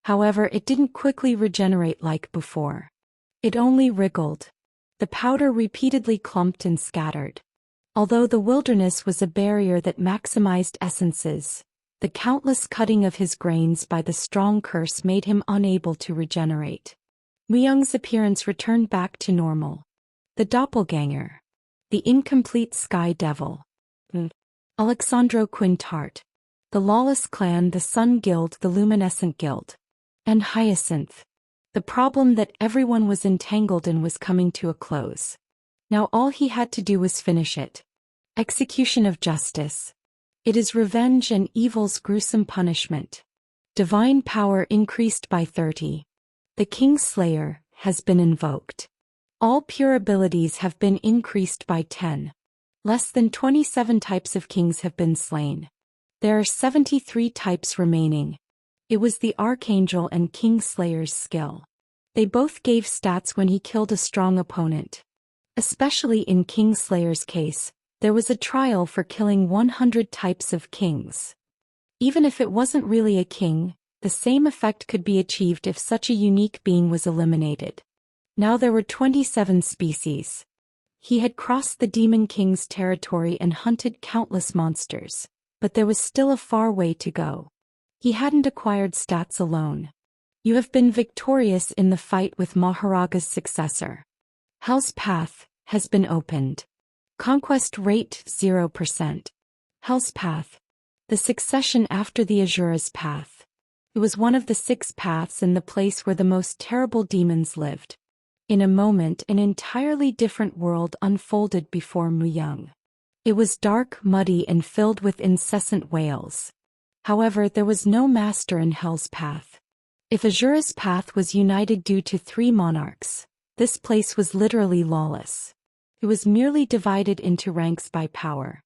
However, it didn't quickly regenerate like before. It only wriggled. The powder repeatedly clumped and scattered. Although the wilderness was a barrier that maximized essences, the countless cutting of his grains by the strong curse made him unable to regenerate. Muyang's appearance returned back to normal. The doppelganger. The incomplete sky devil. Alexandro Quintart. The lawless clan, the Sun Guild, the Luminescent Guild. And Hyacinth. The problem that everyone was entangled in was coming to a close. Now all he had to do was finish it. Execution of justice. It is revenge and evil's gruesome punishment. Divine power increased by 30. The Kingslayer has been invoked. All pure abilities have been increased by 10. Less than 27 types of kings have been slain. There are 73 types remaining. It was the Archangel and Kingslayer's skill. They both gave stats when he killed a strong opponent. Especially in Kingslayer's case, there was a trial for killing 100 types of kings. Even if it wasn't really a king, the same effect could be achieved if such a unique being was eliminated. Now there were 27 species. He had crossed the Demon King's territory and hunted countless monsters, but there was still a far way to go. He hadn't acquired stats alone. You have been victorious in the fight with Maharaga's successor. Hell's Path has been opened. Conquest rate 0%. Hell's Path. The succession after the Azura's Path. It was one of the 6 paths in the place where the most terrible demons lived. In a moment, an entirely different world unfolded before Muyang. It was dark, muddy, and filled with incessant wails. However, there was no master in Hell's Path. If Azura's Path was united due to 3 monarchs, this place was literally lawless. It was merely divided into ranks by power.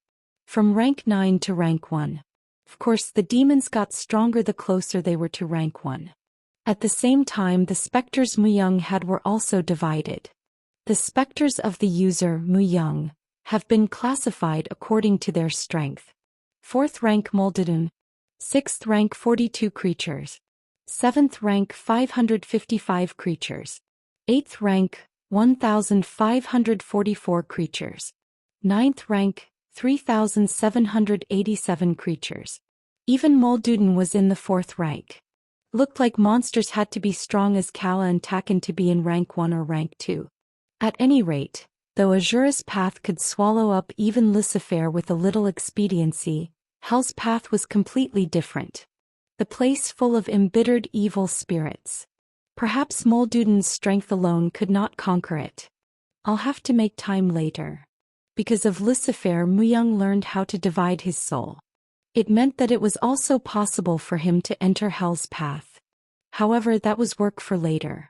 From rank 9 to rank 1. Of course, the demons got stronger the closer they were to rank 1. At the same time, the specters Muyang had were also divided. The specters of the user, Muyang, have been classified according to their strength. 4th rank Multitude. 6th rank 42 creatures. 7th rank 555 creatures. 8th rank 1,544 creatures. 9th rank 3,787 creatures. Even Multitude was in the 4th rank. Looked like monsters had to be strong as Kala and Taken to be in rank 1 or rank 2. At any rate, though Azura's Path could swallow up even Lucifer with a little expediency, Hell's Path was completely different. The place full of embittered evil spirits. Perhaps Multitude's strength alone could not conquer it. I'll have to make time later. Because of Lucifer, Muyang learned how to divide his soul. It meant that it was also possible for him to enter Hell's Path. However, that was work for later.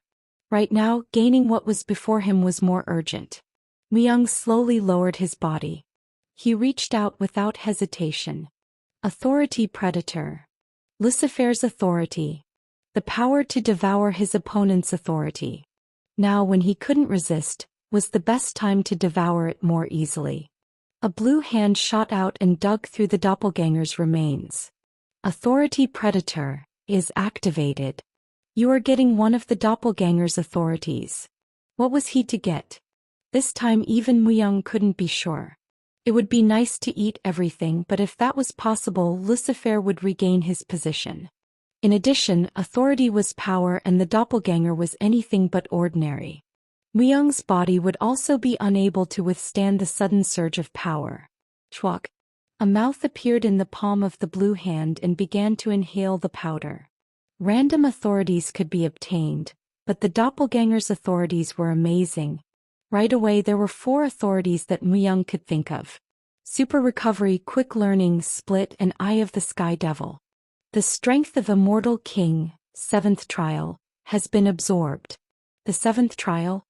Right now, gaining what was before him was more urgent. Muyang slowly lowered his body. He reached out without hesitation. Authority Predator. Lucifer's authority. The power to devour his opponent's authority. Now, when he couldn't resist, was the best time to devour it more easily. A blue hand shot out and dug through the doppelganger's remains. Authority Predator is activated. You are getting one of the doppelganger's authorities. What was he to get? This time even Muyang couldn't be sure. It would be nice to eat everything, but if that was possible, Lucifer would regain his position. In addition, authority was power and the doppelganger was anything but ordinary. Muyang's body would also be unable to withstand the sudden surge of power. Chwak. A mouth appeared in the palm of the blue hand and began to inhale the powder. Random authorities could be obtained, but the doppelganger's authorities were amazing. Right away there were 4 authorities that Muyang could think of. Super Recovery, Quick Learning, Split, and Eye of the Sky Devil. The strength of Immortal King, 7th trial, has been absorbed. The 7th trial?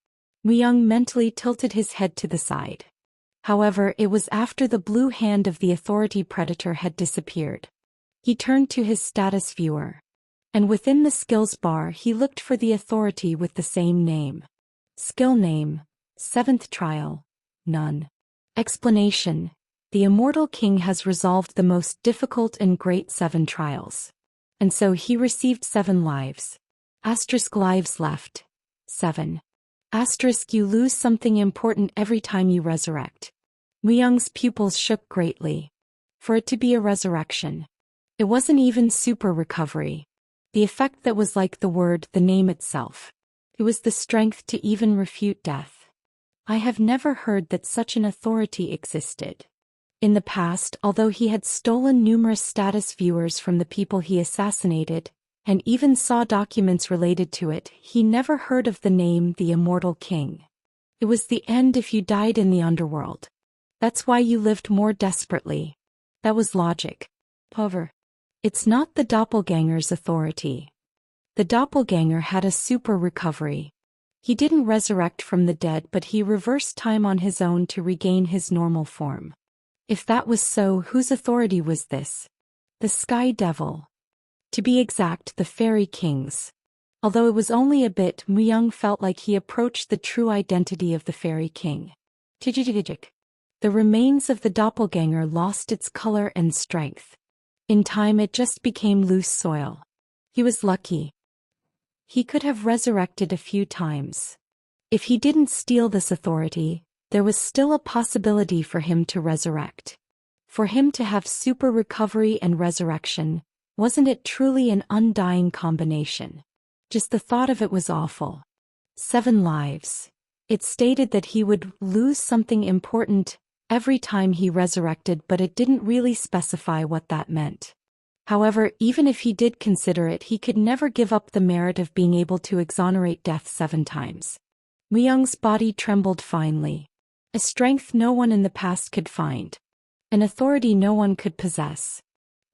Muyang mentally tilted his head to the side. However, it was after the blue hand of the authority predator had disappeared. He turned to his status viewer. And within the skills bar he looked for the authority with the same name. Skill name, 7th trial, none. Explanation: the Immortal King has resolved the most difficult and great 7 trials. And so he received 7 lives. Asterisk lives left. 7. Asterisk you lose something important every time you resurrect. Muyang's pupils shook greatly. For it to be a resurrection. It wasn't even super recovery. The effect that was like the name itself. It was the strength to even refute death. I have never heard that such an authority existed. In the past, although he had stolen numerous status viewers from the people he assassinated, and even saw documents related to it, he never heard of the name the Immortal King. It was the end if you died in the underworld. That's why you lived more desperately. That was logic. However, it's not the doppelganger's authority. The doppelganger had a super recovery. He didn't resurrect from the dead, but he reversed time on his own to regain his normal form. If that was so, whose authority was this? The Sky Devil. To be exact, the Fairy King's. Although it was only a bit, Muyang felt like he approached the true identity of the Fairy King. The remains of the doppelganger lost its color and strength. In time it just became loose soil. He was lucky. He could have resurrected a few times. If he didn't steal this authority, there was still a possibility for him to resurrect. For him to have super recovery and resurrection, wasn't it truly an undying combination? Just the thought of it was awful. 7 lives. It stated that he would lose something important every time he resurrected, but it didn't really specify what that meant. However, even if he did consider it, he could never give up the merit of being able to exonerate death 7 times. Muyang's body trembled finely. A strength no one in the past could find. An authority no one could possess.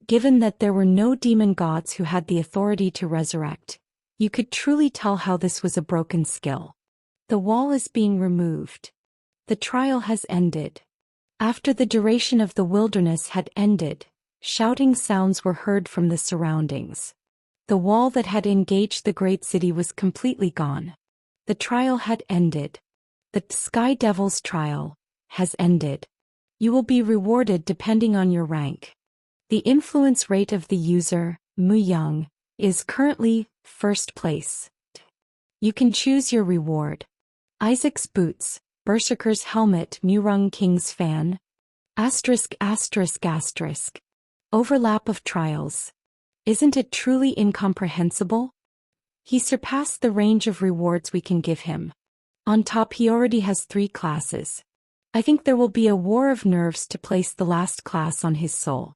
Given that there were no demon gods who had the authority to resurrect, you could truly tell how this was a broken skill. The wall is being removed. The trial has ended. After the duration of the wilderness had ended, shouting sounds were heard from the surroundings. The wall that had engaged the great city was completely gone. The trial had ended. The Sky Devil's trial has ended. You will be rewarded depending on your rank. The influence rate of the user, Muyang, is currently first place. You can choose your reward. Isaac's boots, Berserker's helmet, Murung King's fan. Asterisk. Overlap of trials. Isn't it truly incomprehensible? He surpassed the range of rewards we can give him. On top, he already has 3 classes. I think there will be a war of nerves to place the last class on his soul.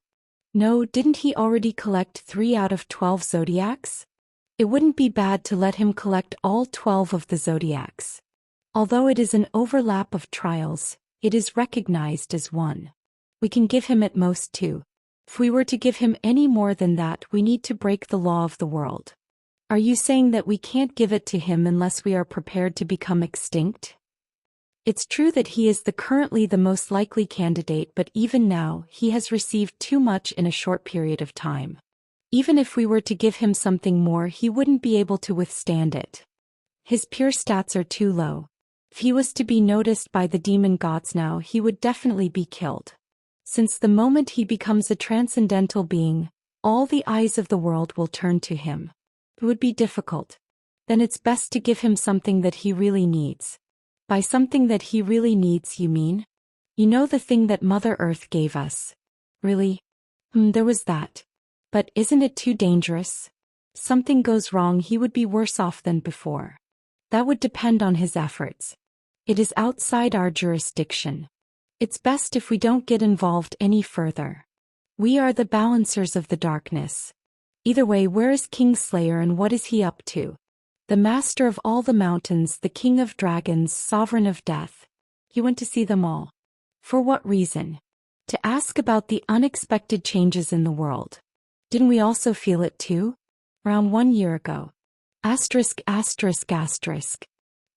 No, didn't he already collect 3 out of 12 zodiacs? It wouldn't be bad to let him collect all 12 of the zodiacs. Although it is an overlap of trials, it is recognized as one. We can give him at most 2. If we were to give him any more than that, we need to break the law of the world. Are you saying that we can't give it to him unless we are prepared to become extinct? It's true that he is currently the most likely candidate, but even now, he has received too much in a short period of time. Even if we were to give him something more, he wouldn't be able to withstand it. His pure stats are too low. If he was to be noticed by the demon gods now, he would definitely be killed. Since the moment he becomes a transcendental being, all the eyes of the world will turn to him. It would be difficult. Then it's best to give him something that he really needs. By something that he really needs, you mean? You know, the thing that Mother Earth gave us. Really? There was that. But isn't it too dangerous? Something goes wrong, he would be worse off than before. That would depend on his efforts. It is outside our jurisdiction. It's best if we don't get involved any further. We are the balancers of the darkness. Either way, where is Kingslayer and what is he up to? The master of all the mountains, the king of dragons, sovereign of death. He went to see them all. For what reason? To ask about the unexpected changes in the world. Didn't we also feel it too? Around 1 year ago. Asterisk.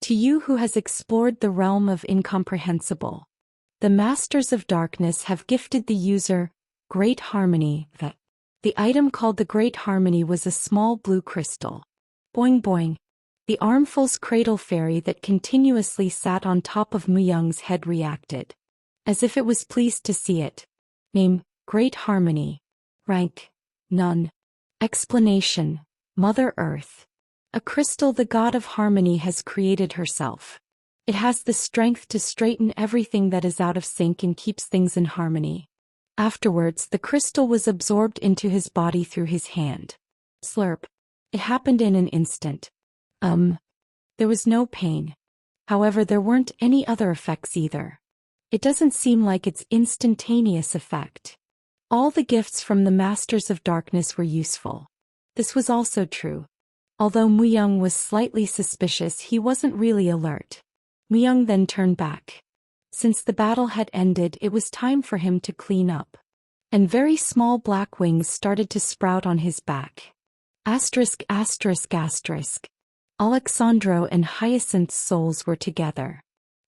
To you who has explored the realm of incomprehensible. The masters of darkness have gifted the user Great Harmony. The item called the Great Harmony was a small blue crystal. Boing boing. The armful's cradle fairy that continuously sat on top of Muyang's head reacted. As if it was pleased to see it. Name, Great Harmony. Rank, none. Explanation: Mother Earth. A crystal the god of harmony has created herself. It has the strength to straighten everything that is out of sync and keeps things in harmony. Afterwards, the crystal was absorbed into his body through his hand. Slurp. It happened in an instant. There was no pain. However, there weren't any other effects either. It doesn't seem like its instantaneous effect. All the gifts from the Masters of Darkness were useful. This was also true. Although Muyang was slightly suspicious, he wasn't really alert. Muyang then turned back. Since the battle had ended, it was time for him to clean up. And very small black wings started to sprout on his back. Asterisk asterisk asterisk. Alexandro and Hyacinth's souls were together.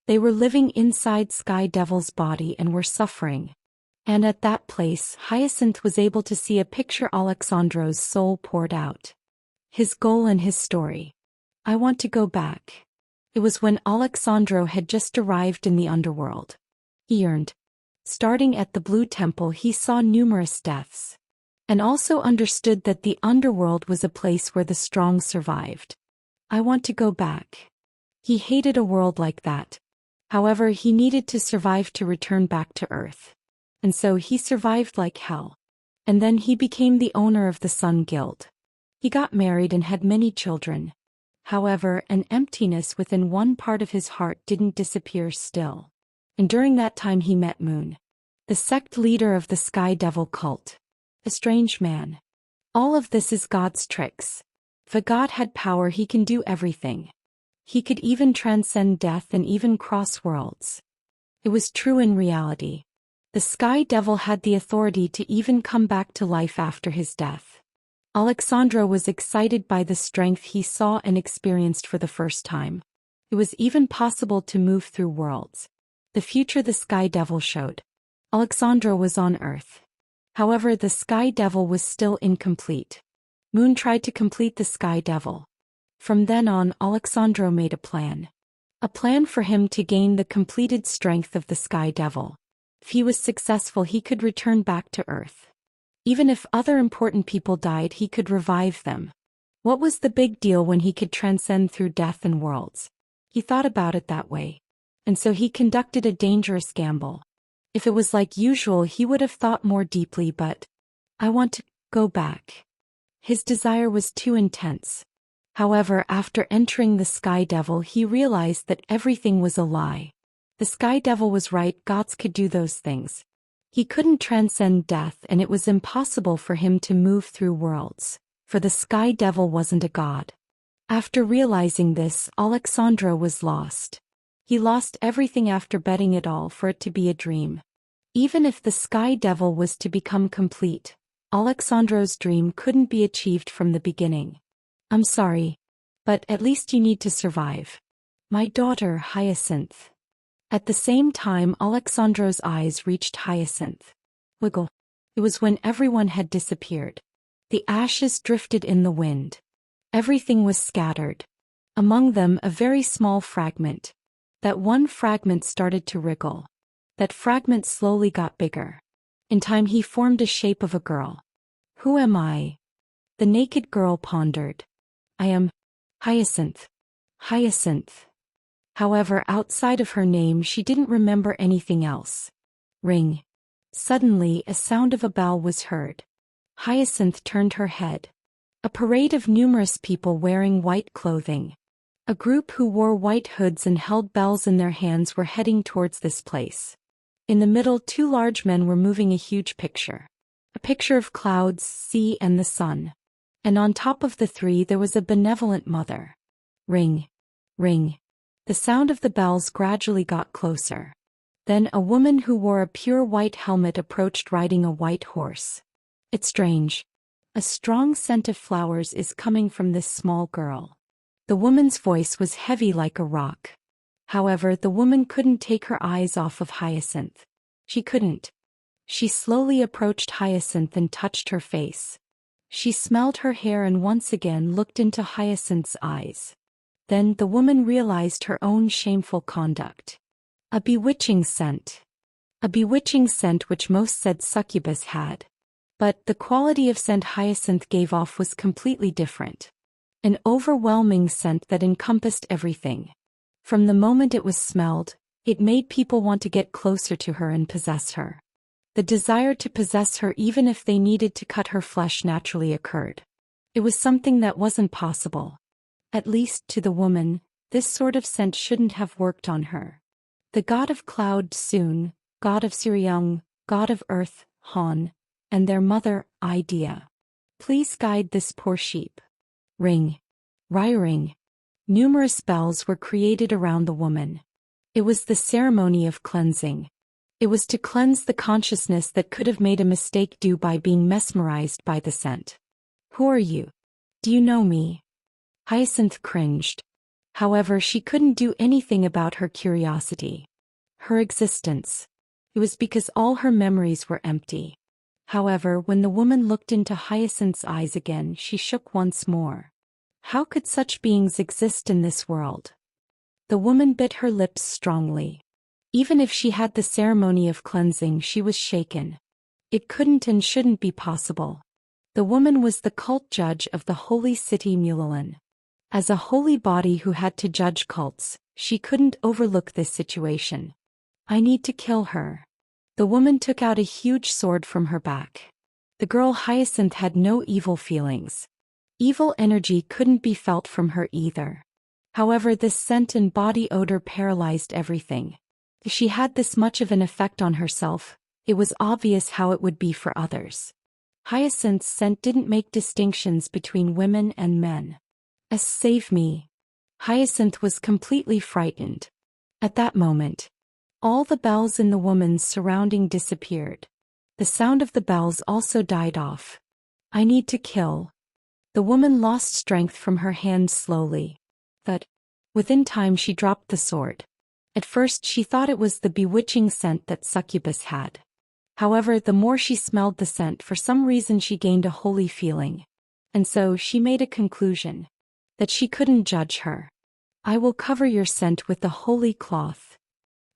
They were living inside Sky Devil's body and were suffering. And at that place, Hyacinth was able to see a picture Alexandro's soul poured out. His goal and his story. I want to go back. It was when Alexandro had just arrived in the underworld. He yearned. Starting at the Blue Temple, he saw numerous deaths. And also understood that the underworld was a place where the strong survived. I want to go back. He hated a world like that. However, he needed to survive to return back to Earth. And so he survived like hell. And then he became the owner of the Sun Guild. He got married and had many children. However, an emptiness within one part of his heart didn't disappear still. And during that time he met Moon, the sect leader of the Sky Devil cult. A strange man. All of this is God's tricks. If a god had power, he can do everything. He could even transcend death and even cross worlds. It was true in reality. The Sky Devil had the authority to even come back to life after his death. Alexandro was excited by the strength he saw and experienced for the first time. It was even possible to move through worlds. The future the Sky Devil showed. Alexandro was on Earth. However, the Sky Devil was still incomplete. Moon tried to complete the Sky Devil. From then on, Alexandro made a plan. A plan for him to gain the completed strength of the Sky Devil. If he was successful, he could return back to Earth. Even if other important people died, he could revive them. What was the big deal when he could transcend through death and worlds? He thought about it that way. And so he conducted a dangerous gamble. If it was like usual, he would have thought more deeply, but I want to go back. His desire was too intense. However, after entering the Sky Devil, he realized that everything was a lie. The Sky Devil was right, gods could do those things. He couldn't transcend death, and it was impossible for him to move through worlds, for the Sky Devil wasn't a god. After realizing this, Alexandro was lost. He lost everything after betting it all for it to be a dream. Even if the Sky Devil was to become complete, Alexandro's dream couldn't be achieved from the beginning. I'm sorry, but at least you need to survive. My daughter, Hyacinth. At the same time, Alexandro's eyes reached Hyacinth. Wiggle. It was when everyone had disappeared. The ashes drifted in the wind. Everything was scattered. Among them, a very small fragment. That one fragment started to wriggle. That fragment slowly got bigger. In time, he formed a shape of a girl. Who am I? The naked girl pondered. I am Hyacinth. Hyacinth. However, outside of her name, she didn't remember anything else. Ring. Suddenly, a sound of a bell was heard. Hyacinth turned her head. A parade of numerous people wearing white clothing. A group who wore white hoods and held bells in their hands were heading towards this place. In the middle, two large men were moving a huge picture. A picture of clouds, sea, and the sun. And on top of the three, there was a benevolent mother. Ring. Ring. The sound of the bells gradually got closer. Then a woman who wore a pure white helmet approached riding a white horse. It's strange. A strong scent of flowers is coming from this small girl. The woman's voice was heavy like a rock. However, the woman couldn't take her eyes off of Hyacinth. She couldn't. She slowly approached Hyacinth and touched her face. She smelled her hair and once again looked into Hyacinth's eyes. Then the woman realized her own shameful conduct. A bewitching scent. A bewitching scent which most said succubus had. But the quality of scent Hyacinth gave off was completely different. An overwhelming scent that encompassed everything. From the moment it was smelled, it made people want to get closer to her and possess her. The desire to possess her even if they needed to cut her flesh naturally occurred. It was something that wasn't possible. At least to the woman, this sort of scent shouldn't have worked on her. The god of cloud Sun, god of Siriung, god of earth, Han, and their mother, Idea. Please guide this poor sheep. Ring. Ring. Numerous bells were created around the woman. It was the ceremony of cleansing. It was to cleanse the consciousness that could have made a mistake due by being mesmerized by the scent. Who are you? Do you know me? Hyacinth cringed. However, she couldn't do anything about her curiosity. Her existence. It was because all her memories were empty. However, when the woman looked into Hyacinth's eyes again, she shook once more. How could such beings exist in this world? The woman bit her lips strongly. Even if she had the ceremony of cleansing, she was shaken. It couldn't and shouldn't be possible. The woman was the cult judge of the holy city Mulan. As a holy body who had to judge cults, she couldn't overlook this situation. I need to kill her. The woman took out a huge sword from her back. The girl Hyacinth had no evil feelings. Evil energy couldn't be felt from her either. However, this scent and body odor paralyzed everything. If she had this much of an effect on herself, it was obvious how it would be for others. Hyacinth's scent didn't make distinctions between women and men. Save me. Hyacinth was completely frightened. At that moment, all the bells in the woman's surrounding disappeared. The sound of the bells also died off. I need to kill. The woman lost strength from her hands slowly. But, within time she dropped the sword. At first she thought it was the bewitching scent that succubus had. However, the more she smelled the scent, for some reason she gained a holy feeling. And so she made a conclusion. That she couldn't judge her. I will cover your scent with the holy cloth.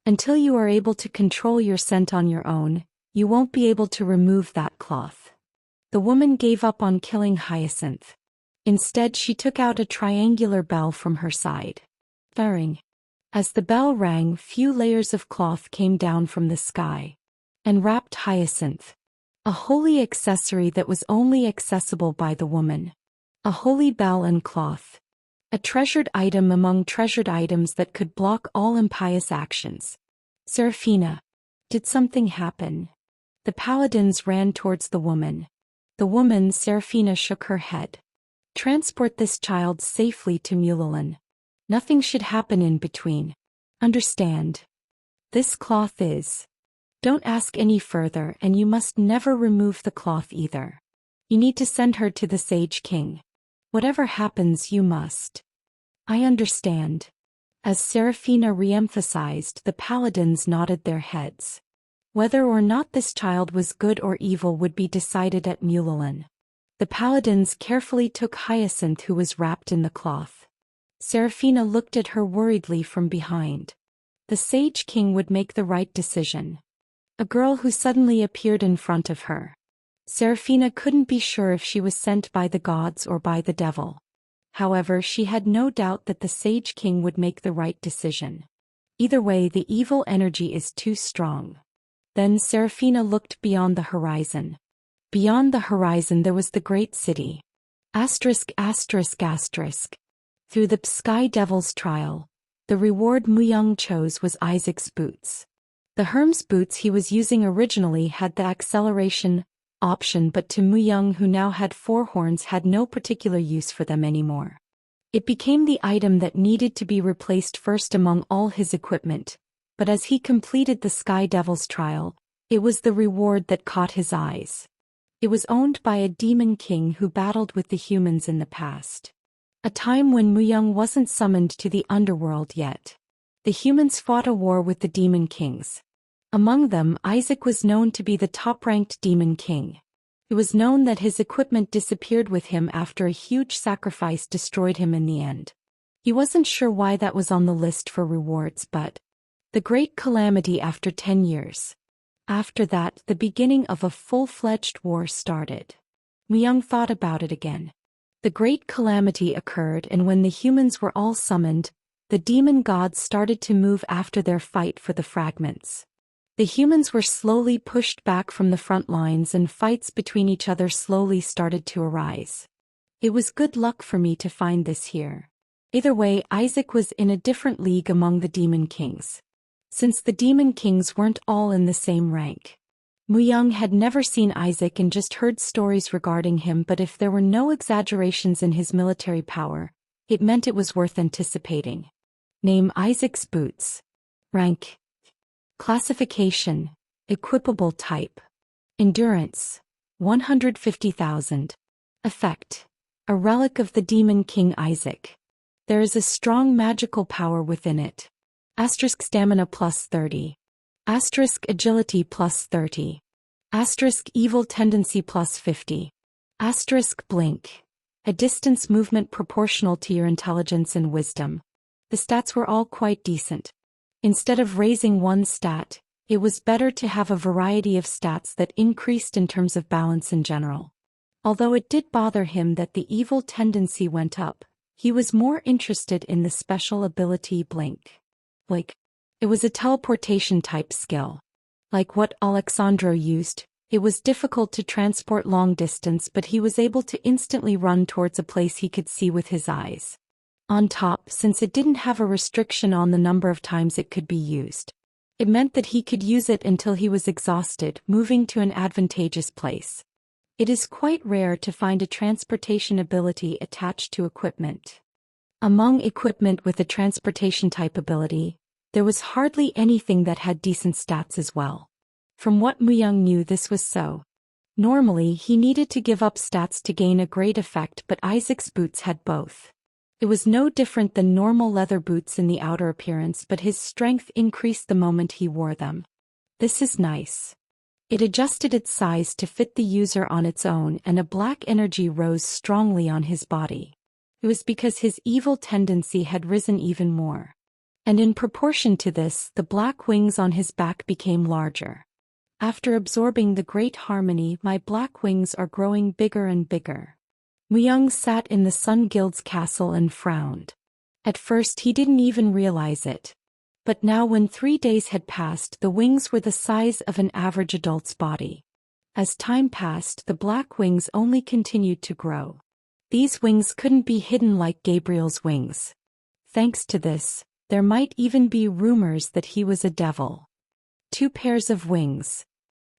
Until you are able to control your scent on your own, you won't be able to remove that cloth. The woman gave up on killing Hyacinth. Instead, she took out a triangular bell from her side. Firing. As the bell rang, few layers of cloth came down from the sky and wrapped Hyacinth. A holy accessory that was only accessible by the woman. A holy bell and cloth. A treasured item among treasured items that could block all impious actions. Seraphina. Did something happen? The paladins ran towards the woman. The woman, Seraphina, shook her head. Transport this child safely to Mulan. Nothing should happen in between. Understand? This cloth is. Don't ask any further, and you must never remove the cloth either. You need to send her to the Sage King. Whatever happens, you must. I understand. As Seraphina re-emphasized, the paladins nodded their heads. Whether or not this child was good or evil would be decided at Mulan. The paladins carefully took Hyacinth, who was wrapped in the cloth. Seraphina looked at her worriedly from behind. The Sage King would make the right decision. A girl who suddenly appeared in front of her. Seraphina couldn't be sure if she was sent by the gods or by the devil. However, she had no doubt that the Sage King would make the right decision. Either way, the evil energy is too strong. Then Seraphina looked beyond the horizon. Beyond the horizon there was the great city. Asterisk. Through the Sky Devil's trial, the reward Muyang chose was Isaac's boots. The Herm's boots he was using originally had the acceleration option, but to Muyang, who now had 4 horns, had no particular use for them anymore. It became the item that needed to be replaced first among all his equipment, but as he completed the Sky Devil's trial, it was the reward that caught his eyes. It was owned by a demon king who battled with the humans in the past. A time when Muyang wasn't summoned to the underworld yet. The humans fought a war with the demon kings. Among them, Isaac was known to be the top-ranked demon king. It was known that his equipment disappeared with him after a huge sacrifice destroyed him in the end. He wasn't sure why that was on the list for rewards, but the great calamity after 10 years. After that, the beginning of a full-fledged war started. Myung thought about it again. The great calamity occurred, and when the humans were all summoned, the demon gods started to move after their fight for the fragments. The humans were slowly pushed back from the front lines, and fights between each other slowly started to arise. It was good luck for me to find this here. Either way, Isaac was in a different league among the demon kings. Since the demon kings weren't all in the same rank. Myung had never seen Isaac and just heard stories regarding him, but if there were no exaggerations in his military power, it meant it was worth anticipating. Name: Isaac's boots. Rank. Classification: equipable type. Endurance: 150,000. Effect: a relic of the demon king Isaac. There is a strong magical power within it. Asterisk stamina plus 30. Asterisk agility plus 30. Asterisk evil tendency plus 50. Asterisk blink. A distance movement proportional to your intelligence and wisdom. The stats were all quite decent. Instead of raising one stat, it was better to have a variety of stats that increased in terms of balance in general. Although it did bother him that the evil tendency went up, he was more interested in the special ability blink. It was a teleportation type skill. Like what Alexandro used, it was difficult to transport long distance, but he was able to instantly run towards a place he could see with his eyes. On top, since it didn't have a restriction on the number of times it could be used, it meant that he could use it until he was exhausted, moving to an advantageous place. It is quite rare to find a transportation ability attached to equipment. Among equipment with a transportation type ability, there was hardly anything that had decent stats as well. From what Myung knew, this was so. Normally, he needed to give up stats to gain a great effect, but Isaac's boots had both. It was no different than normal leather boots in the outer appearance, but his strength increased the moment he wore them. This is nice. It adjusted its size to fit the user on its own, and a black energy rose strongly on his body. It was because his evil tendency had risen even more. And in proportion to this, the black wings on his back became larger. After absorbing the great harmony, my black wings are growing bigger and bigger. Myung sat in the Sun Guild's castle and frowned. At first he didn't even realize it. But now, when 3 days had passed, the wings were the size of an average adult's body. As time passed, the black wings only continued to grow. These wings couldn't be hidden like Gabriel's wings. Thanks to this, there might even be rumors that he was a devil. 2 pairs of wings.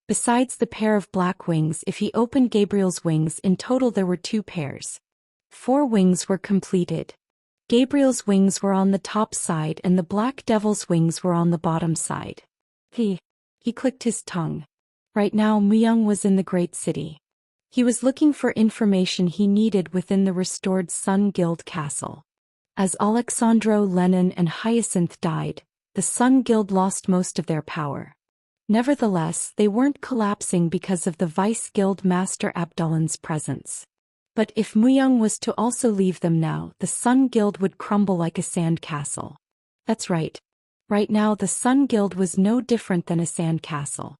Besides the pair of black wings, if he opened Gabriel's wings, in total there were 2 pairs. 4 wings were completed. Gabriel's wings were on the top side and the black devil's wings were on the bottom side. He clicked his tongue. Right now Myung was in the great city. He was looking for information he needed within the restored Sun Guild castle. As Alexandro, Lenin and Hyacinth died, the Sun Guild lost most of their power. Nevertheless, they weren't collapsing because of the Vice Guild Master Abdullan's presence. But if Myung was to also leave them now, the Sun Guild would crumble like a sand castle. That's right. Right now the Sun Guild was no different than a sand castle.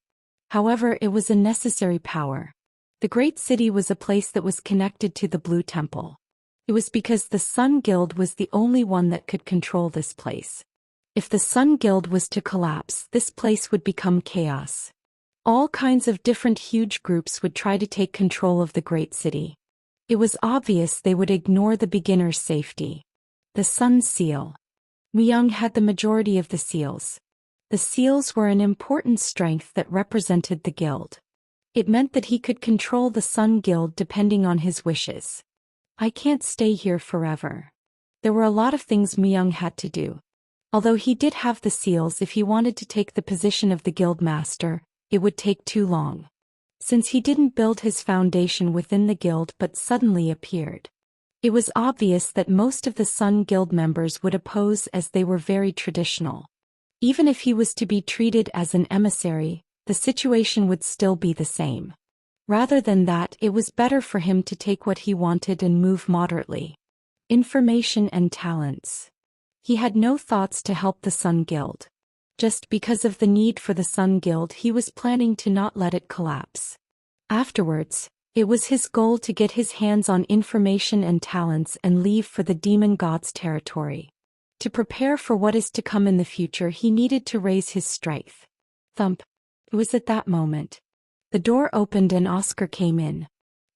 However, it was a necessary power. The great city was a place that was connected to the Blue Temple. It was because the Sun Guild was the only one that could control this place. If the Sun Guild was to collapse, this place would become chaos. All kinds of different huge groups would try to take control of the great city. It was obvious they would ignore the beginner's safety. The Sun Seal. Myung had the majority of the seals. The seals were an important strength that represented the guild. It meant that he could control the Sun Guild depending on his wishes. I can't stay here forever. There were a lot of things Myung had to do. Although he did have the seals, if he wanted to take the position of the guild master, it would take too long. Since he didn't build his foundation within the guild but suddenly appeared. It was obvious that most of the Sun Guild members would oppose, as they were very traditional. Even if he was to be treated as an emissary, the situation would still be the same. Rather than that, it was better for him to take what he wanted and move moderately. Information and talents. He had no thoughts to help the Sun Guild. Just because of the need for the Sun Guild, he was planning to not let it collapse. Afterwards, it was his goal to get his hands on information and talents and leave for the demon god's territory. To prepare for what is to come in the future, he needed to raise his strength. Thump. It was at that moment. The door opened and Oscar came in.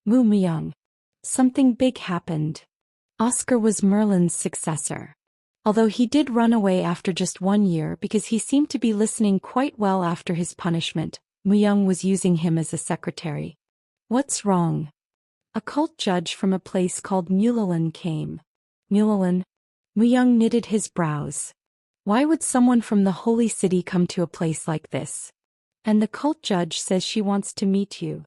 Mu Myung. Something big happened. Oscar was Merlin's successor. Although he did run away after just 1 year because he seemed to be listening quite well after his punishment, Myung was using him as a secretary. What's wrong? A cult judge from a place called Mulalin came. Mulalin? Myung knitted his brows. Why would someone from the holy city come to a place like this? And the cult judge says she wants to meet you.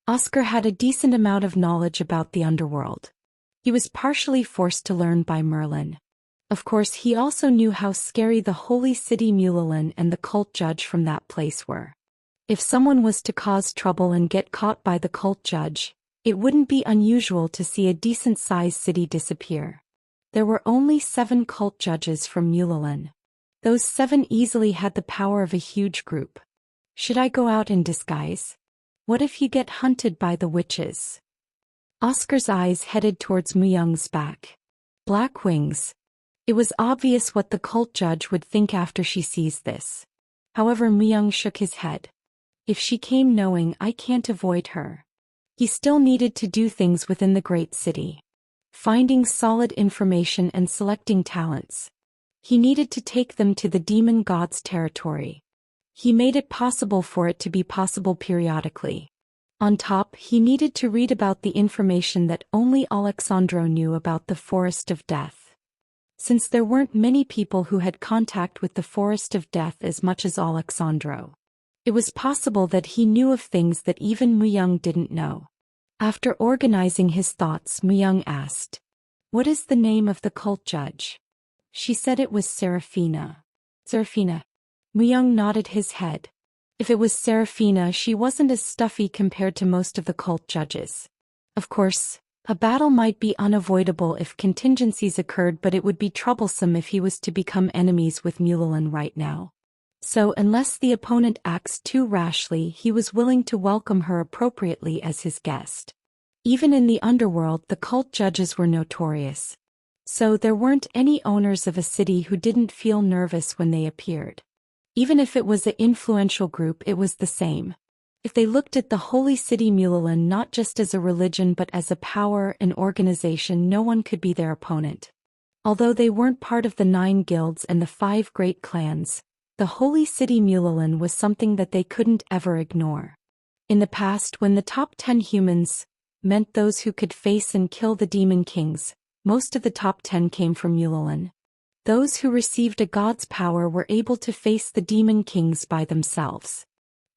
Oscar had a decent amount of knowledge about the underworld. He was partially forced to learn by Merlin. Of course, he also knew how scary the holy city Mulalin and the cult judge from that place were. If someone was to cause trouble and get caught by the cult judge, it wouldn't be unusual to see a decent-sized city disappear. There were only 7 cult judges from Mulalin. Those 7 easily had the power of a huge group. Should I go out in disguise? What if you get hunted by the witches? Oscar's eyes headed towards Myung's back. Black wings. It was obvious what the cult judge would think after she sees this. However, Myung shook his head. If she came knowing, I can't avoid her. He still needed to do things within the great city. Finding solid information and selecting talents. He needed to take them to the demon god's territory. He made it possible for it to be possible periodically. On top, he needed to read about the information that only Alexandro knew about the Forest of Death. Since there weren't many people who had contact with the Forest of Death as much as Alexandro, it was possible that he knew of things that even Myung didn't know. After organizing his thoughts, Myung asked, "What is the name of the cult judge?" She said it was Serafina. Serafina. Myung nodded his head. If it was Serafina, she wasn't as stuffy compared to most of the cult judges. Of course, a battle might be unavoidable if contingencies occurred, but it would be troublesome if he was to become enemies with Mulalin right now. So unless the opponent acts too rashly, he was willing to welcome her appropriately as his guest. Even in the underworld, the cult judges were notorious. So there weren't any owners of a city who didn't feel nervous when they appeared. Even if it was an influential group, it was the same. If they looked at the holy city Mulalin not just as a religion but as a power and organization, no one could be their opponent. Although they weren't part of the 9 guilds and the 5 great clans, the holy city Mulalin was something that they couldn't ever ignore. In the past, when the top 10 humans meant those who could face and kill the demon kings, most of the top 10 came from Mulalin. Those who received a god's power were able to face the demon kings by themselves.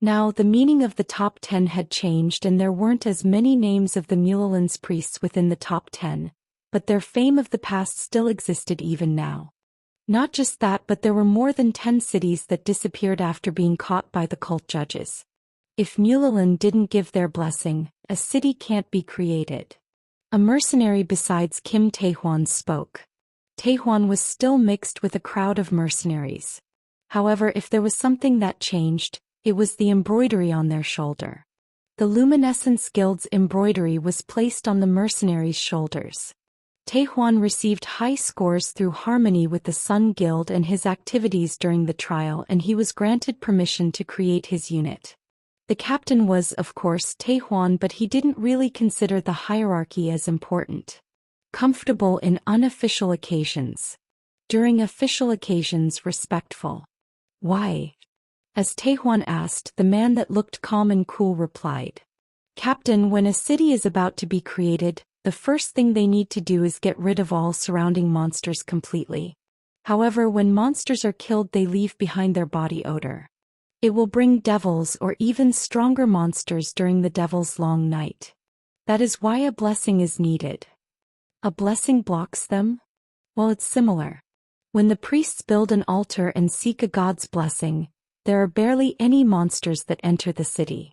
Now the meaning of the top 10 had changed and there weren't as many names of the Mulalin's priests within the top 10, but their fame of the past still existed even now. Not just that, but there were more than 10 cities that disappeared after being caught by the cult judges. If Mulalin didn't give their blessing, a city can't be created. A mercenary besides Kim Taehwan spoke. Taehwan was still mixed with a crowd of mercenaries. However, if there was something that changed, it was the embroidery on their shoulder. The Luminescence Guild's embroidery was placed on the mercenaries' shoulders. Taehwan received high scores through harmony with the Sun Guild and his activities during the trial, and he was granted permission to create his unit. The captain was, of course, Taehwan, but he didn't really consider the hierarchy as important. Comfortable in unofficial occasions. During official occasions, respectful. Why? As Taehwan asked, the man that looked calm and cool replied, "Captain, when a city is about to be created, the first thing they need to do is get rid of all surrounding monsters completely. However, when monsters are killed, they leave behind their body odor. It will bring devils or even stronger monsters during the devil's long night. That is why a blessing is needed." A blessing blocks them? Well, it's similar. When the priests build an altar and seek a god's blessing, there are barely any monsters that enter the city.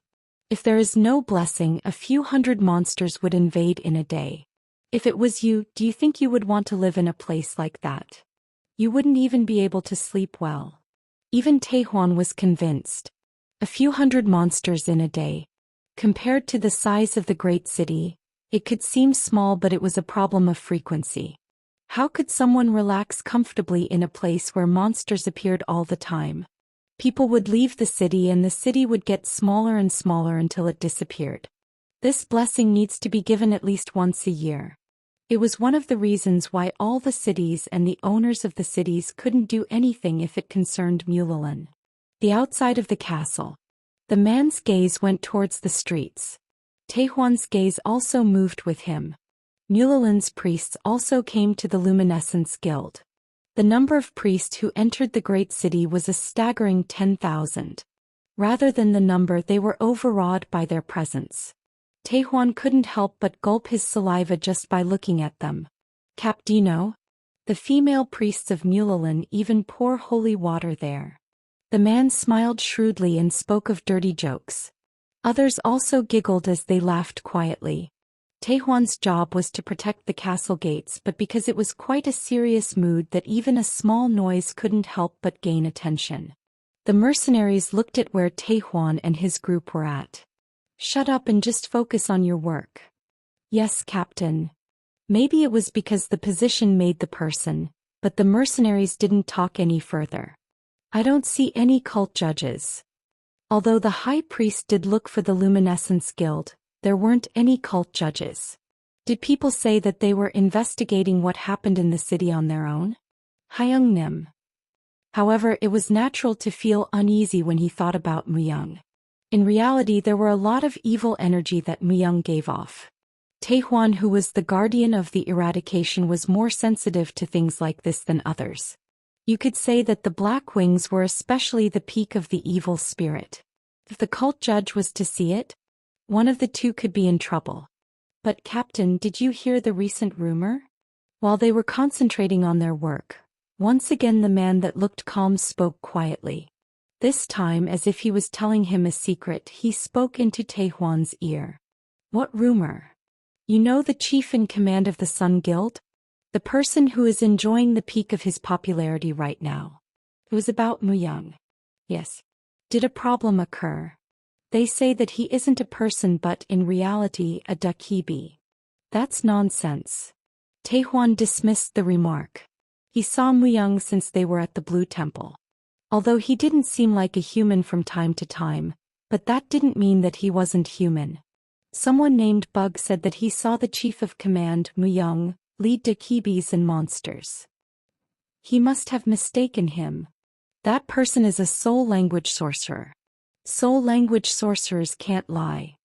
If there is no blessing, a few hundred monsters would invade in a day. If it was you, do you think you would want to live in a place like that? You wouldn't even be able to sleep well. Even Taehwan was convinced. A few hundred monsters in a day. Compared to the size of the great city, it could seem small, but it was a problem of frequency. How could someone relax comfortably in a place where monsters appeared all the time? People would leave the city and the city would get smaller and smaller until it disappeared. This blessing needs to be given at least once a year. It was one of the reasons why all the cities and the owners of the cities couldn't do anything if it concerned Mulalin. The outside of the castle. The man's gaze went towards the streets. Taehwan's gaze also moved with him. Mulalin's priests also came to the Luminescence Guild. The number of priests who entered the great city was a staggering 10,000. Rather than the number, they were overawed by their presence. Taehwan couldn't help but gulp his saliva just by looking at them. Capdino? The female priests of Mulalin even pour holy water there. The man smiled shrewdly and spoke of dirty jokes. Others also giggled as they laughed quietly. Taehwan's job was to protect the castle gates, but because it was quite a serious mood that even a small noise couldn't help but gain attention. The mercenaries looked at where Taehwan and his group were at. Shut up and just focus on your work. Yes, Captain. Maybe it was because the position made the person, but the mercenaries didn't talk any further. I don't see any cult judges. Although the high priest did look for the Luminescence Guild, there weren't any cult judges. Did people say that they were investigating what happened in the city on their own? Hyungnim. However, it was natural to feel uneasy when he thought about Muyang. In reality, there were a lot of evil energy that Muyang gave off. Taehwan, who was the guardian of the eradication, was more sensitive to things like this than others. You could say that the Black Wings were especially the peak of the evil spirit. If the cult judge was to see it, one of the two could be in trouble. But Captain, did you hear the recent rumor? While they were concentrating on their work, once again the man that looked calm spoke quietly. This time, as if he was telling him a secret, he spoke into Taehwan's ear. What rumor? You know the chief in command of the Sun Guild? The person who is enjoying the peak of his popularity right now. It was about Muyang. Yes. Did a problem occur? They say that he isn't a person but in reality a Dakibi. That's nonsense. Taehwan dismissed the remark. He saw Muyang since they were at the Blue Temple. Although he didn't seem like a human from time to time, but that didn't mean that he wasn't human. Someone named Bug said that he saw the chief of command, Muyang, lead Dakibis and monsters. He must have mistaken him. That person is a soul language sorcerer. Soul language sorcerers can't lie.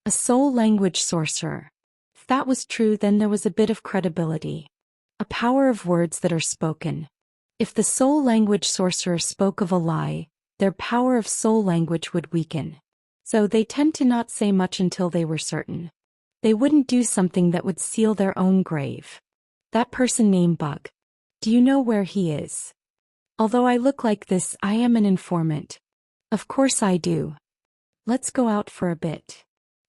A soul language sorcerer. If that was true, then there was a bit of credibility. A power of words that are spoken. If the soul language sorcerer spoke of a lie, their power of soul language would weaken. So they tend to not say much until they were certain. They wouldn't do something that would seal their own grave. That person named Bug. Do you know where he is? Although I look like this, I am an informant. Of course I do. Let's go out for a bit.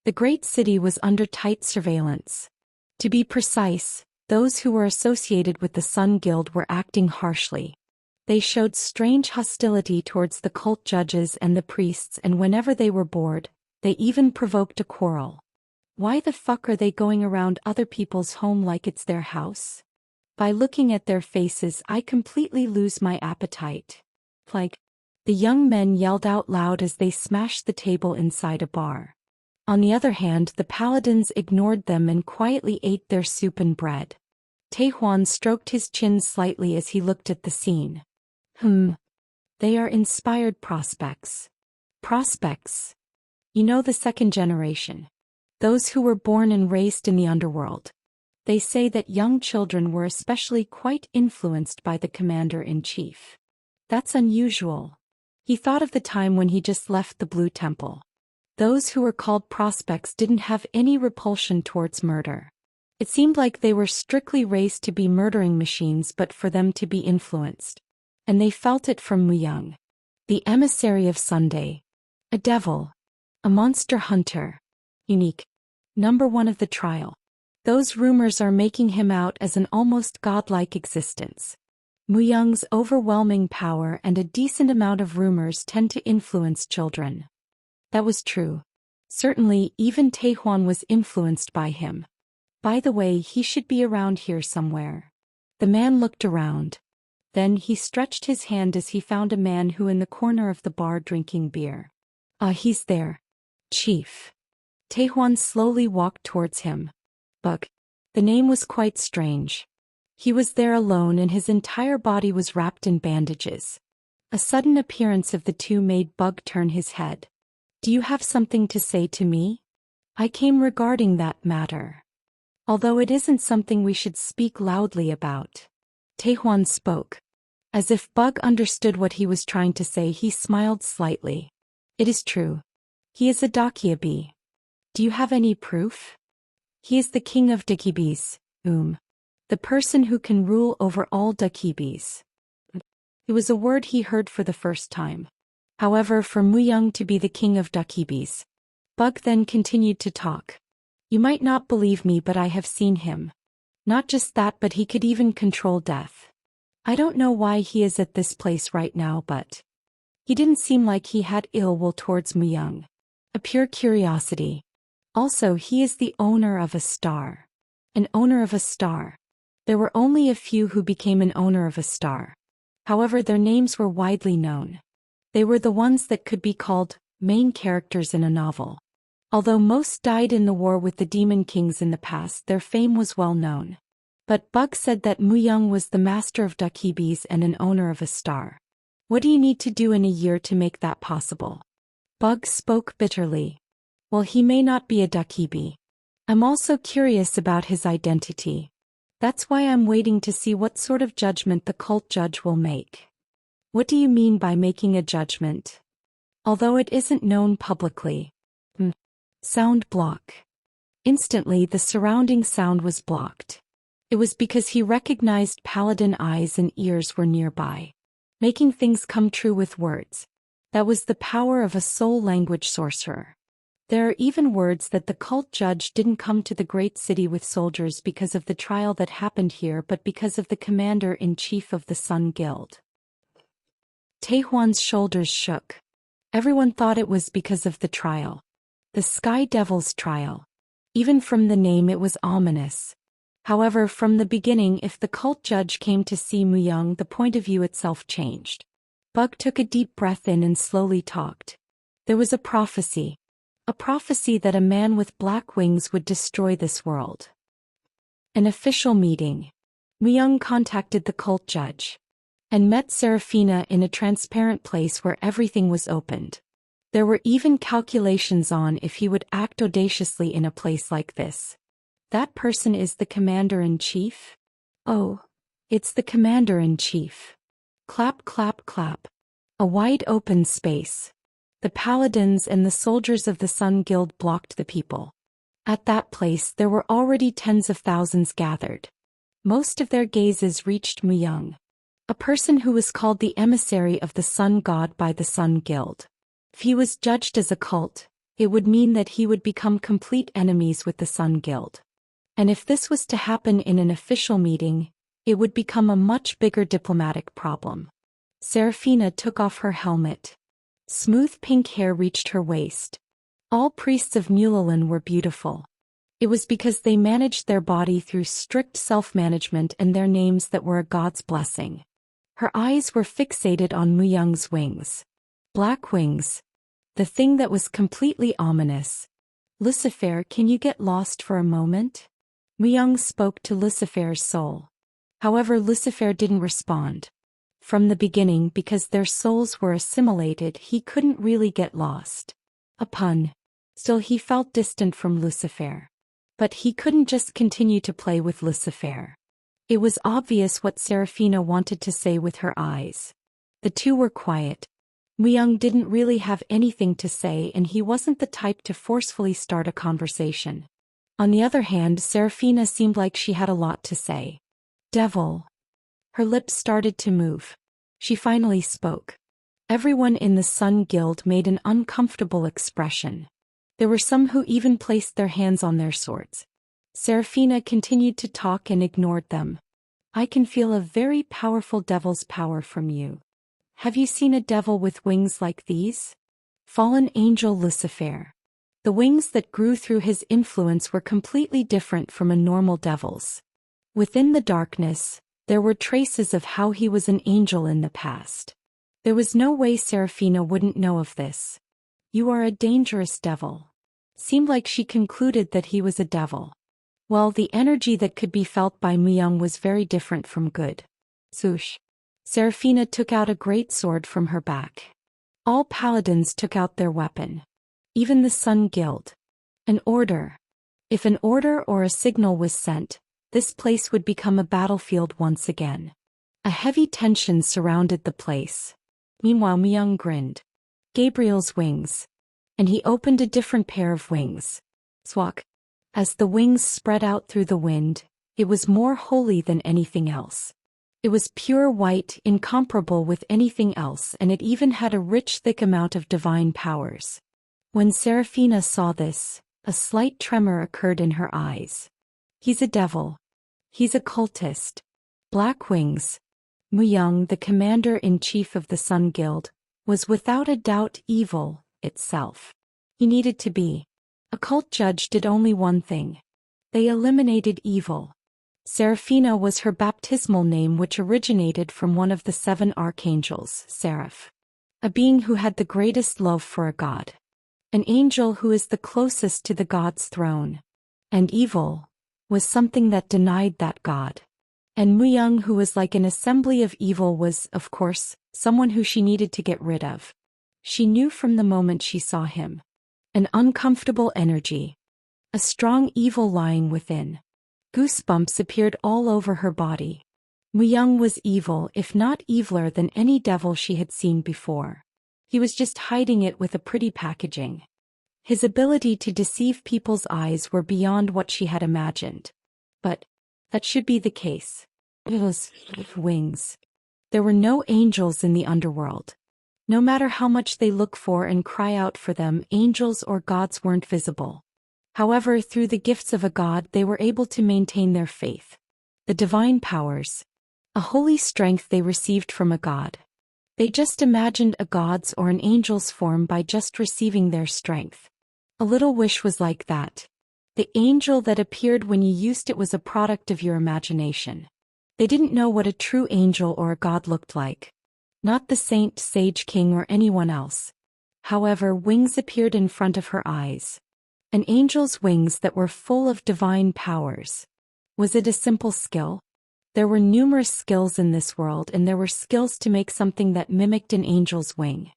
The great city was under tight surveillance. To be precise, those who were associated with the Sun Guild were acting harshly. They showed strange hostility towards the cult judges and the priests, and whenever they were bored, they even provoked a quarrel. Why the fuck are they going around other people's home like it's their house? By looking at their faces, I completely lose my appetite. Like, the young men yelled out loud as they smashed the table inside a bar. On the other hand, the paladins ignored them and quietly ate their soup and bread. Taehwan stroked his chin slightly as he looked at the scene. They are inspired prospects. Prospects. You know, the second generation. Those who were born and raised in the underworld. They say that young children were especially quite influenced by the commander-in-chief. That's unusual. He thought of the time when he just left the Blue Temple. Those who were called prospects didn't have any repulsion towards murder. It seemed like they were strictly raised to be murdering machines, but for them to be influenced. And they felt it from Muyang. The emissary of Sunday. A devil. A monster hunter. Unique. Number one of the trial. Those rumors are making him out as an almost godlike existence. Muyang's overwhelming power and a decent amount of rumors tend to influence children. That was true. Certainly, even Taehwan was influenced by him. By the way, he should be around here somewhere. The man looked around. Then he stretched his hand as he found a man who in the corner of the bar drinking beer. Ah, he's there. Chief. Taehwan slowly walked towards him. Bug. The name was quite strange. He was there alone and his entire body was wrapped in bandages. A sudden appearance of the two made Bug turn his head. Do you have something to say to me? I came regarding that matter. Although it isn't something we should speak loudly about. Taehwan spoke. As if Bug understood what he was trying to say, he smiled slightly. It is true. He is a Dakiabi. Do you have any proof? He is the king of Dakibis, the person who can rule over all Dakibis. It was a word he heard for the first time. However, for Muyang to be the king of Dakibis. Bug then continued to talk. You might not believe me, but I have seen him. Not just that, but he could even control death. I don't know why he is at this place right now, but he didn't seem like he had ill will towards Muyang. A pure curiosity. Also, he is the owner of a star. An owner of a star. There were only a few who became an owner of a star. However, their names were widely known. They were the ones that could be called main characters in a novel. Although most died in the war with the demon kings in the past, their fame was well known. But Bug said that Muyang was the master of Dakibis and an owner of a star. What do you need to do in a year to make that possible? Bug spoke bitterly. Well, he may not be a Dakibi. I'm also curious about his identity. That's why I'm waiting to see what sort of judgment the cult judge will make. What do you mean by making a judgment? Although it isn't known publicly. Sound block. Instantly the surrounding sound was blocked. It was because he recognized paladin eyes and ears were nearby. Making things come true with words. That was the power of a soul language sorcerer. There are even words that the cult judge didn't come to the great city with soldiers because of the trial that happened here, but because of the commander-in-chief of the Sun Guild. Taehwan's shoulders shook. Everyone thought it was because of the trial. The Sky Devil's trial. Even from the name it was ominous. However, from the beginning, if the cult judge came to see Muyang, the point of view itself changed. Bug took a deep breath in and slowly talked. There was a prophecy. A prophecy that a man with black wings would destroy this world. An official meeting. Muyang contacted the cult judge. And met Serafina in a transparent place where everything was opened. There were even calculations on if he would act audaciously in a place like this. That person is the commander-in-chief? Oh, it's the commander-in-chief. Clap, clap, clap. A wide open space. The paladins and the soldiers of the Sun Guild blocked the people. At that place there were already tens of thousands gathered. Most of their gazes reached Muyang. A person who was called the emissary of the Sun God by the Sun Guild. If he was judged as a cult, it would mean that he would become complete enemies with the Sun Guild. And if this was to happen in an official meeting, it would become a much bigger diplomatic problem. Serafina took off her helmet. Smooth pink hair reached her waist. All priests of Mulalin were beautiful. It was because they managed their body through strict self-management and their names that were a god's blessing. Her eyes were fixated on Muyang's wings. Black wings. The thing that was completely ominous. Lucifer, can you get lost for a moment? Muyang spoke to Lucifer's soul. However, Lucifer didn't respond. From the beginning, because their souls were assimilated, he couldn't really get lost. A pun. Still, he felt distant from Lucifer. But he couldn't just continue to play with Lucifer. It was obvious what Serafina wanted to say with her eyes. The two were quiet. Muyang didn't really have anything to say, and he wasn't the type to forcefully start a conversation. On the other hand, Serafina seemed like she had a lot to say. Devil. Her lips started to move. She finally spoke. Everyone in the Sun Guild made an uncomfortable expression. There were some who even placed their hands on their swords. Serafina continued to talk and ignored them. I can feel a very powerful devil's power from you. Have you seen a devil with wings like these? Fallen angel Lucifer. The wings that grew through his influence were completely different from a normal devil's. Within the darkness, there were traces of how he was an angel in the past. There was no way Serafina wouldn't know of this. You are a dangerous devil. Seemed like she concluded that he was a devil. Well, the energy that could be felt by Muyang was very different from good. Swoosh. Serafina took out a great sword from her back. All paladins took out their weapon. Even the Sun Guild. An order. If an order or a signal was sent, this place would become a battlefield once again. A heavy tension surrounded the place. Meanwhile Muyang grinned. Gabriel's wings. And he opened a different pair of wings. Swak. As the wings spread out through the wind, it was more holy than anything else. It was pure white, incomparable with anything else, and it even had a rich thick amount of divine powers. When Serafina saw this, a slight tremor occurred in her eyes. He's a devil. He's a cultist. Black wings. Muyang, the commander-in-chief of the Sun Guild, was without a doubt evil itself. He needed to be. A cult judge did only one thing. They eliminated evil. Serafina was her baptismal name, which originated from one of the 7 archangels, Seraph. A being who had the greatest love for a god. An angel who is the closest to the god's throne. And evil was something that denied that god. And Muyang, who was like an assembly of evil, was, of course, someone who she needed to get rid of. She knew from the moment she saw him. An uncomfortable energy. A strong evil lying within. Goosebumps appeared all over her body. Muyang was evil, if not eviler than any devil she had seen before. He was just hiding it with a pretty packaging. His ability to deceive people's eyes were beyond what she had imagined. But that should be the case. Those wings. There were no angels in the underworld. No matter how much they look for and cry out for them, angels or gods weren't visible. However, through the gifts of a god, they were able to maintain their faith. The divine powers. A holy strength they received from a god. They just imagined a god's or an angel's form by just receiving their strength. A little wish was like that. The angel that appeared when you used it was a product of your imagination. They didn't know what a true angel or a god looked like. Not the saint, sage king, or anyone else. However, wings appeared in front of her eyes. An angel's wings that were full of divine powers. Was it a simple skill? There were numerous skills in this world, and there were skills to make something that mimicked an angel's wing.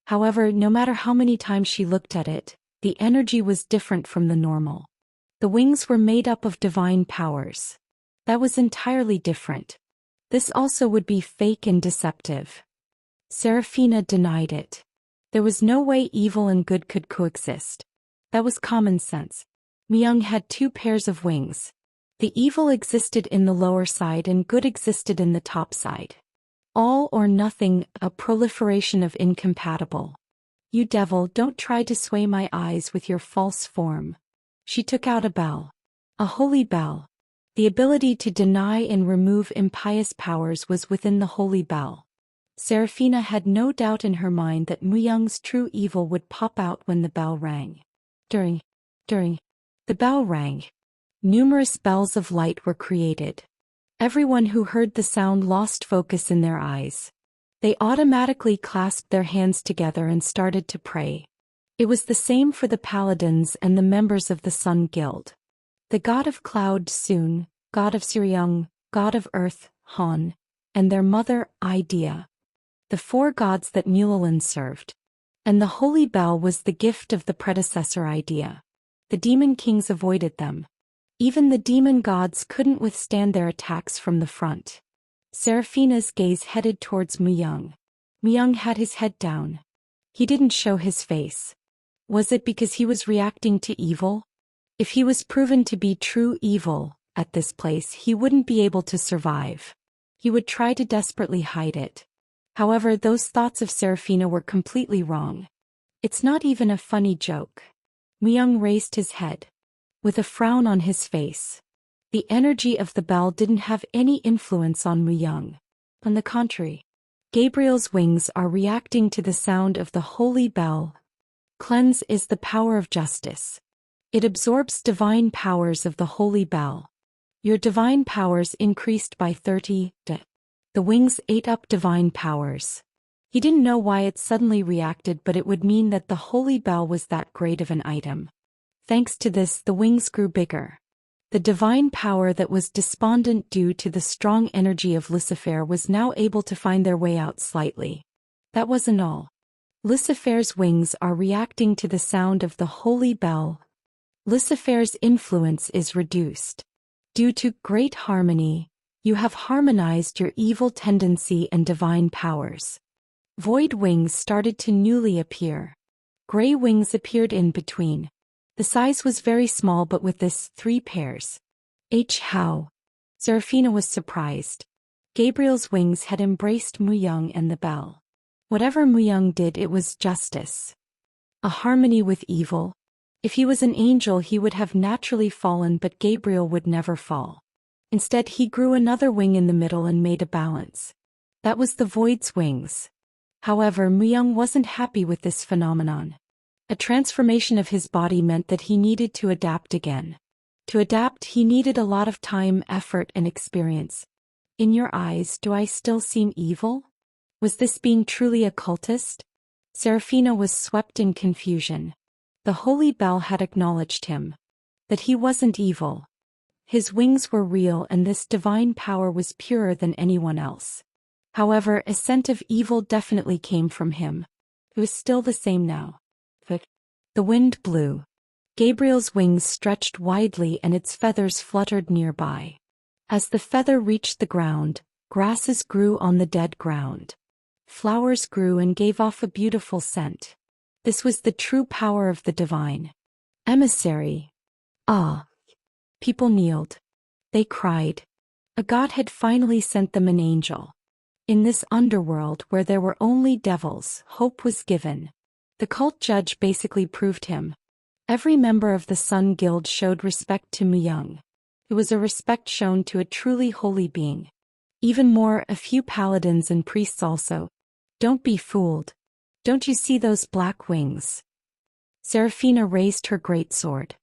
However, no matter how many times she looked at it, the energy was different from the normal. The wings were made up of divine powers. That was entirely different. This also would be fake and deceptive. Serafina denied it. There was no way evil and good could coexist. That was common sense. Muyang had 2 pairs of wings. The evil existed in the lower side and good existed in the top side. All or nothing, a proliferation of incompatible. You devil, don't try to sway my eyes with your false form. She took out a bell. A holy bell. The ability to deny and remove impious powers was within the holy bell. Serafina had no doubt in her mind that Muyang's true evil would pop out when the bell rang. During the bell rang. Numerous bells of light were created. Everyone who heard the sound lost focus in their eyes. They automatically clasped their hands together and started to pray. It was the same for the paladins and the members of the Sun Guild. The god of cloud Sun, god of Suryang, god of earth Han, and their mother Idea. The 4 gods that Mulalin served. And the holy bell was the gift of the predecessor Idea. The demon kings avoided them. Even the demon gods couldn't withstand their attacks from the front. Serafina's gaze headed towards Muyang. Muyang had his head down. He didn't show his face. Was it because he was reacting to evil? If he was proven to be true evil at this place, he wouldn't be able to survive. He would try to desperately hide it. However, those thoughts of Serafina were completely wrong. It's not even a funny joke. Muyang raised his head. With a frown on his face. The energy of the bell didn't have any influence on Muyang. On the contrary, Gabriel's wings are reacting to the sound of the holy bell. Cleanse is the power of justice. It absorbs divine powers of the holy bell. Your divine powers increased by 30. The wings ate up divine powers. He didn't know why it suddenly reacted, but it would mean that the holy bell was that great of an item. Thanks to this, the wings grew bigger. The divine power that was despondent due to the strong energy of Lucifer was now able to find their way out slightly. That wasn't all. Lucifer's wings are reacting to the sound of the holy bell. Lucifer's influence is reduced. Due to great harmony, you have harmonized your evil tendency and divine powers. Void wings started to newly appear. Gray wings appeared in between. The size was very small, but with this 3 pairs. How? Serafina was surprised. Gabriel's wings had embraced Muyang and the bell. Whatever Muyang did, it was justice. A harmony with evil. If he was an angel, he would have naturally fallen, but Gabriel would never fall. Instead, he grew another wing in the middle and made a balance. That was the void's wings. However, Muyang wasn't happy with this phenomenon. A transformation of his body meant that he needed to adapt again. To adapt, he needed a lot of time, effort, and experience. In your eyes, do I still seem evil? Was this being truly a cultist? Serafina was swept in confusion. The holy bell had acknowledged him. That he wasn't evil. His wings were real, and this divine power was purer than anyone else. However, a scent of evil definitely came from him. It was still the same now. The wind blew. Gabriel's wings stretched widely and its feathers fluttered nearby. As the feather reached the ground, grasses grew on the dead ground. Flowers grew and gave off a beautiful scent. This was the true power of the divine emissary. People kneeled. They cried. A god had finally sent them an angel. In this underworld where there were only devils, hope was given. The cult judge basically proved him. Every member of the Sun Guild showed respect to Muyang. It was a respect shown to a truly holy being. Even more, a few paladins and priests also. Don't be fooled. Don't you see those black wings? Serafina raised her great sword.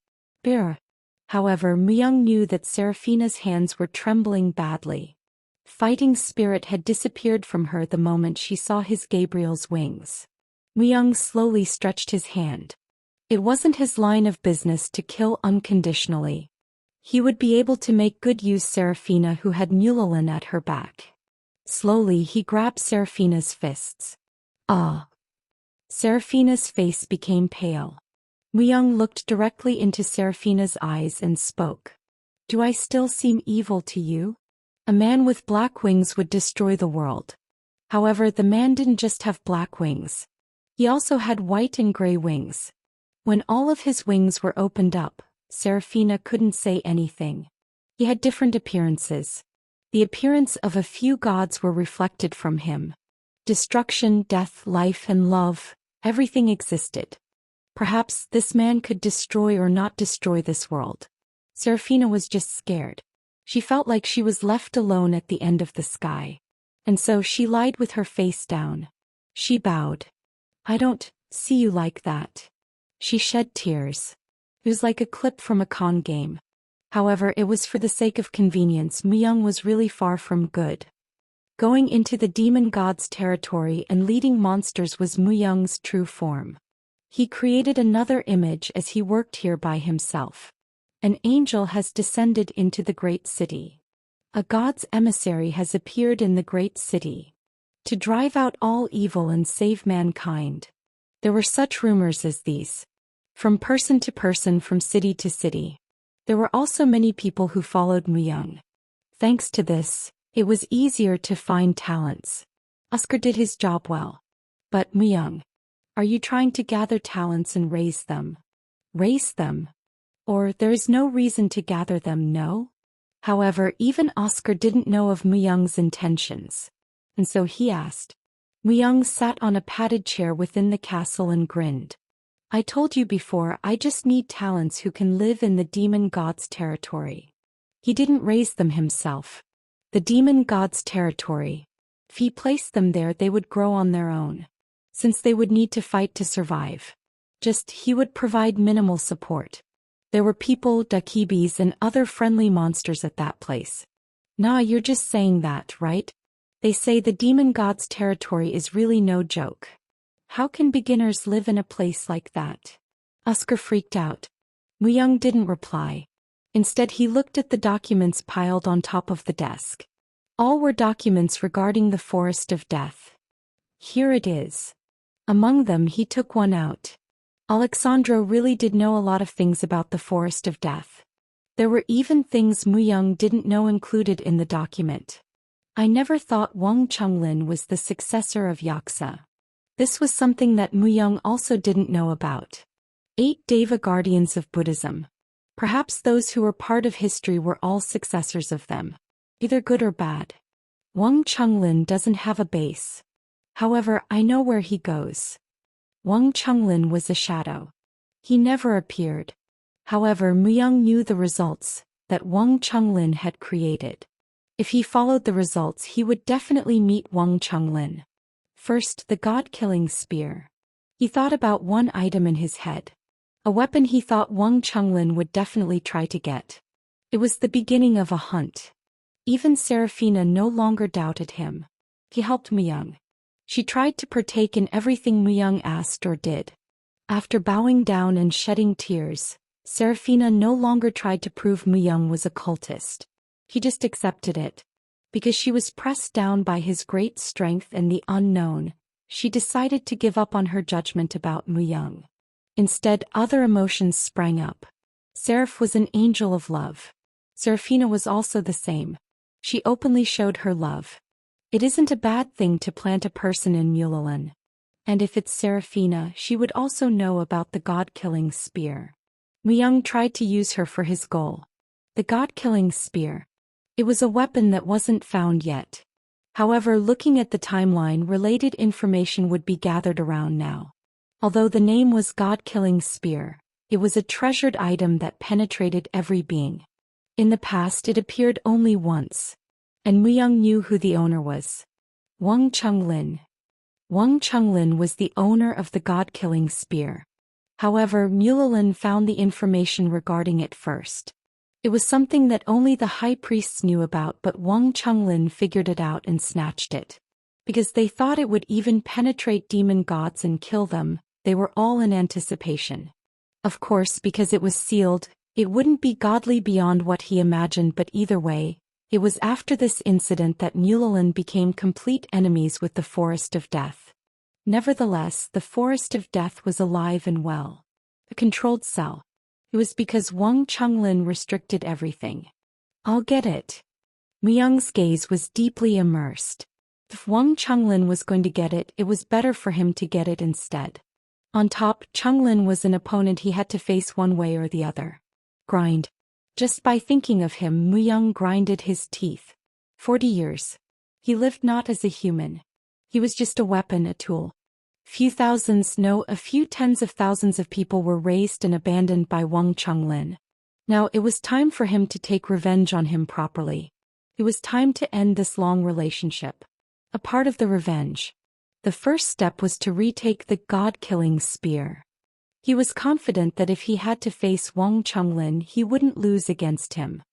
However, Muyang knew that Serafina's hands were trembling badly. Fighting spirit had disappeared from her the moment she saw his Gabriel's wings. Muyang slowly stretched his hand. It wasn't his line of business to kill unconditionally. He would be able to make good use Serafina, who had Mulalin at her back. Slowly he grabbed Serafina's fists. Serafina's face became pale. Muyang looked directly into Serafina's eyes and spoke. Do I still seem evil to you? A man with black wings would destroy the world. However, the man didn't just have black wings. He also had white and gray wings. When all of his wings were opened up, Serafina couldn't say anything. He had different appearances. The appearance of a few gods were reflected from him. Destruction, death, life, and love, everything existed. Perhaps this man could destroy or not destroy this world. Serafina was just scared. She felt like she was left alone at the end of the sky. And so she lied with her face down. She bowed. I don't see you like that. She shed tears. It was like a clip from a con game. However, it was for the sake of convenience. Muyang was really far from good. Going into the demon god's territory and leading monsters was Muyang's true form. He created another image as he worked here by himself. An angel has descended into the great city. A god's emissary has appeared in the great city to drive out all evil and save mankind. There were such rumors as these. From person to person, from city to city. There were also many people who followed Muyang. Thanks to this, it was easier to find talents. Oscar did his job well. But Muyang, are you trying to gather talents and raise them? Raise them? Or there is no reason to gather them, no? However, even Oscar didn't know of Muyang's intentions. And so he asked. Muyang sat on a padded chair within the castle and grinned. I told you before, I just need talents who can live in the demon god's territory. He didn't raise them himself. The demon god's territory. If he placed them there, they would grow on their own. Since they would need to fight to survive. He would provide minimal support. There were people, dakibis, and other friendly monsters at that place. Nah, you're just saying that, right? They say the demon god's territory is really no joke. How can beginners live in a place like that? Oscar freaked out. Muyang didn't reply. Instead, he looked at the documents piled on top of the desk. All were documents regarding the Forest of Death. Here it is. Among them, he took one out. Alexandro really did know a lot of things about the Forest of Death. There were even things Muyang didn't know included in the document. I never thought Wang Chunlin was the successor of Yaksa. This was something that Muyang also didn't know about. 8 Deva guardians of Buddhism. Perhaps those who were part of history were all successors of them. Either good or bad. Wang Chunlin doesn't have a base. However, I know where he goes. Wang Chunlin was a shadow. He never appeared. However, Muyang knew the results that Wang Chunlin had created. If he followed the results, he would definitely meet Wang Chunlin. First, the god-killing spear. He thought about one item in his head. A weapon he thought Wang Chunlin would definitely try to get. It was the beginning of a hunt. Even Serafina no longer doubted him. He helped Muyang. She tried to partake in everything Muyang asked or did. After bowing down and shedding tears, Serafina no longer tried to prove Muyang was a cultist. He just accepted it. Because she was pressed down by his great strength and the unknown, she decided to give up on her judgment about Muyang. Instead, other emotions sprang up. Seraph was an angel of love. Serafina was also the same. She openly showed her love. It isn't a bad thing to plant a person in Mulalin. And if it's Serafina, she would also know about the god-killing spear. Muyang tried to use her for his goal. The god-killing spear. It was a weapon that wasn't found yet. However, looking at the timeline, related information would be gathered around now. Although the name was God-Killing Spear, it was a treasured item that penetrated every being. In the past, it appeared only once. And Muyang knew who the owner was. Wang Chunlin. Wang Chunlin was the owner of the God-Killing Spear. However, Mulalin found the information regarding it first. It was something that only the high priests knew about, but Wang Chunlin figured it out and snatched it. Because they thought it would even penetrate demon gods and kill them, they were all in anticipation. Of course, because it was sealed, it wouldn't be godly beyond what he imagined, but either way, it was after this incident that Mulalin became complete enemies with the Forest of Death. Nevertheless, the Forest of Death was alive and well. A controlled cell. It was because Wang Chunlin restricted everything. I'll get it. Muyang's gaze was deeply immersed. If Wang Chunlin was going to get it, it was better for him to get it instead. On top, Chunlin was an opponent he had to face one way or the other. Grind. Just by thinking of him, Muyang grinded his teeth. 40 years. He lived not as a human. He was just a weapon, a tool. Few thousands, no, a few tens of thousands of people were raised and abandoned by Wang Chunlin. Now it was time for him to take revenge on him properly. It was time to end this long relationship. A part of the revenge. The first step was to retake the god-killing spear. He was confident that if he had to face Wang Chunlin, he wouldn't lose against him.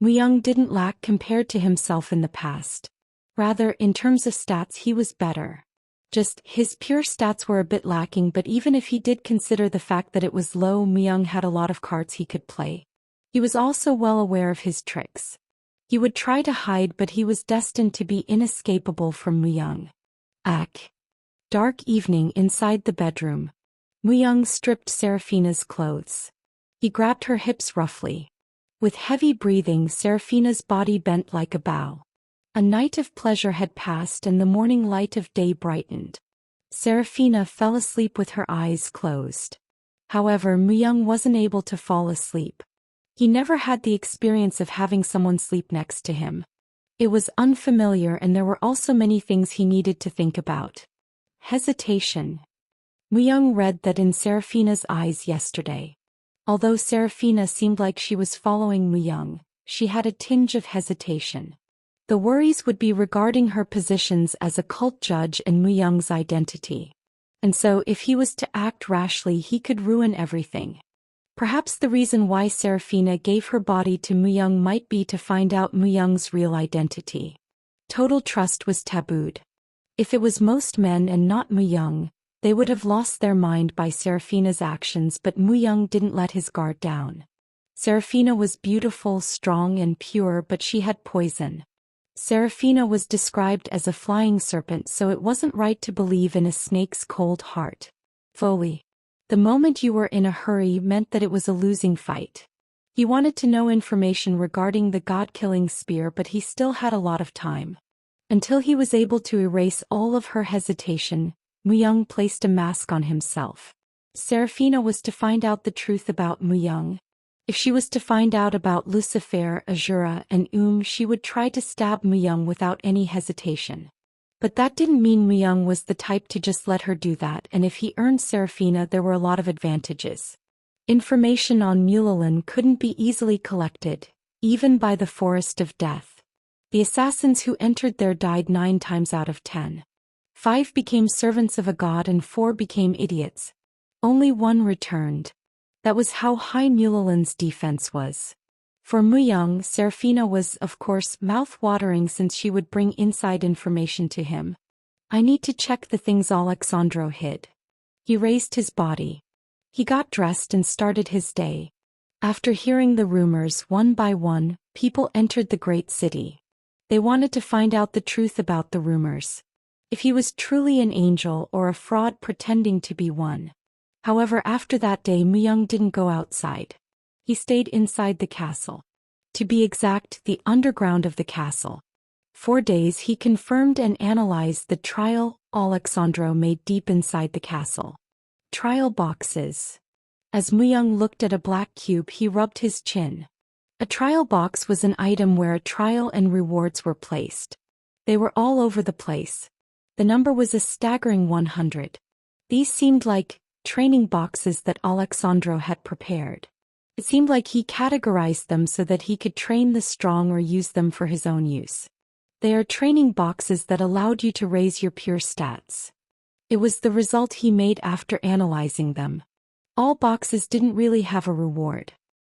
Muyang didn't lack compared to himself in the past. Rather, in terms of stats, he was better. Just, his pure stats were a bit lacking, but even if he did consider the fact that it was low, Muyang had a lot of cards he could play. He was also well aware of his tricks. He would try to hide, but he was destined to be inescapable from Muyang. Dark evening inside the bedroom. Muyang stripped Serafina's clothes. He grabbed her hips roughly. With heavy breathing, Serafina's body bent like a bow. A night of pleasure had passed and the morning light of day brightened. Serafina fell asleep with her eyes closed. However, Muyang wasn't able to fall asleep. He never had the experience of having someone sleep next to him. It was unfamiliar, and there were also many things he needed to think about. Hesitation. Muyang read that in Serafina's eyes yesterday. Although Serafina seemed like she was following Muyang, she had a tinge of hesitation. The worries would be regarding her positions as a cult judge and Mu-young's identity. And so if he was to act rashly he could ruin everything. Perhaps the reason why Serafina gave her body to Mu-young might be to find out Mu-young's real identity. Total trust was tabooed. If it was most men and not Mu-young, they would have lost their mind by Serafina's actions, but Mu-young didn't let his guard down. Serafina was beautiful, strong and pure, but she had poison. Serafina was described as a flying serpent, so it wasn't right to believe in a snake's cold heart. Fully. The moment you were in a hurry meant that it was a losing fight. He wanted to know information regarding the god-killing spear, but he still had a lot of time. Until he was able to erase all of her hesitation, Mu-young placed a mask on himself. Serafina was to find out the truth about Mu-young. If she was to find out about Lucifer, Azura, and she would try to stab Mu-young without any hesitation. But that didn't mean Mu-young was the type to just let her do that, and if he earned Serafina there were a lot of advantages. Information on Mulalin couldn't be easily collected, even by the Forest of Death. The assassins who entered there died 9 times out of 10. 5 became servants of a god and 4 became idiots. Only 1 returned. That was how high Mulalin's defense was. For Mu-young, Serafina was, of course, mouth-watering since she would bring inside information to him. I need to check the things Alexandro hid. He raised his body. He got dressed and started his day. After hearing the rumors one by one, people entered the great city. They wanted to find out the truth about the rumors. If he was truly an angel or a fraud pretending to be one. However, after that day Mu-young didn't go outside. He stayed inside the castle. To be exact, the underground of the castle. 4 days he confirmed and analyzed the trial Alexandro made deep inside the castle. Trial boxes. As Mu-young looked at a black cube he rubbed his chin. A trial box was an item where a trial and rewards were placed. They were all over the place. The number was a staggering 100. These seemed like training boxes that Alexandro had prepared. It seemed like he categorized them so that he could train the strong or use them for his own use. They are training boxes that allowed you to raise your pure stats. It was the result he made after analyzing them. All boxes didn't really have a reward.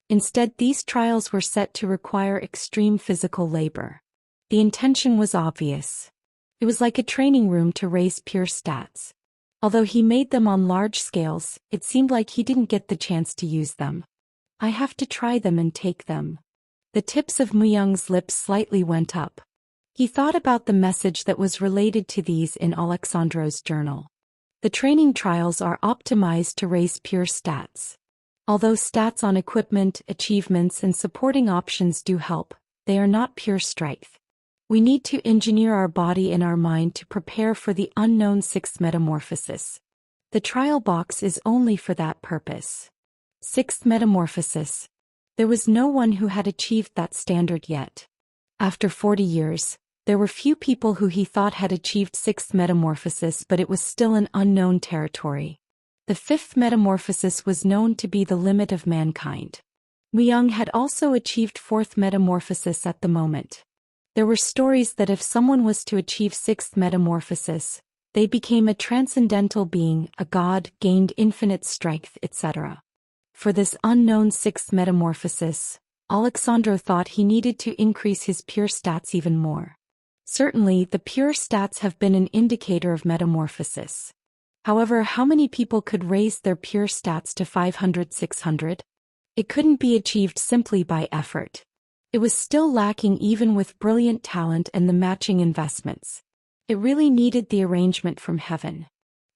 Instead, these trials were set to require extreme physical labor. The intention was obvious. It was like a training room to raise pure stats. Although he made them on large scales, it seemed like he didn't get the chance to use them. I have to try them and take them. The tips of Mu-young's lips slightly went up. He thought about the message that was related to these in Alexandro's journal. The training trials are optimized to raise pure stats. Although stats on equipment, achievements and supporting options do help, they are not pure strength. We need to engineer our body and our mind to prepare for the unknown 6th metamorphosis. The trial box is only for that purpose. 6th metamorphosis. There was no one who had achieved that standard yet. After 40 years, there were few people who he thought had achieved 6th metamorphosis, but it was still an unknown territory. The 5th metamorphosis was known to be the limit of mankind. Mu-young had also achieved 4th metamorphosis at the moment. There were stories that if someone was to achieve 6th metamorphosis, they became a transcendental being, a god, gained infinite strength, etc. For this unknown 6th metamorphosis, Alexandro thought he needed to increase his pure stats even more. Certainly, the pure stats have been an indicator of metamorphosis. However, how many people could raise their pure stats to 500, 600? It couldn't be achieved simply by effort. It was still lacking even with brilliant talent and the matching investments. It really needed the arrangement from heaven.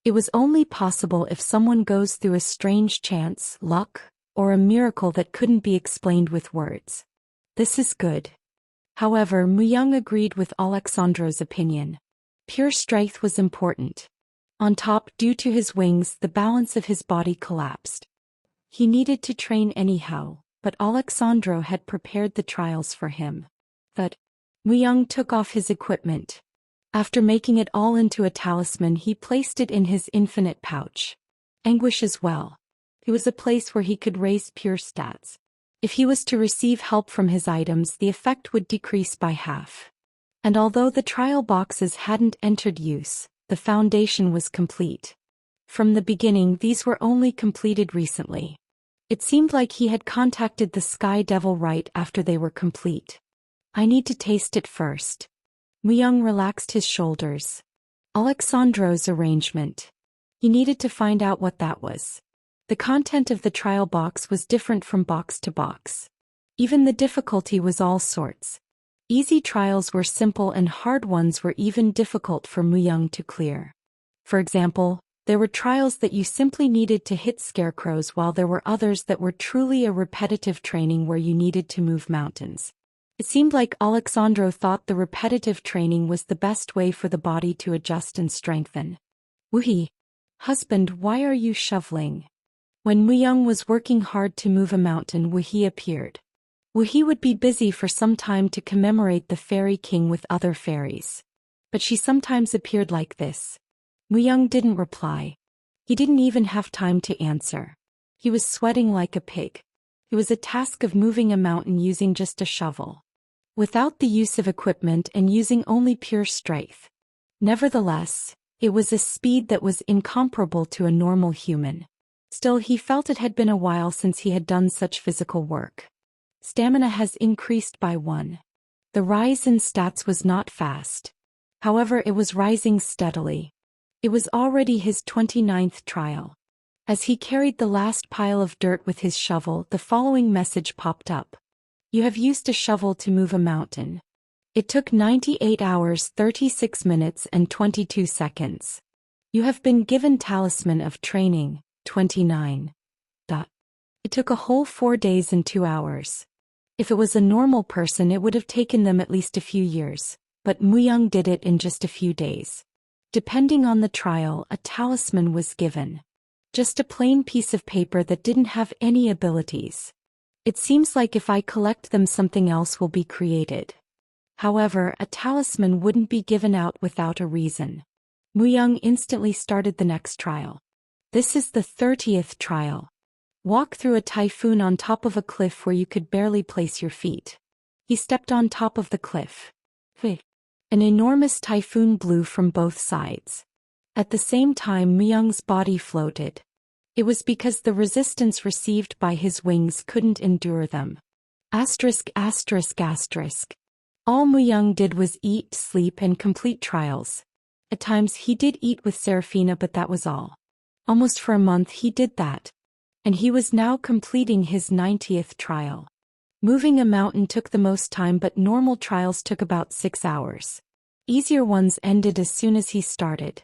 It was only possible if someone goes through a strange chance, luck, or a miracle that couldn't be explained with words. This is good. However, Mu-young agreed with Alexandro's opinion. Pure strength was important. On top, due to his wings, the balance of his body collapsed. He needed to train anyhow, but Alexandro had prepared the trials for him. But Mu-young took off his equipment. After making it all into a talisman, he placed it in his infinite pouch. Anguish as well. It was a place where he could raise pure stats. If he was to receive help from his items, the effect would decrease by half. And although the trial boxes hadn't entered use, the foundation was complete. From the beginning, these were only completed recently. It seemed like he had contacted the Sky Devil right after they were complete. I need to taste it first. Myung relaxed his shoulders. Alexandro's arrangement. He needed to find out what that was. The content of the trial box was different from box to box. Even the difficulty was all sorts. Easy trials were simple and hard ones were even difficult for Myung to clear. For example, there were trials that you simply needed to hit scarecrows, while there were others that were truly a repetitive training where you needed to move mountains. It seemed like Alexandro thought the repetitive training was the best way for the body to adjust and strengthen. Woohee! Husband, why are you shoveling? When Myung was working hard to move a mountain, Woohee appeared. Woohee would be busy for some time to commemorate the fairy king with other fairies. But she sometimes appeared like this. Myung didn't reply. He didn't even have time to answer. He was sweating like a pig. It was a task of moving a mountain using just a shovel, without the use of equipment and using only pure strength. Nevertheless, it was a speed that was incomparable to a normal human. Still, he felt it had been a while since he had done such physical work. Stamina has increased by 1. The rise in stats was not fast. However, it was rising steadily. It was already his 29th trial. As he carried the last pile of dirt with his shovel, the following message popped up. You have used a shovel to move a mountain. It took 98 hours 36 minutes and 22 seconds. You have been given Talisman of Training, 29. It took a whole 4 days and 2 hours. If it was a normal person, it would have taken them at least a few years, but Myung did it in just a few days. Depending on the trial, a talisman was given. Just a plain piece of paper that didn't have any abilities. It seems like if I collect them, something else will be created. However, a talisman wouldn't be given out without a reason. Myung instantly started the next trial. This is the 30th trial. Walk through a typhoon on top of a cliff where you could barely place your feet. He stepped on top of the cliff. An enormous typhoon blew from both sides. At the same time, Myung's body floated. It was because the resistance received by his wings couldn't endure them. All Myung did was eat, sleep, and complete trials. At times he did eat with Seraphina, but that was all. Almost for a month he did that. And he was now completing his 90th trial. Moving a mountain took the most time, but normal trials took about 6 hours. Easier ones ended as soon as he started.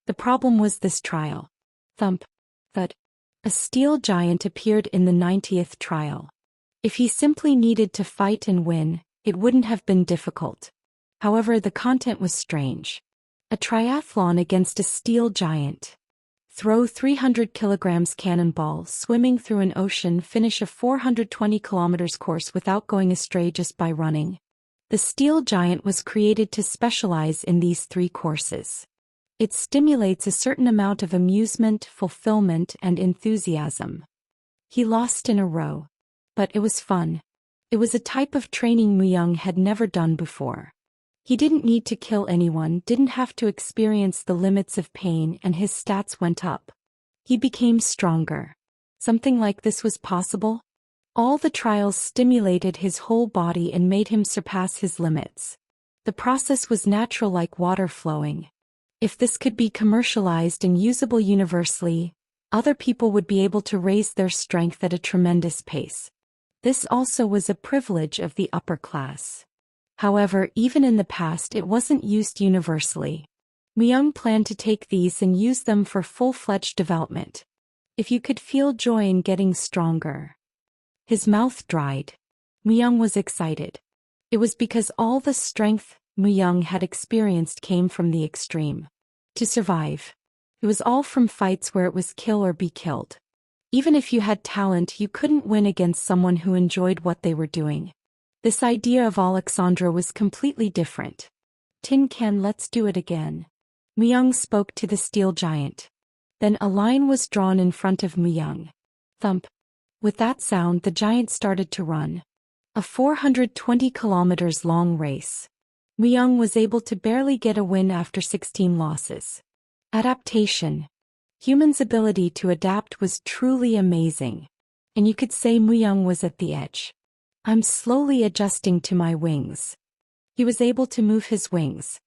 The problem was this trial. Thump. Thud. A steel giant appeared in the 90th trial. If he simply needed to fight and win, it wouldn't have been difficult. However, the content was strange. A triathlon against a steel giant. Throw 300 kilograms cannonball, swimming through an ocean, finish a 420 kilometers course without going astray just by running. The steel giant was created to specialize in these 3 courses. It stimulates a certain amount of amusement, fulfillment, and enthusiasm. He lost in a row. But it was fun. It was a type of training Myung had never done before. He didn't need to kill anyone, didn't have to experience the limits of pain, and his stats went up. He became stronger. Something like this was possible? All the trials stimulated his whole body and made him surpass his limits. The process was natural, like water flowing. If this could be commercialized and usable universally, other people would be able to raise their strength at a tremendous pace. This also was a privilege of the upper class. However, even in the past it wasn't used universally. Myung planned to take these and use them for full-fledged development. If you could feel joy in getting stronger. His mouth dried. Myung was excited. It was because all the strength Myung had experienced came from the extreme. To survive. It was all from fights where it was kill or be killed. Even if you had talent, you couldn't win against someone who enjoyed what they were doing. This idea of Alexandra was completely different. Tin can, let's do it again. Myung spoke to the steel giant. Then a line was drawn in front of Myung. Thump. With that sound, the giant started to run. A 420 kilometers long race. Muyang was able to barely get a win after 16 losses. Adaptation. Humans' ability to adapt was truly amazing. And you could say Muyang was at the edge. I'm slowly adjusting to my wings. He was able to move his wings.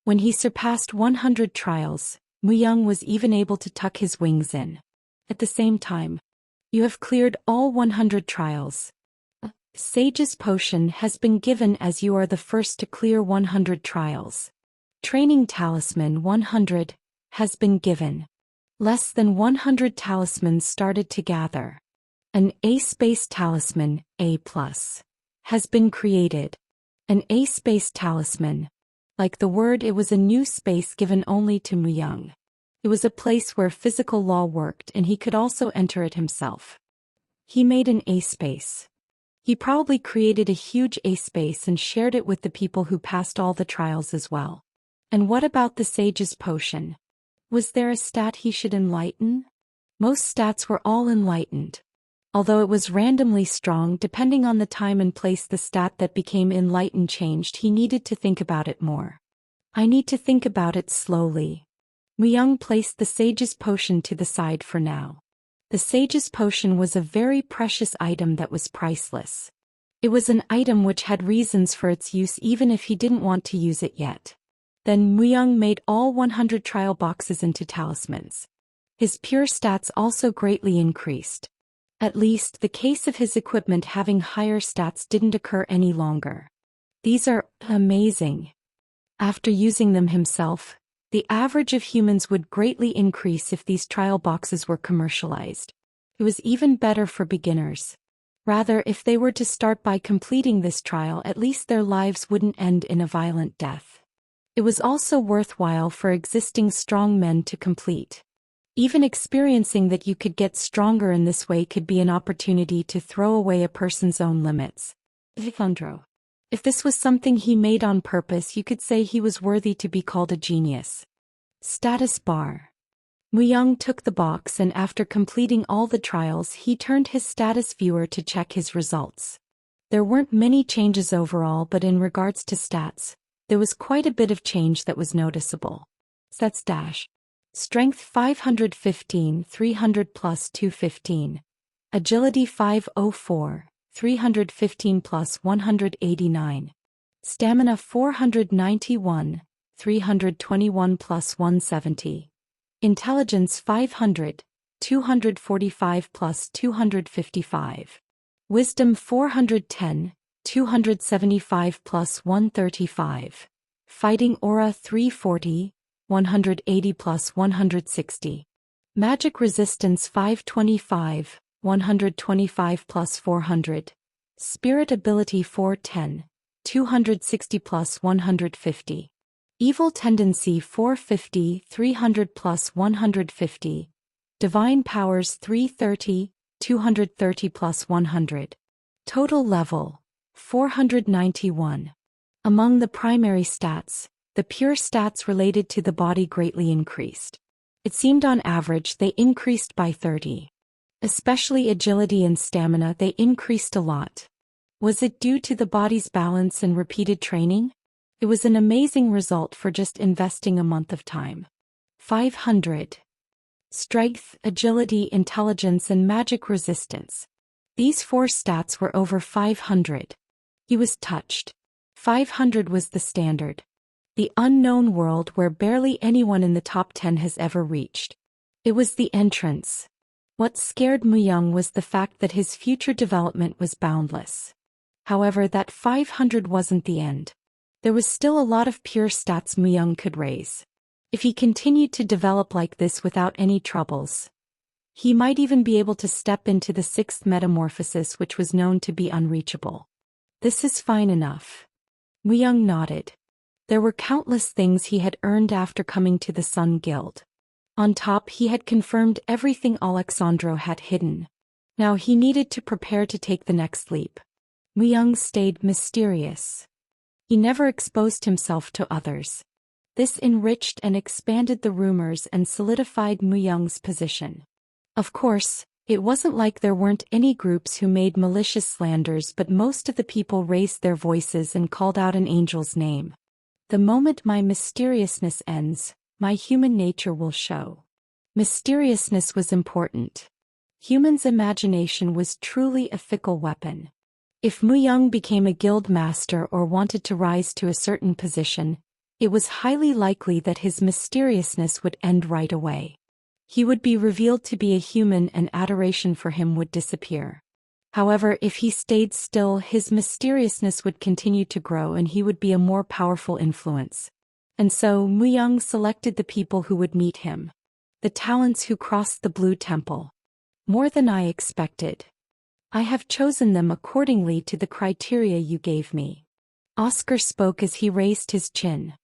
When he surpassed 100 trials, Muyang was even able to tuck his wings in. At the same time, you have cleared all 100 trials. A Sage's Potion has been given as you are the first to clear 100 trials. Training Talisman 100 has been given. Less than 100 talismans started to gather. An A-Space Talisman, A+, has been created. An A-Space Talisman. Like the word, it was a new space given only to Muyang. It was a place where physical law worked and he could also enter it himself. He made an A-Space. He probably created a huge A-Space and shared it with the people who passed all the trials as well. And what about the Sage's Potion? Was there a stat he should enlighten? Most stats were all enlightened. Although it was randomly strong depending on the time and place the stat that became enlightened changed, he needed to think about it more. I need to think about it slowly. Muyang placed the Sage's Potion to the side for now. The Sage's Potion was a very precious item that was priceless. It was an item which had reasons for its use even if he didn't want to use it yet. Then Muyang made all 100 trial boxes into talismans. His pure stats also greatly increased. At least the case of his equipment having higher stats didn't occur any longer. These are amazing. After using them himself, the average of humans would greatly increase if these trial boxes were commercialized. It was even better for beginners. Rather, if they were to start by completing this trial, at least their lives wouldn't end in a violent death. It was also worthwhile for existing strong men to complete. Even experiencing that you could get stronger in this way could be an opportunity to throw away a person's own limits. If this was something he made on purpose, you could say he was worthy to be called a genius. Status bar. Muyang took the box and after completing all the trials he turned his status viewer to check his results. There weren't many changes overall, but in regards to stats, there was quite a bit of change that was noticeable. Stats dash. Strength 515, 300 plus 215. Agility 504, 315 plus 189. Stamina 491, 321 plus 170. Intelligence 500, 245 plus 255. Wisdom 410, 275 plus 135. Fighting Aura 340, 180 plus 160. Magic Resistance 525, 125 plus 400. Spirit Ability 410, 260 plus 150. Evil Tendency 450, 300 plus 150. Divine Powers 330, 230 plus 100. Total level 491. Among the primary stats, the pure stats related to the body greatly increased. It seemed on average they increased by 30. Especially agility and stamina, they increased a lot. Was it due to the body's balance and repeated training? It was an amazing result for just investing a month of time. 500. Strength, agility, intelligence, and magic resistance. These 4 stats were over 500. He was touched. 500 was the standard. The unknown world where barely anyone in the top 10 has ever reached. It was the entrance. What scared Muyang was the fact that his future development was boundless. However, that 500 wasn't the end. There was still a lot of pure stats Muyang could raise. If he continued to develop like this without any troubles, he might even be able to step into the 6th metamorphosis, which was known to be unreachable. This is fine enough. Muyang nodded. There were countless things he had earned after coming to the Sun Guild. On top, he had confirmed everything Alexandro had hidden. Now he needed to prepare to take the next leap. Muyang stayed mysterious. He never exposed himself to others. This enriched and expanded the rumors and solidified Muyang's position. Of course, It wasn't like there weren't any groups who made malicious slanders, but most of the people raised their voices and called out an angel's name. The moment my mysteriousness ends, my human nature will show. Mysteriousness was important. Humans' imagination was truly a fickle weapon. If Muyang became a guild master or wanted to rise to a certain position, it was highly likely that his mysteriousness would end right away. He would be revealed to be a human and adoration for him would disappear. However, if he stayed still, his mysteriousness would continue to grow and he would be a more powerful influence. And so, Muyang selected the people who would meet him. The talents who crossed the Blue Temple. More than I expected. I have chosen them accordingly to the criteria you gave me. Oscar spoke as he raised his chin.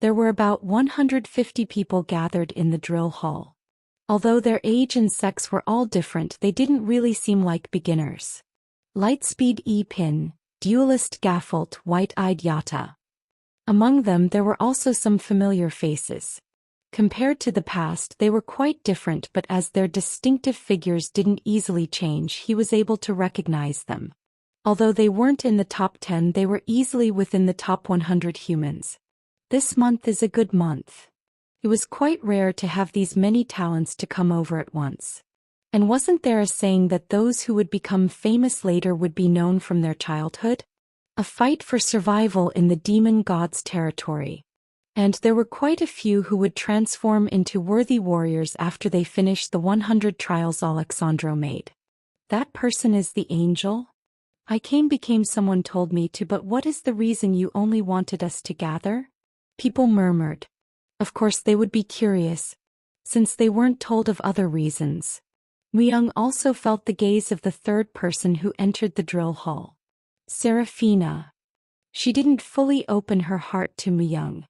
There were about 150 people gathered in the drill hall. Although their age and sex were all different, they didn't really seem like beginners. Lightspeed E-Pin, Duelist Gaffalt, White-Eyed Yata. Among them there were also some familiar faces. Compared to the past, they were quite different, but as their distinctive figures didn't easily change, he was able to recognize them. Although they weren't in the top 10, they were easily within the top 100 humans. This month is a good month. It was quite rare to have these many talents to come over at once. And wasn't there a saying that those who would become famous later would be known from their childhood? A fight for survival in the demon god's territory. And there were quite a few who would transform into worthy warriors after they finished the 100 trials Alexandro made. That person is the angel? Became someone told me to, but what is the reason you only wanted us to gather? People murmured. Of course they would be curious, since they weren't told of other reasons. Muyang also felt the gaze of the third person who entered the drill hall. Serafina. She didn't fully open her heart to Muyang.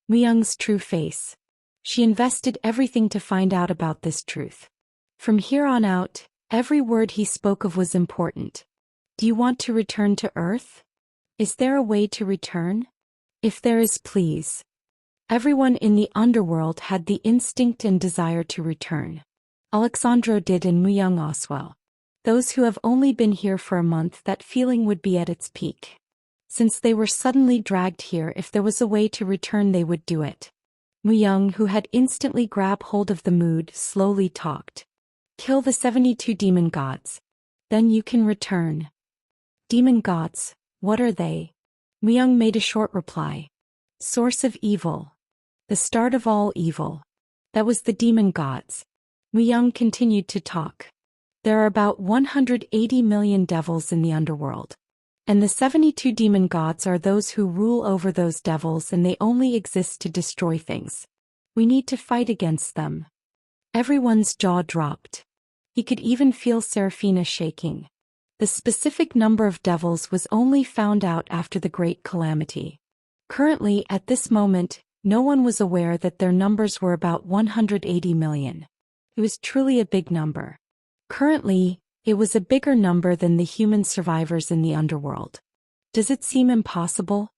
Muyang's true face. She invested everything to find out about this truth. From here on out, every word he spoke of was important. Do you want to return to Earth? Is there a way to return? If there is, please. Everyone in the underworld had the instinct and desire to return. Alexandro did and Muyang as well. Those who have only been here for a month, that feeling would be at its peak. Since they were suddenly dragged here, if there was a way to return they would do it. Muyang, who had instantly grabbed hold of the mood, slowly talked. Kill the 72 demon gods. Then you can return. Demon gods, what are they? Muyang made a short reply. Source of evil. The start of all evil. That was the demon gods. Muyang continued to talk. There are about 180 million devils in the underworld. And the 72 demon gods are those who rule over those devils, and they only exist to destroy things. We need to fight against them. Everyone's jaw dropped. He could even feel Serafina shaking. The specific number of devils was only found out after the Great Calamity. Currently, at this moment, no one was aware that their numbers were about 180 million. It was truly a big number. Currently, it was a bigger number than the human survivors in the underworld. Does it seem impossible?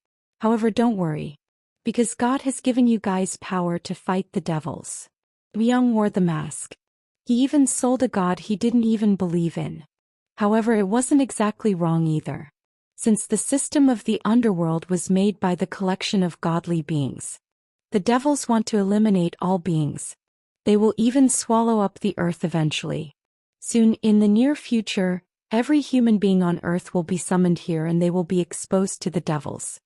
However, don't worry. Because God has given you guys power to fight the devils. Muyang wore the mask. He even sold a god he didn't even believe in. However, it wasn't exactly wrong either. Since the system of the underworld was made by the collection of godly beings. The devils want to eliminate all beings. They will even swallow up the earth eventually. Soon, in the near future, every human being on earth will be summoned here and they will be exposed to the devils.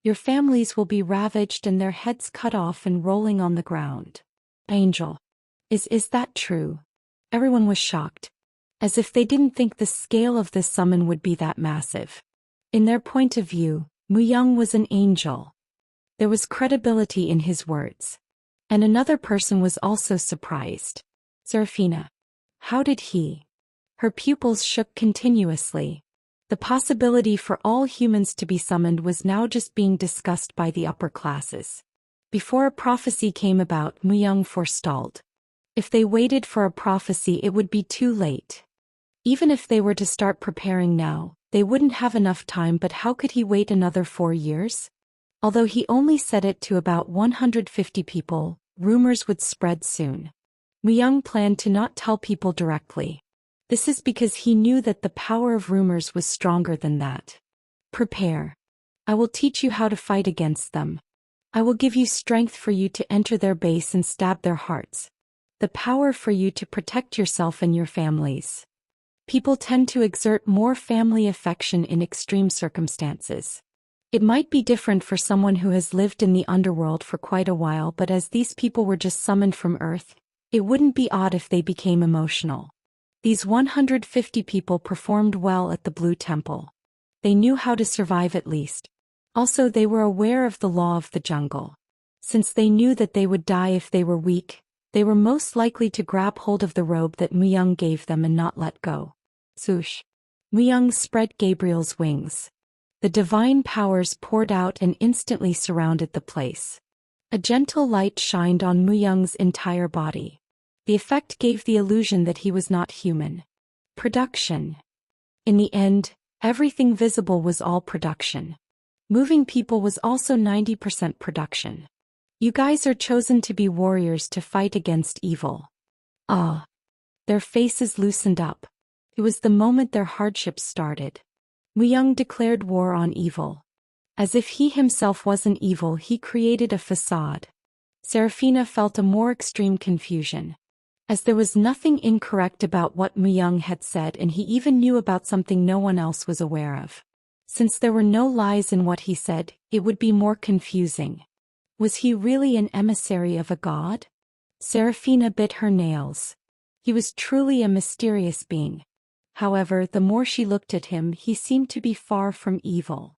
Your families will be ravaged and their heads cut off and rolling on the ground. Angel. Is that true? Everyone was shocked. As if they didn't think the scale of this summon would be that massive. In their point of view, Muyang was an angel. There was credibility in his words. And another person was also surprised. Serafina. How did he? Her pupils shook continuously. The possibility for all humans to be summoned was now just being discussed by the upper classes. Before a prophecy came about, Muyang forestalled. If they waited for a prophecy, it would be too late. Even if they were to start preparing now, they wouldn't have enough time, but how could he wait another 4 years? Although he only said it to about 150 people, rumors would spread soon. Muyang planned to not tell people directly. This is because he knew that the power of rumors was stronger than that. Prepare. I will teach you how to fight against them. I will give you strength for you to enter their base and stab their hearts. The power for you to protect yourself and your families. People tend to exert more family affection in extreme circumstances. It might be different for someone who has lived in the underworld for quite a while, but as these people were just summoned from Earth, it wouldn't be odd if they became emotional. These 150 people performed well at the Blue Temple. They knew how to survive at least. Also, they were aware of the law of the jungle. Since they knew that they would die if they were weak, they were most likely to grab hold of the robe that Muyang gave them and not let go. Swoosh. Muyang spread Gabriel's wings. The divine powers poured out and instantly surrounded the place. A gentle light shined on Muyang's entire body. The effect gave the illusion that he was not human. Production. In the end, everything visible was all production. Moving people was also 90% production. You guys are chosen to be warriors to fight against evil. Ah. Their faces loosened up. It was the moment their hardships started. Muyang declared war on evil. As if he himself wasn't evil, he created a facade. Serafina felt a more extreme confusion. As there was nothing incorrect about what Muyang had said, and he even knew about something no one else was aware of. Since there were no lies in what he said, it would be more confusing. Was he really an emissary of a god? Serafina bit her nails. He was truly a mysterious being. However, the more she looked at him, he seemed to be far from evil.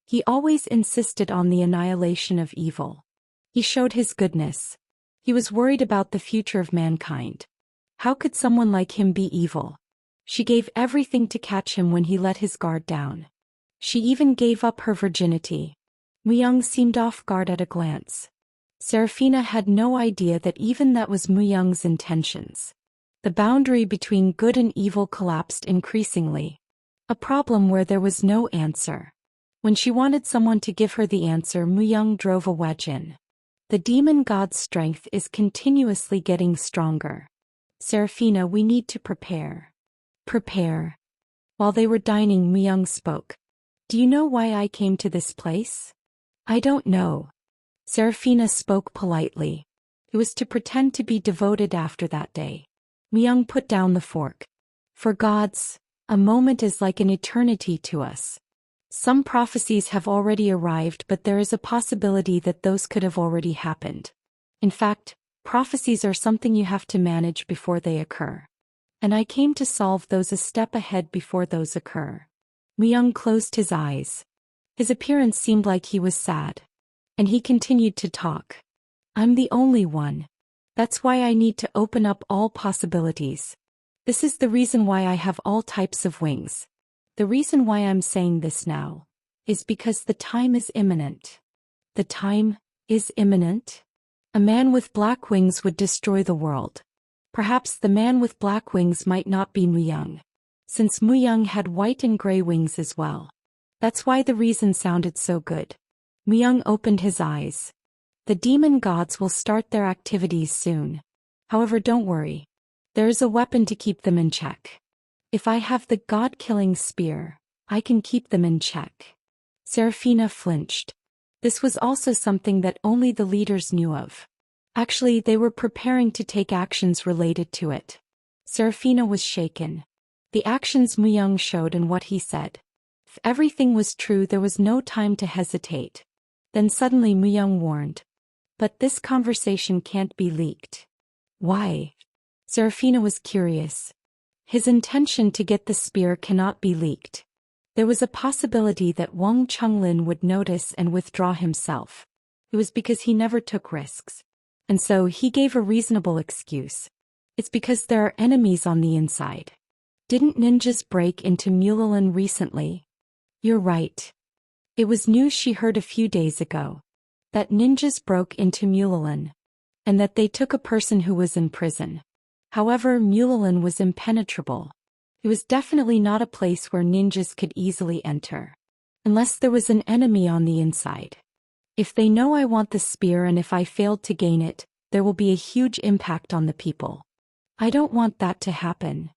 He always insisted on the annihilation of evil. He showed his goodness. He was worried about the future of mankind. How could someone like him be evil? She gave everything to catch him when he let his guard down. She even gave up her virginity. Muyang seemed off guard at a glance. Serafina had no idea that even that was Muyang's intentions. The boundary between good and evil collapsed increasingly. A problem where there was no answer. When she wanted someone to give her the answer, Muyang drove a wedge in. The demon god's strength is continuously getting stronger. Serafina, we need to prepare. Prepare. While they were dining, Muyang spoke. Do you know why I came to this place? I don't know. Serafina spoke politely. It was to pretend to be devoted after that day. Muyang put down the fork. For gods, a moment is like an eternity to us. Some prophecies have already arrived, but there is a possibility that those could have already happened. In fact, prophecies are something you have to manage before they occur. And I came to solve those a step ahead before those occur. Muyang closed his eyes. His appearance seemed like he was sad. And he continued to talk. I'm the only one. That's why I need to open up all possibilities. This is the reason why I have all types of wings. The reason why I'm saying this now is because the time is imminent. The time is imminent. A man with black wings would destroy the world. Perhaps the man with black wings might not be Muyang, since Muyang had white and gray wings as well. That's why the reason sounded so good. Muyang opened his eyes. The demon gods will start their activities soon. However, don't worry. There is a weapon to keep them in check. If I have the god-killing spear, I can keep them in check. Serafina flinched. This was also something that only the leaders knew of. Actually, they were preparing to take actions related to it. Serafina was shaken. The actions Muyang showed and what he said. If everything was true, there was no time to hesitate. Then suddenly Muyang warned. But this conversation can't be leaked. Why? Serafina was curious. His intention to get the spear cannot be leaked. There was a possibility that Wang Chunlin would notice and withdraw himself. It was because he never took risks. And so he gave a reasonable excuse. It's because there are enemies on the inside. Didn't ninjas break into Mulalin recently? You're right. It was news she heard a few days ago. That ninjas broke into Mulalin. And that they took a person who was in prison. However, Mulalin was impenetrable. It was definitely not a place where ninjas could easily enter. Unless there was an enemy on the inside. If they know I want the spear and if I failed to gain it, there will be a huge impact on the people. I don't want that to happen.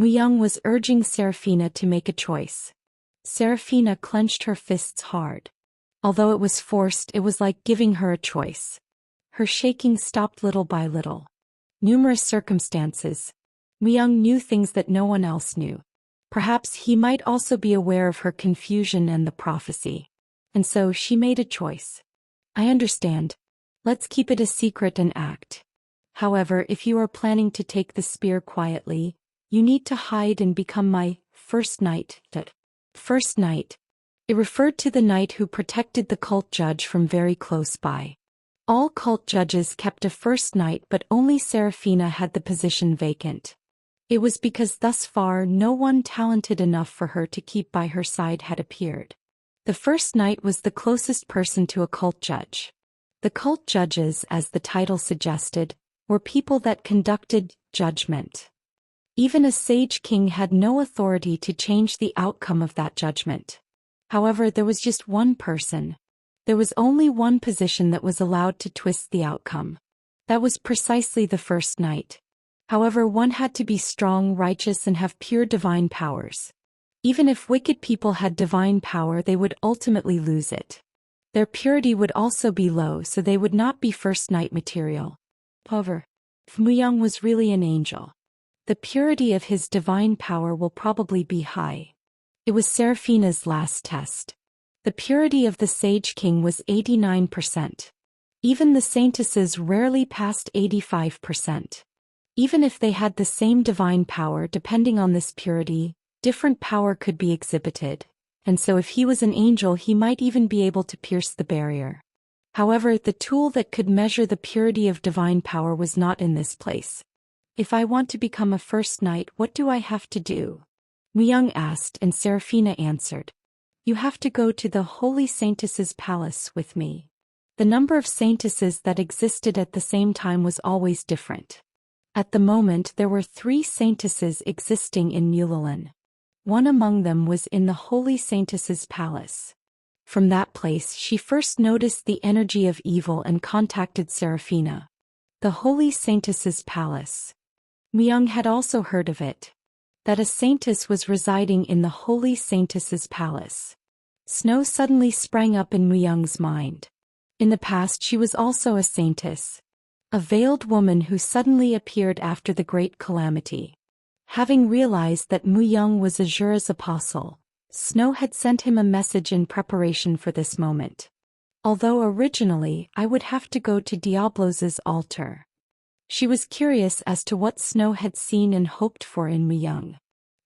Young was urging Serafina to make a choice. Serafina clenched her fists hard. Although it was forced, it was like giving her a choice. Her shaking stopped little by little. Numerous circumstances. Young knew things that no one else knew. Perhaps he might also be aware of her confusion and the prophecy. And so she made a choice. I understand. Let's keep it a secret and act. However, if you are planning to take the spear quietly, you need to hide and become my first knight. That first knight. It referred to the knight who protected the cult judge from very close by. All cult judges kept a first knight, but only Serafina had the position vacant. It was because thus far no one talented enough for her to keep by her side had appeared. The first knight was the closest person to a cult judge. The cult judges, as the title suggested, were people that conducted judgment. Even a sage king had no authority to change the outcome of that judgment. However, there was just one person. There was only one position that was allowed to twist the outcome. That was precisely the first knight. However, one had to be strong, righteous, and have pure divine powers. Even if wicked people had divine power, they would ultimately lose it. Their purity would also be low, so they would not be first knight material. However, if Young was really an angel, the purity of his divine power will probably be high. It was Serafina's last test. The purity of the Sage King was 89%. Even the saintesses rarely passed 85%. Even if they had the same divine power, depending on this purity, different power could be exhibited, and so if he was an angel he might even be able to pierce the barrier. However, the tool that could measure the purity of divine power was not in this place. If I want to become a first knight, what do I have to do? Young asked, and Serafina answered. You have to go to the Holy Saintess's palace with me. The number of saintesses that existed at the same time was always different. At the moment there were 3 saintesses existing in Mulalin. One among them was in the Holy Saintess's palace. From that place she first noticed the energy of evil and contacted Serafina. The Holy Saintess's palace. Young had also heard of it. That a saintess was residing in the Holy Saintess's palace. Snow suddenly sprang up in Young's mind. In the past she was also a saintess. A veiled woman who suddenly appeared after the great calamity. Having realized that Young was Azura's apostle, Snow had sent him a message in preparation for this moment. Although originally I would have to go to Diablos's altar. She was curious as to what Snow had seen and hoped for in Young.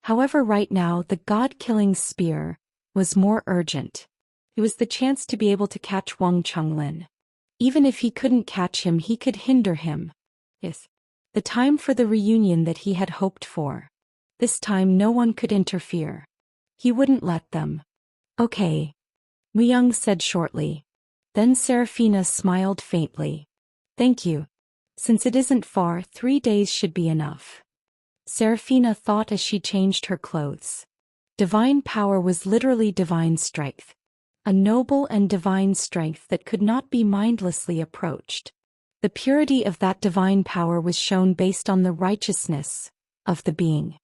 However, right now the god-killing spear was more urgent. It was the chance to be able to catch Wang Chunglin. Even if he couldn't catch him, he could hinder him. Yes. The time for the reunion that he had hoped for. This time no one could interfere. He wouldn't let them. Okay. Young said shortly. Then Serafina smiled faintly. Thank you. Since it isn't far, 3 days should be enough. Serafina thought as she changed her clothes. Divine power was literally divine strength. A noble and divine strength that could not be mindlessly approached. The purity of that divine power was shown based on the righteousness of the being.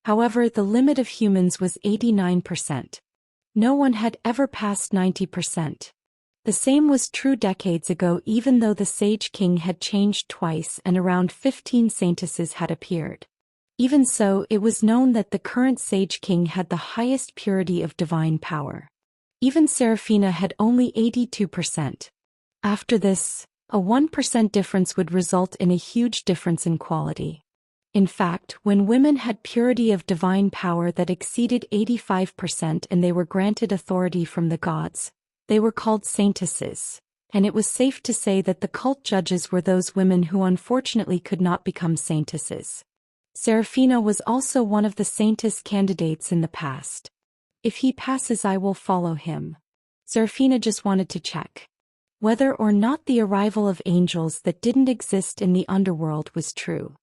However, the limit of humans was 89%. No one had ever passed 90%. The same was true decades ago, even though the Sage King had changed twice and around 15 saintesses had appeared. Even so, it was known that the current Sage King had the highest purity of divine power. Even Serafina had only 82%. After this, a 1% difference would result in a huge difference in quality. In fact, when women had purity of divine power that exceeded 85% and they were granted authority from the gods, they were called saintesses, and it was safe to say that the cult judges were those women who unfortunately could not become saintesses. Serafina was also one of the saintess candidates in the past. If he passes, I will follow him. Serafina just wanted to check whether or not the arrival of angels that didn't exist in the underworld was true.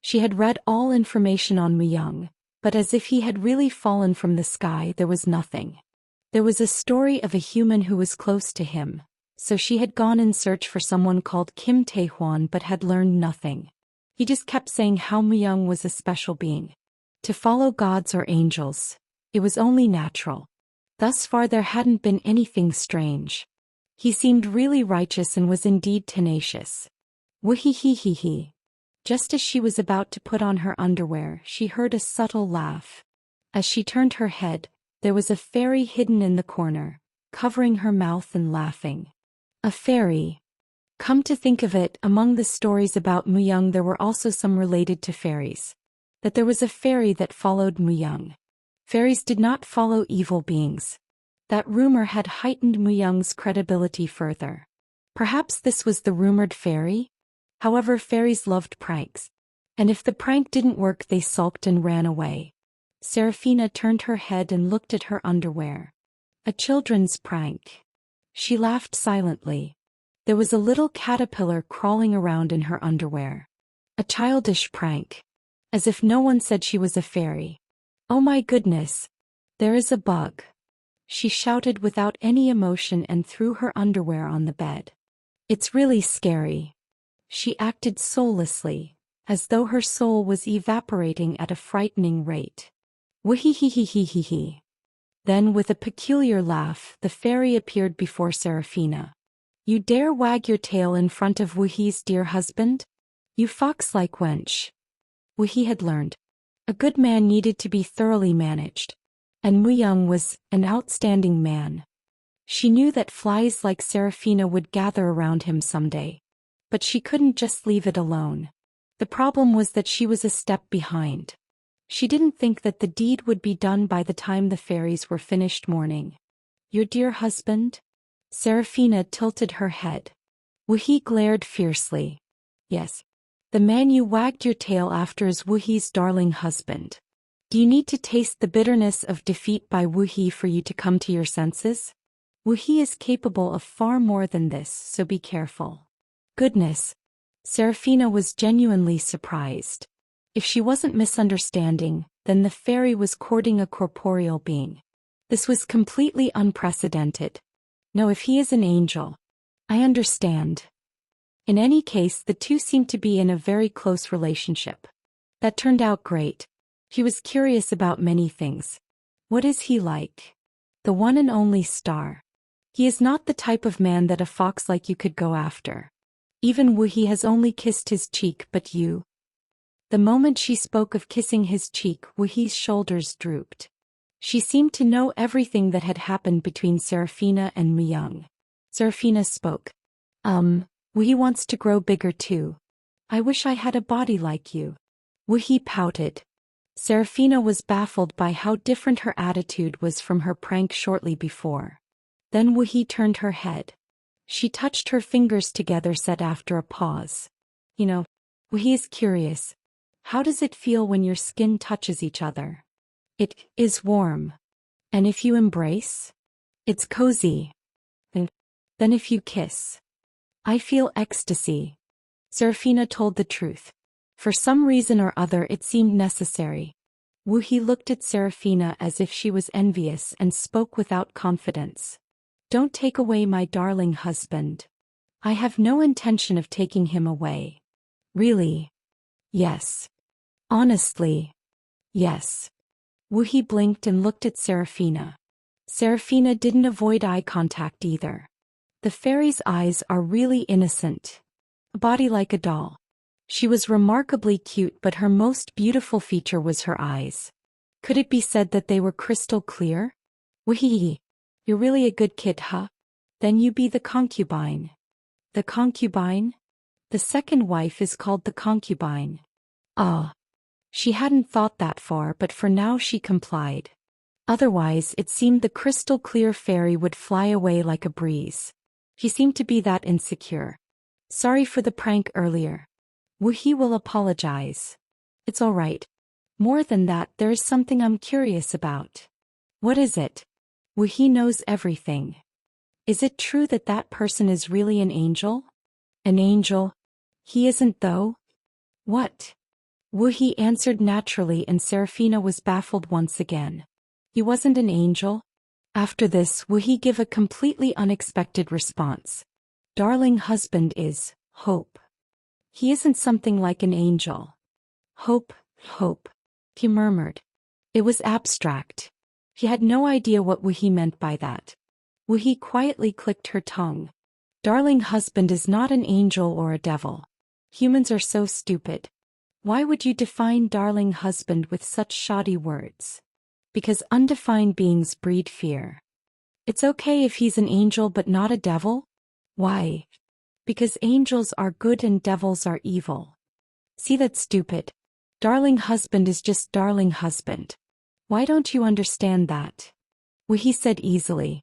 She had read all information on Young, but as if he had really fallen from the sky, there was nothing. There was a story of a human who was close to him, so she had gone in search for someone called Kim Taehuan but had learned nothing. He just kept saying how Young was a special being. To follow gods or angels. It was only natural. Thus far there hadn't been anything strange. He seemed really righteous and was indeed tenacious. Wee-hee-hee-hee-hee. Just as she was about to put on her underwear, she heard a subtle laugh. As she turned her head, there was a fairy hidden in the corner, covering her mouth and laughing. A fairy. Come to think of it, among the stories about Muyang there were also some related to fairies. That there was a fairy that followed Muyang. Fairies did not follow evil beings. That rumor had heightened Muyang's credibility further. Perhaps this was the rumored fairy? However, fairies loved pranks. And if the prank didn't work, they sulked and ran away. Serafina turned her head and looked at her underwear. A children's prank. She laughed silently. There was a little caterpillar crawling around in her underwear. A childish prank. As if no one said she was a fairy. Oh my goodness! There is a bug. She shouted without any emotion and threw her underwear on the bed. It's really scary. She acted soullessly, as though her soul was evaporating at a frightening rate. Wee-hee-hee-hee-hee-hee. Then with a peculiar laugh, the fairy appeared before Serafina. You dare wag your tail in front of Wuhi's dear husband? You fox-like wench. Wuhi had learned. A good man needed to be thoroughly managed. And Muyang was an outstanding man. She knew that flies like Serafina would gather around him someday. But she couldn't just leave it alone. The problem was that she was a step behind. She didn't think that the deed would be done by the time the fairies were finished mourning. Your dear husband? Serafina tilted her head. Wuhi glared fiercely. Yes. The man you wagged your tail after is Wuhi's darling husband. Do you need to taste the bitterness of defeat by Wuhi for you to come to your senses? Wuhi is capable of far more than this, so be careful. Goodness. Serafina was genuinely surprised. If she wasn't misunderstanding, then the fairy was courting a corporeal being. This was completely unprecedented. No, if he is an angel. I understand. In any case, the two seemed to be in a very close relationship. That turned out great. She was curious about many things. What is he like? The one and only star. He is not the type of man that a fox like you could go after. Even Wuhi has only kissed his cheek, but you. The moment she spoke of kissing his cheek, Wuhi's shoulders drooped. She seemed to know everything that had happened between Serafina and Muyang. Serafina spoke. Wuhi wants to grow bigger too. I wish I had a body like you. Wuhi pouted. Serafina was baffled by how different her attitude was from her prank shortly before. Then Wuhi turned her head. She touched her fingers together, said after a pause. You know, Wuhi is curious. How does it feel when your skin touches each other? It is warm. And if you embrace? It's cozy. And then if you kiss? I feel ecstasy. Serafina told the truth. For some reason or other it seemed necessary. Wuhi looked at Serafina as if she was envious and spoke without confidence. Don't take away my darling husband. I have no intention of taking him away. Really? Yes. Honestly? Yes. Wuhi blinked and looked at Serafina. Serafina didn't avoid eye contact either. The fairy's eyes are really innocent. A body like a doll. She was remarkably cute, but her most beautiful feature was her eyes. Could it be said that they were crystal clear? Wuhi. You're really a good kid, huh? Then you be the concubine. The concubine? The second wife is called the concubine. Ah. She hadn't thought that far, but for now she complied. Otherwise, it seemed the crystal clear fairy would fly away like a breeze. She seemed to be that insecure. Sorry for the prank earlier. Wuhi will apologize. It's all right. More than that, there is something I'm curious about. What is it? Wuhi knows everything. Is it true that that person is really an angel? An angel? He isn't though? What? Wuhi answered naturally, and Serafina was baffled once again. He wasn't an angel? After this, Wuhi gave a completely unexpected response. Darling husband is hope. He isn't something like an angel. Hope. he murmured. It was abstract. He had no idea what Wuhi meant by that. Wuhi quietly clicked her tongue. Darling husband is not an angel or a devil. Humans are so stupid. Why would you define darling husband with such shoddy words? Because undefined beings breed fear. It's okay if he's an angel but not a devil? Why? Because angels are good and devils are evil. See, that's stupid. Darling husband is just darling husband. Why don't you understand that? Wuhi said easily.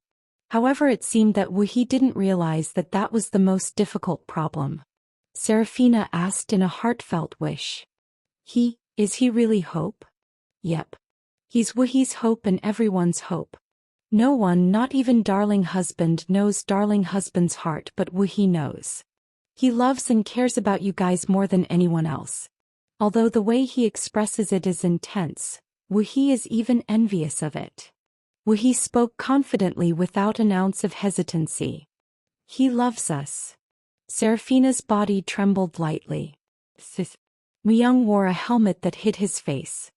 However, it seemed that Wuhi didn't realize that that was the most difficult problem. Serafina asked in a heartfelt wish. Is he really hope? Yep. He's Wuhi's hope and everyone's hope. No one, not even darling husband, knows darling husband's heart, but Wuhi knows. He loves and cares about you guys more than anyone else. Although the way he expresses it is intense, Wuhi is even envious of it. Wuhi spoke confidently without an ounce of hesitancy. He loves us. Serafina's body trembled lightly. Muyang wore a helmet that hid his face.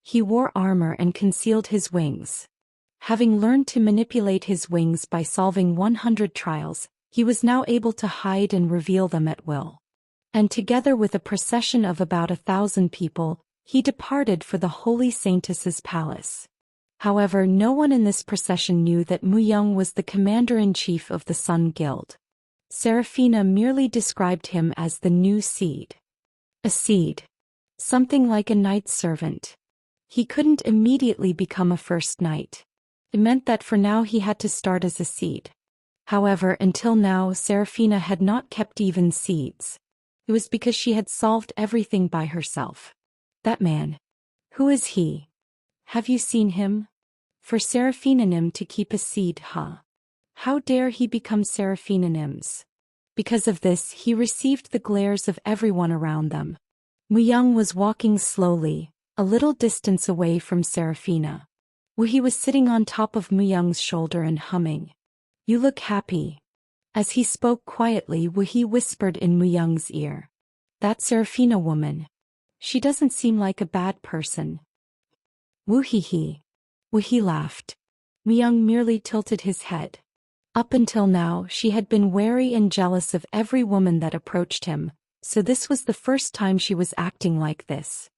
He wore armor and concealed his wings. Having learned to manipulate his wings by solving 100 trials, he was now able to hide and reveal them at will. And together with a procession of about 1,000 people, he departed for the holy saintess's palace. However, no one in this procession knew that Muyang was the commander-in-chief of the Sun Guild. Serafina merely described him as the new seed. A seed. Something like a knight's servant. He couldn't immediately become a first knight. It meant that for now he had to start as a seed. However, until now Serafina had not kept even seeds. It was because she had solved everything by herself. That man. Who is he? Have you seen him? For Serafinanim to keep a seed, huh? How dare he become Serafinanim? Because of this he received the glares of everyone around them. Muyang was walking slowly, a little distance away from Serafina. Wuhi was sitting on top of Muyang's shoulder and humming. You look happy. As he spoke quietly, Wuhi whispered in Muyang's ear. That Serafina woman. She doesn't seem like a bad person. Woo-hee-hee. Wuhi laughed. Muyang merely tilted his head. Up until now she had been wary and jealous of every woman that approached him, so this was the first time she was acting like this.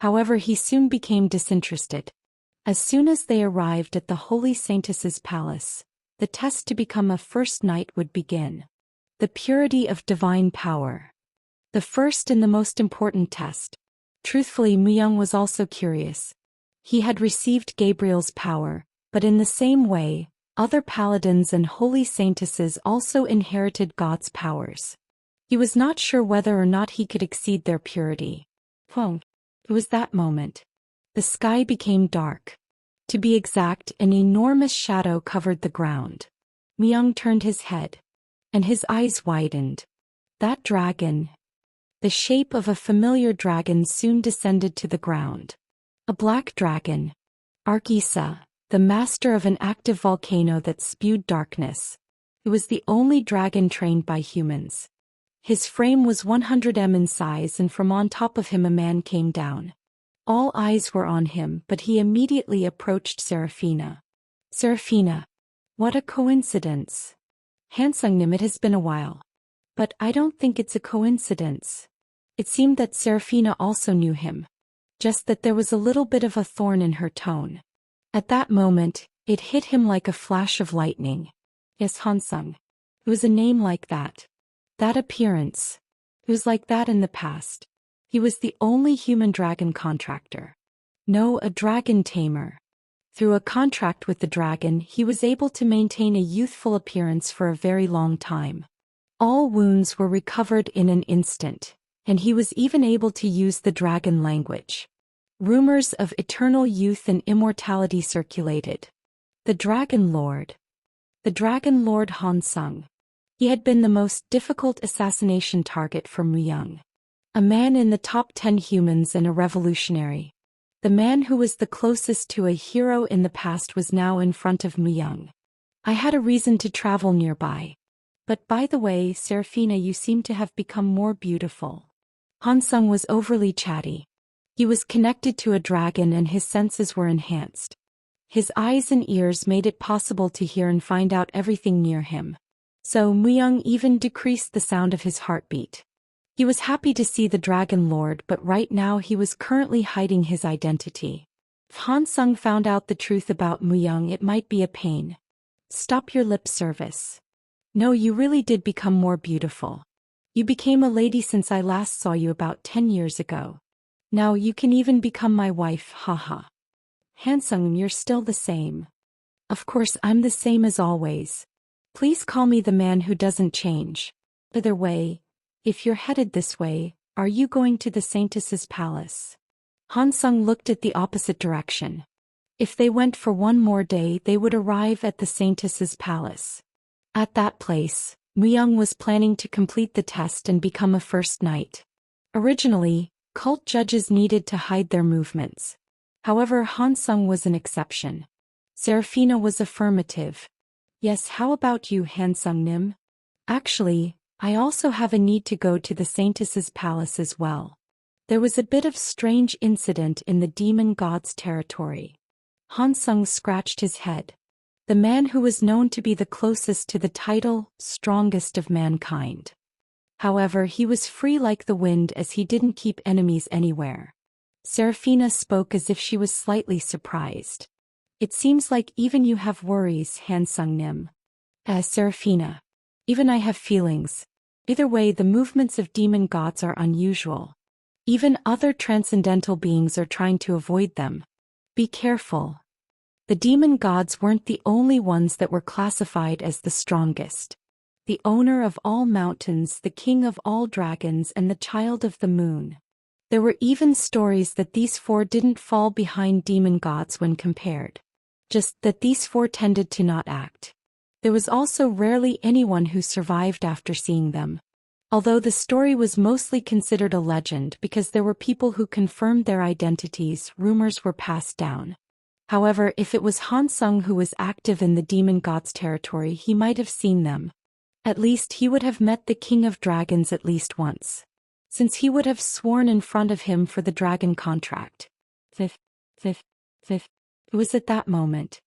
However, he soon became disinterested. As soon as they arrived at the holy saintess's palace, the test to become a first knight would begin. The purity of divine power. The first and the most important test. Truthfully, Muyang was also curious. He had received Gabriel's power, but in the same way, other paladins and holy saintesses also inherited God's powers. He was not sure whether or not he could exceed their purity. It was that moment. The sky became dark. To be exact, an enormous shadow covered the ground. Muyang turned his head, and his eyes widened. That dragon. The shape of a familiar dragon soon descended to the ground. A black dragon. Arkisa, the master of an active volcano that spewed darkness. It was the only dragon trained by humans. His frame was 100 m in size, and from on top of him a man came down. All eyes were on him, but he immediately approached Serafina. Serafina. What a coincidence. Hansungnim, it has been a while. But I don't think it's a coincidence. It seemed that Serafina also knew him. Just that there was a little bit of a thorn in her tone. At that moment, it hit him like a flash of lightning. Yes, Hansung. It was a name like that. That appearance. It was like that in the past. He was the only human dragon contractor. No, a dragon tamer. Through a contract with the dragon, he was able to maintain a youthful appearance for a very long time. All wounds were recovered in an instant, and he was even able to use the dragon language. Rumors of eternal youth and immortality circulated. The Dragon Lord. The Dragon Lord Hansung. He had been the most difficult assassination target for Muyang. A man in the top 10 humans and a revolutionary. The man who was the closest to a hero in the past was now in front of Muyang. I had a reason to travel nearby. But by the way, Serafina, you seem to have become more beautiful. Hansung was overly chatty. He was connected to a dragon and his senses were enhanced. His eyes and ears made it possible to hear and find out everything near him. So Muyang even decreased the sound of his heartbeat. He was happy to see the Dragon Lord, but right now he was currently hiding his identity. If Han Sung found out the truth about Muyang, it might be a pain. Stop your lip service. No, you really did become more beautiful. You became a lady since I last saw you about 10 years ago. Now you can even become my wife, haha. Han Sung, you're still the same. Of course I'm the same as always. Please call me the man who doesn't change. Either way, if you're headed this way, are you going to the Saintess's palace? Han Sung looked at the opposite direction. If they went for one more day, they would arrive at the Saintess's palace. At that place, Muyang was planning to complete the test and become a first knight. Originally, cult judges needed to hide their movements. However, Han Sung was an exception. Seraphina was affirmative. Yes, how about you, Han Sung Nim? Actually, I also have a need to go to the Saintess's palace as well. There was a bit of strange incident in the demon god's territory. Han Sung scratched his head. The man who was known to be the closest to the title, strongest of mankind. However, he was free like the wind as he didn't keep enemies anywhere. Seraphina spoke as if she was slightly surprised. It seems like even you have worries, Han Sung Nim. Seraphina. Even I have feelings. Either way, the movements of demon gods are unusual. Even other transcendental beings are trying to avoid them. Be careful. The demon gods weren't the only ones that were classified as the strongest. The owner of all mountains, the king of all dragons, and the child of the moon. There were even stories that these four didn't fall behind demon gods when compared. Just that these four tended to not act. There was also rarely anyone who survived after seeing them. Although the story was mostly considered a legend because there were people who confirmed their identities, rumors were passed down. However, if it was Han Sung who was active in the demon god's territory, he might have seen them. At least he would have met the king of dragons at least once. Since he would have sworn in front of him for the dragon contract. It was at that moment.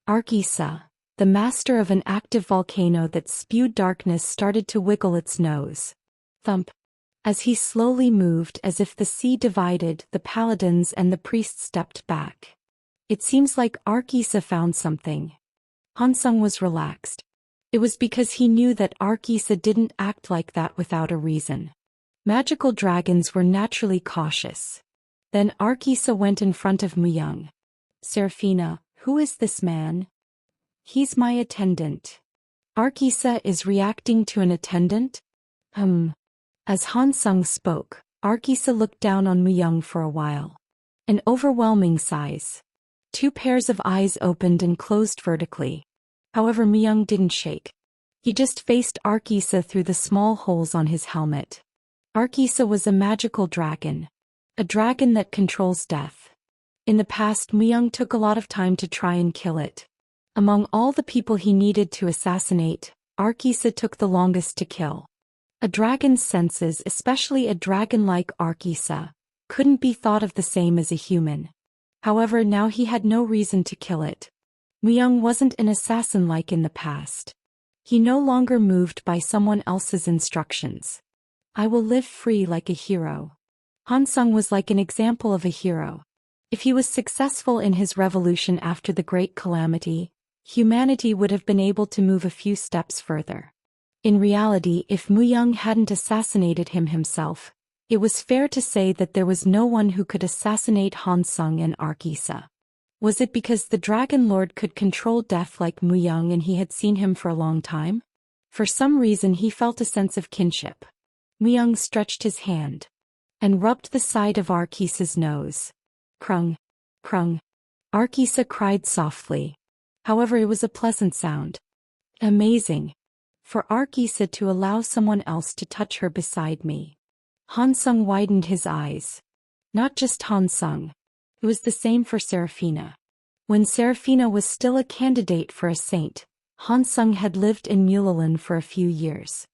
Arkisa, the master of an active volcano that spewed darkness, started to wiggle its nose. Thump. As he slowly moved as if the sea divided, the paladins and the priests stepped back. It seems like Arkisa found something. Han Sung was relaxed. It was because he knew that Arkisa didn't act like that without a reason. Magical dragons were naturally cautious. Then Arkisa went in front of Muyang. Seraphina, who is this man? He's my attendant. Arkisa is reacting to an attendant? As Han Sung spoke, Arkisa looked down on Muyang for a while. An overwhelming size. Two pairs of eyes opened and closed vertically. However, Muyang didn't shake. He just faced Arkisa through the small holes on his helmet. Arkisa was a magical dragon. A dragon that controls death. In the past, Muyang took a lot of time to try and kill it. Among all the people he needed to assassinate, Arkisa took the longest to kill. A dragon's senses, especially a dragon like Arkisa, couldn't be thought of the same as a human. However, now he had no reason to kill it. Muyang wasn't an assassin like in the past. He no longer moved by someone else's instructions. I will live free like a hero. Han Sung was like an example of a hero. If he was successful in his revolution after the Great Calamity, humanity would have been able to move a few steps further. In reality, if Muyang hadn't assassinated him himself, it was fair to say that there was no one who could assassinate Han Sung and Arkisa. Was it because the Dragon Lord could control death like Muyang and he had seen him for a long time? For some reason he felt a sense of kinship. Muyang stretched his hand and rubbed the side of Arkisa's nose. Krung, krung. Arkisa cried softly. However, it was a pleasant sound. Amazing. For Arkisa to allow someone else to touch her beside me. Han Sung widened his eyes. Not just Han Sung. It was the same for Seraphina. When Seraphina was still a candidate for a saint, Han Sung had lived in Mulalin for a few years.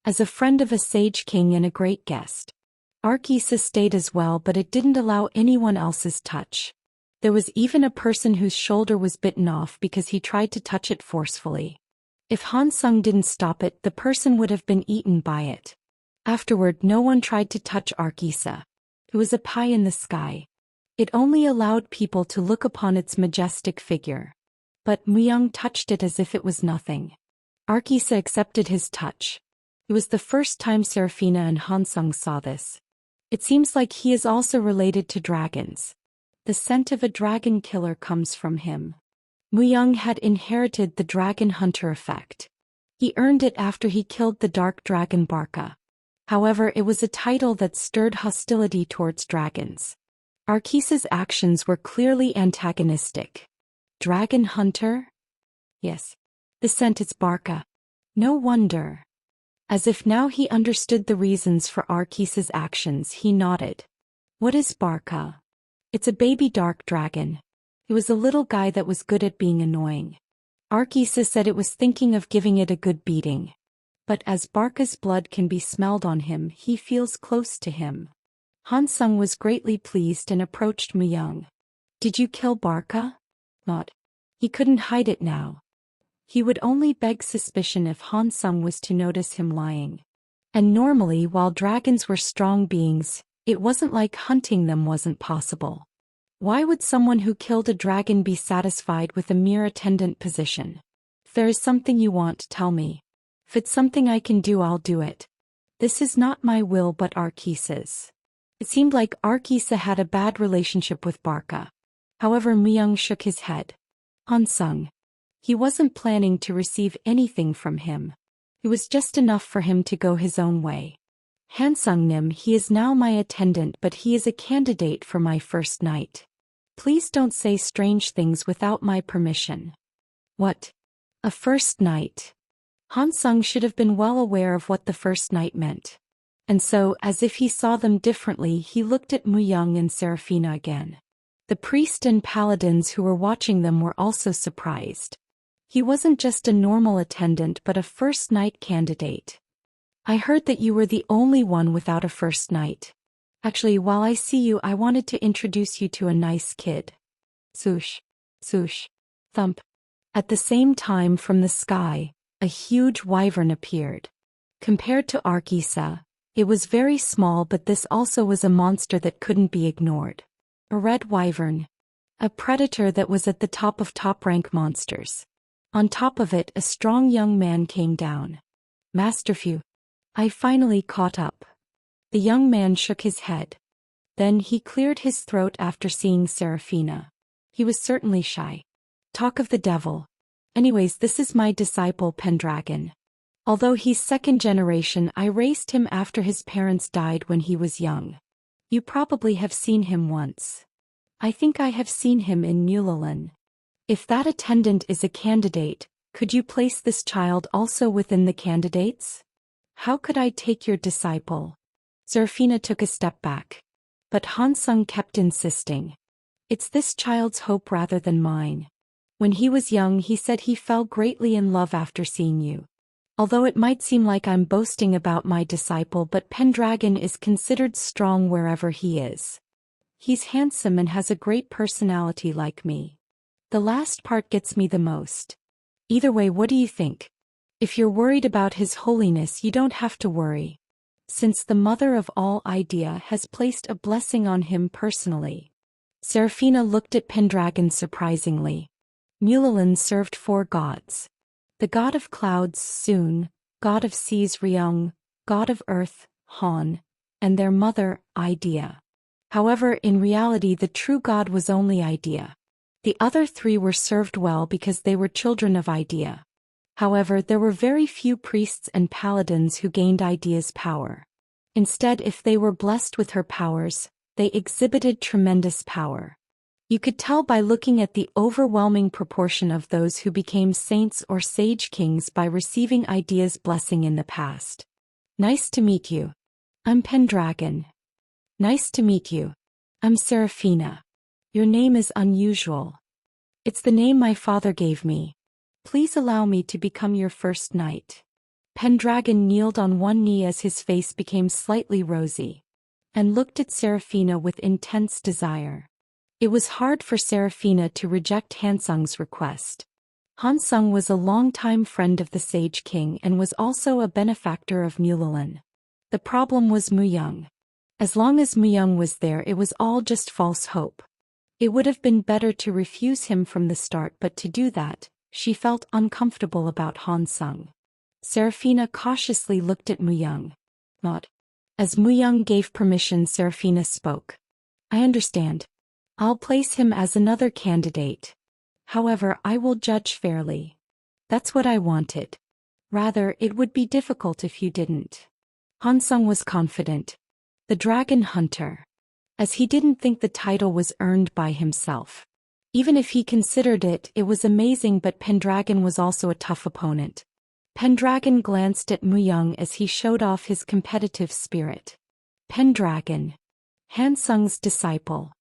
As a friend of a sage king and a great guest. Arkisa stayed as well, but it didn't allow anyone else's touch. There was even a person whose shoulder was bitten off because he tried to touch it forcefully. If Hansung didn't stop it, the person would have been eaten by it. Afterward, no one tried to touch Arkisa. It was a pie in the sky. It only allowed people to look upon its majestic figure. But Myung touched it as if it was nothing. Arkisa accepted his touch. It was the first time Serafina and Hansung saw this. It seems like he is also related to dragons. The scent of a dragon killer comes from him. Myung had inherited the dragon hunter effect. He earned it after he killed the dark dragon Barca. However, it was a title that stirred hostility towards dragons. Arkisa's actions were clearly antagonistic. Dragon hunter? Yes. The scent is Barca. No wonder. As if now he understood the reasons for Arkisa's actions, he nodded. What is Barca? It's a baby dark dragon. It was a little guy that was good at being annoying. Arkisa said it was thinking of giving it a good beating. But as Barca's blood can be smelled on him, he feels close to him. Hansung was greatly pleased and approached Myung. Did you kill Barca? Not. He couldn't hide it now. He would only beg suspicion if Hansung was to notice him lying. And normally, while dragons were strong beings, it wasn't like hunting them wasn't possible. Why would someone who killed a dragon be satisfied with a mere attendant position? If there is something you want, tell me. If it's something I can do, I'll do it. This is not my will but Arkisa's. It seemed like Arkisa had a bad relationship with Barca. However, Myung shook his head. Hansung. He wasn't planning to receive anything from him. It was just enough for him to go his own way. Hansung Nim, he is now my attendant, but he is a candidate for my first night. Please don't say strange things without my permission. What? A first night? Hansung should have been well aware of what the first night meant. And so, as if he saw them differently, he looked at Myung and Serafina again. The priest and paladins who were watching them were also surprised. He wasn't just a normal attendant but a first night candidate. I heard that you were the only one without a first night. Actually, while I see you, I wanted to introduce you to a nice kid. Swoosh, swoosh, thump. At the same time, from the sky, a huge wyvern appeared. Compared to Arkisa, it was very small, but this also was a monster that couldn't be ignored. A red wyvern. A predator that was at the top of top-rank monsters. On top of it, a strong young man came down. Master Fu. I finally caught up. The young man shook his head. Then he cleared his throat after seeing Serafina. He was certainly shy. Talk of the devil. Anyways, this is my disciple Pendragon. Although he's second generation, I raised him after his parents died when he was young. You probably have seen him once. I think I have seen him in Mulalin. If that attendant is a candidate, could you place this child also within the candidates? How could I take your disciple? Serafina took a step back. But Hansung kept insisting. It's this child's hope rather than mine. When he was young, he said he fell greatly in love after seeing you. Although it might seem like I'm boasting about my disciple, but Pendragon is considered strong wherever he is. He's handsome and has a great personality like me. The last part gets me the most. Either way, what do you think? If you're worried about His Holiness, you don't have to worry. Since the Mother of all Idea has placed a blessing on him personally. Serafina looked at Pendragon surprisingly. Mulalin served 4 gods. The god of clouds, Sun, god of seas, Ryung, god of earth, Han, and their mother, Idea. However, in reality, the true god was only Idea. The other 3 were served well because they were children of Idea. However, there were very few priests and paladins who gained Idea's power. Instead, if they were blessed with her powers, they exhibited tremendous power. You could tell by looking at the overwhelming proportion of those who became saints or sage kings by receiving Idea's blessing in the past. Nice to meet you. I'm Pendragon. Nice to meet you. I'm Serafina. Your name is unusual. It's the name my father gave me. Please allow me to become your first knight. Pendragon kneeled on one knee as his face became slightly rosy. and looked at Seraphina with intense desire. It was hard for Seraphina to reject Hansung's request. Hansung was a longtime friend of the Sage King and was also a benefactor of Mulalin. The problem was Muyang. As long as Muyang was there, it was all just false hope. It would have been better to refuse him from the start, but to do that, she felt uncomfortable about Hansung. Seraphina cautiously looked at Muyang. Not. As Muyang gave permission, Seraphina spoke. I understand. I'll place him as another candidate. However, I will judge fairly. That's what I wanted. Rather, it would be difficult if you didn't. Hansung was confident. The Dragon Hunter. As he didn't think the title was earned by himself. Even if he considered it, it was amazing, but Pendragon was also a tough opponent. Pendragon glanced at Muyang as he showed off his competitive spirit. Pendragon. Hansung's disciple.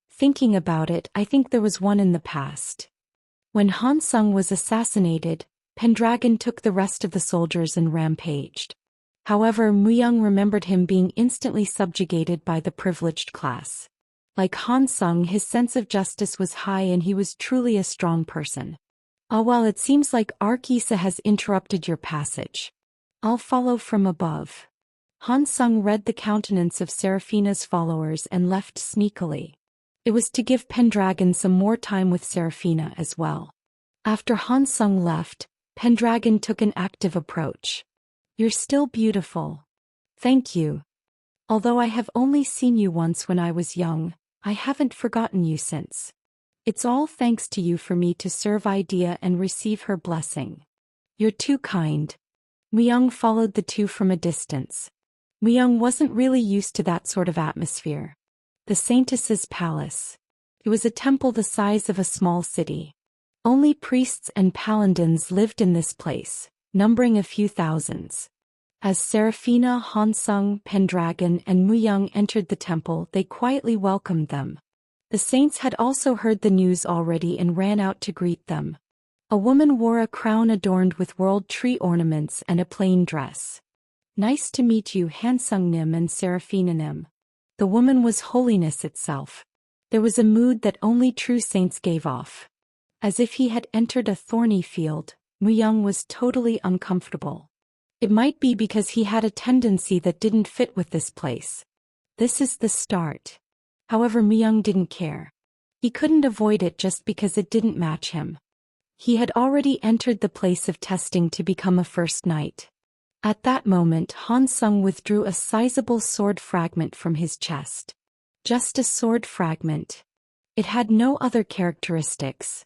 Thinking about it, I think there was one in the past. When Hansung was assassinated, Pendragon took the rest of the soldiers and rampaged. However, Muyang remembered him being instantly subjugated by the privileged class. Like Hansung, his sense of justice was high and he was truly a strong person. Well, it seems like Arkisa has interrupted your passage. I'll follow from above. Hansung read the countenance of Seraphina's followers and left sneakily. It was to give Pendragon some more time with Seraphina as well. After Hansung left, Pendragon took an active approach. You're still beautiful. Thank you. Although I have only seen you once when I was young, I haven't forgotten you since. It's all thanks to you for me to serve Idea and receive her blessing. You're too kind. Muyang followed the two from a distance. Muyang wasn't really used to that sort of atmosphere. The Saintess's palace. It was a temple the size of a small city. Only priests and paladins lived in this place, numbering a few thousands. As Seraphina, Hansung, Pendragon, and Muyang entered the temple, they quietly welcomed them. The saints had also heard the news already and ran out to greet them. A woman wore a crown adorned with world tree ornaments and a plain dress. Nice to meet you, Hansung Nim and Seraphina Nim. The woman was holiness itself. There was a mood that only true saints gave off. As if he had entered a thorny field, Muyang was totally uncomfortable. It might be because he had a tendency that didn't fit with this place. This is the start. However, Muyang didn't care. He couldn't avoid it just because it didn't match him. He had already entered the place of testing to become a first knight. At that moment, Hansung withdrew a sizable sword fragment from his chest. Just a sword fragment. It had no other characteristics.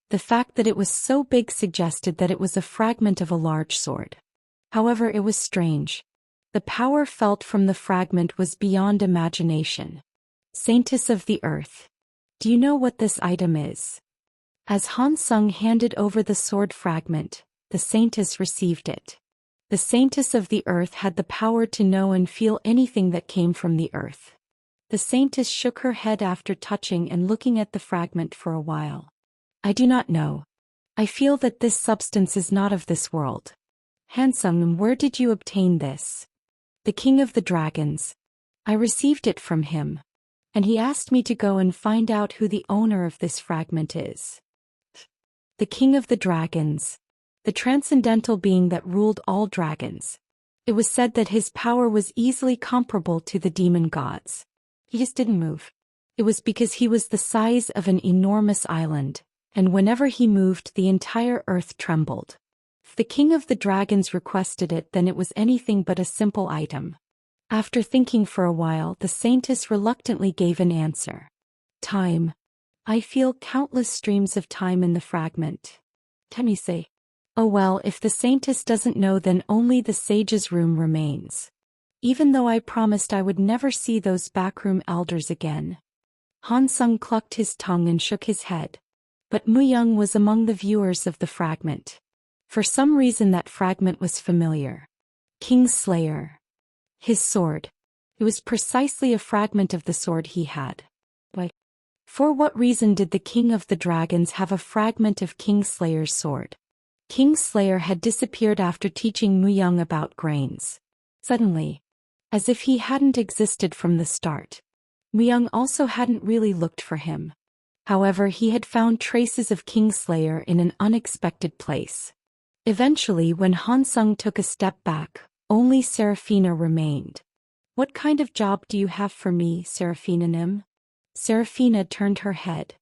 The fact that it was so big suggested that it was a fragment of a large sword. However, it was strange. The power felt from the fragment was beyond imagination. Saintess of the Earth. Do you know what this item is? As Hansung handed over the sword fragment, the Saintess received it. The Saintess of the Earth had the power to know and feel anything that came from the earth. The Saintess shook her head after touching and looking at the fragment for a while. I do not know. I feel that this substance is not of this world. Hansung, where did you obtain this? The King of the Dragons. I received it from him. And he asked me to go and find out who the owner of this fragment is. The King of the Dragons. The transcendental being that ruled all dragons. It was said that his power was easily comparable to the demon gods. He just didn't move. It was because he was the size of an enormous island, and whenever he moved the entire earth trembled. If the King of the Dragons requested it, then it was anything but a simple item. After thinking for a while, the Saintess reluctantly gave an answer. Time. I feel countless streams of time in the fragment. Let me say. Oh well, if the Saintess doesn't know, then only the sage's room remains. Even though I promised I would never see those backroom elders again. Hansung clucked his tongue and shook his head. But Muyang was among the viewers of the fragment. For some reason that fragment was familiar. Kingslayer. His sword. It was precisely a fragment of the sword he had. But for what reason did the King of the Dragons have a fragment of Kingslayer's sword? Kingslayer had disappeared after teaching Muyang about grains. Suddenly, as if he hadn't existed from the start. Myung also hadn't really looked for him. However, he had found traces of Kingslayer in an unexpected place. Eventually, when Hansung took a step back, only Seraphina remained. "What kind of job do you have for me, Seraphina Nim?" Seraphina turned her head.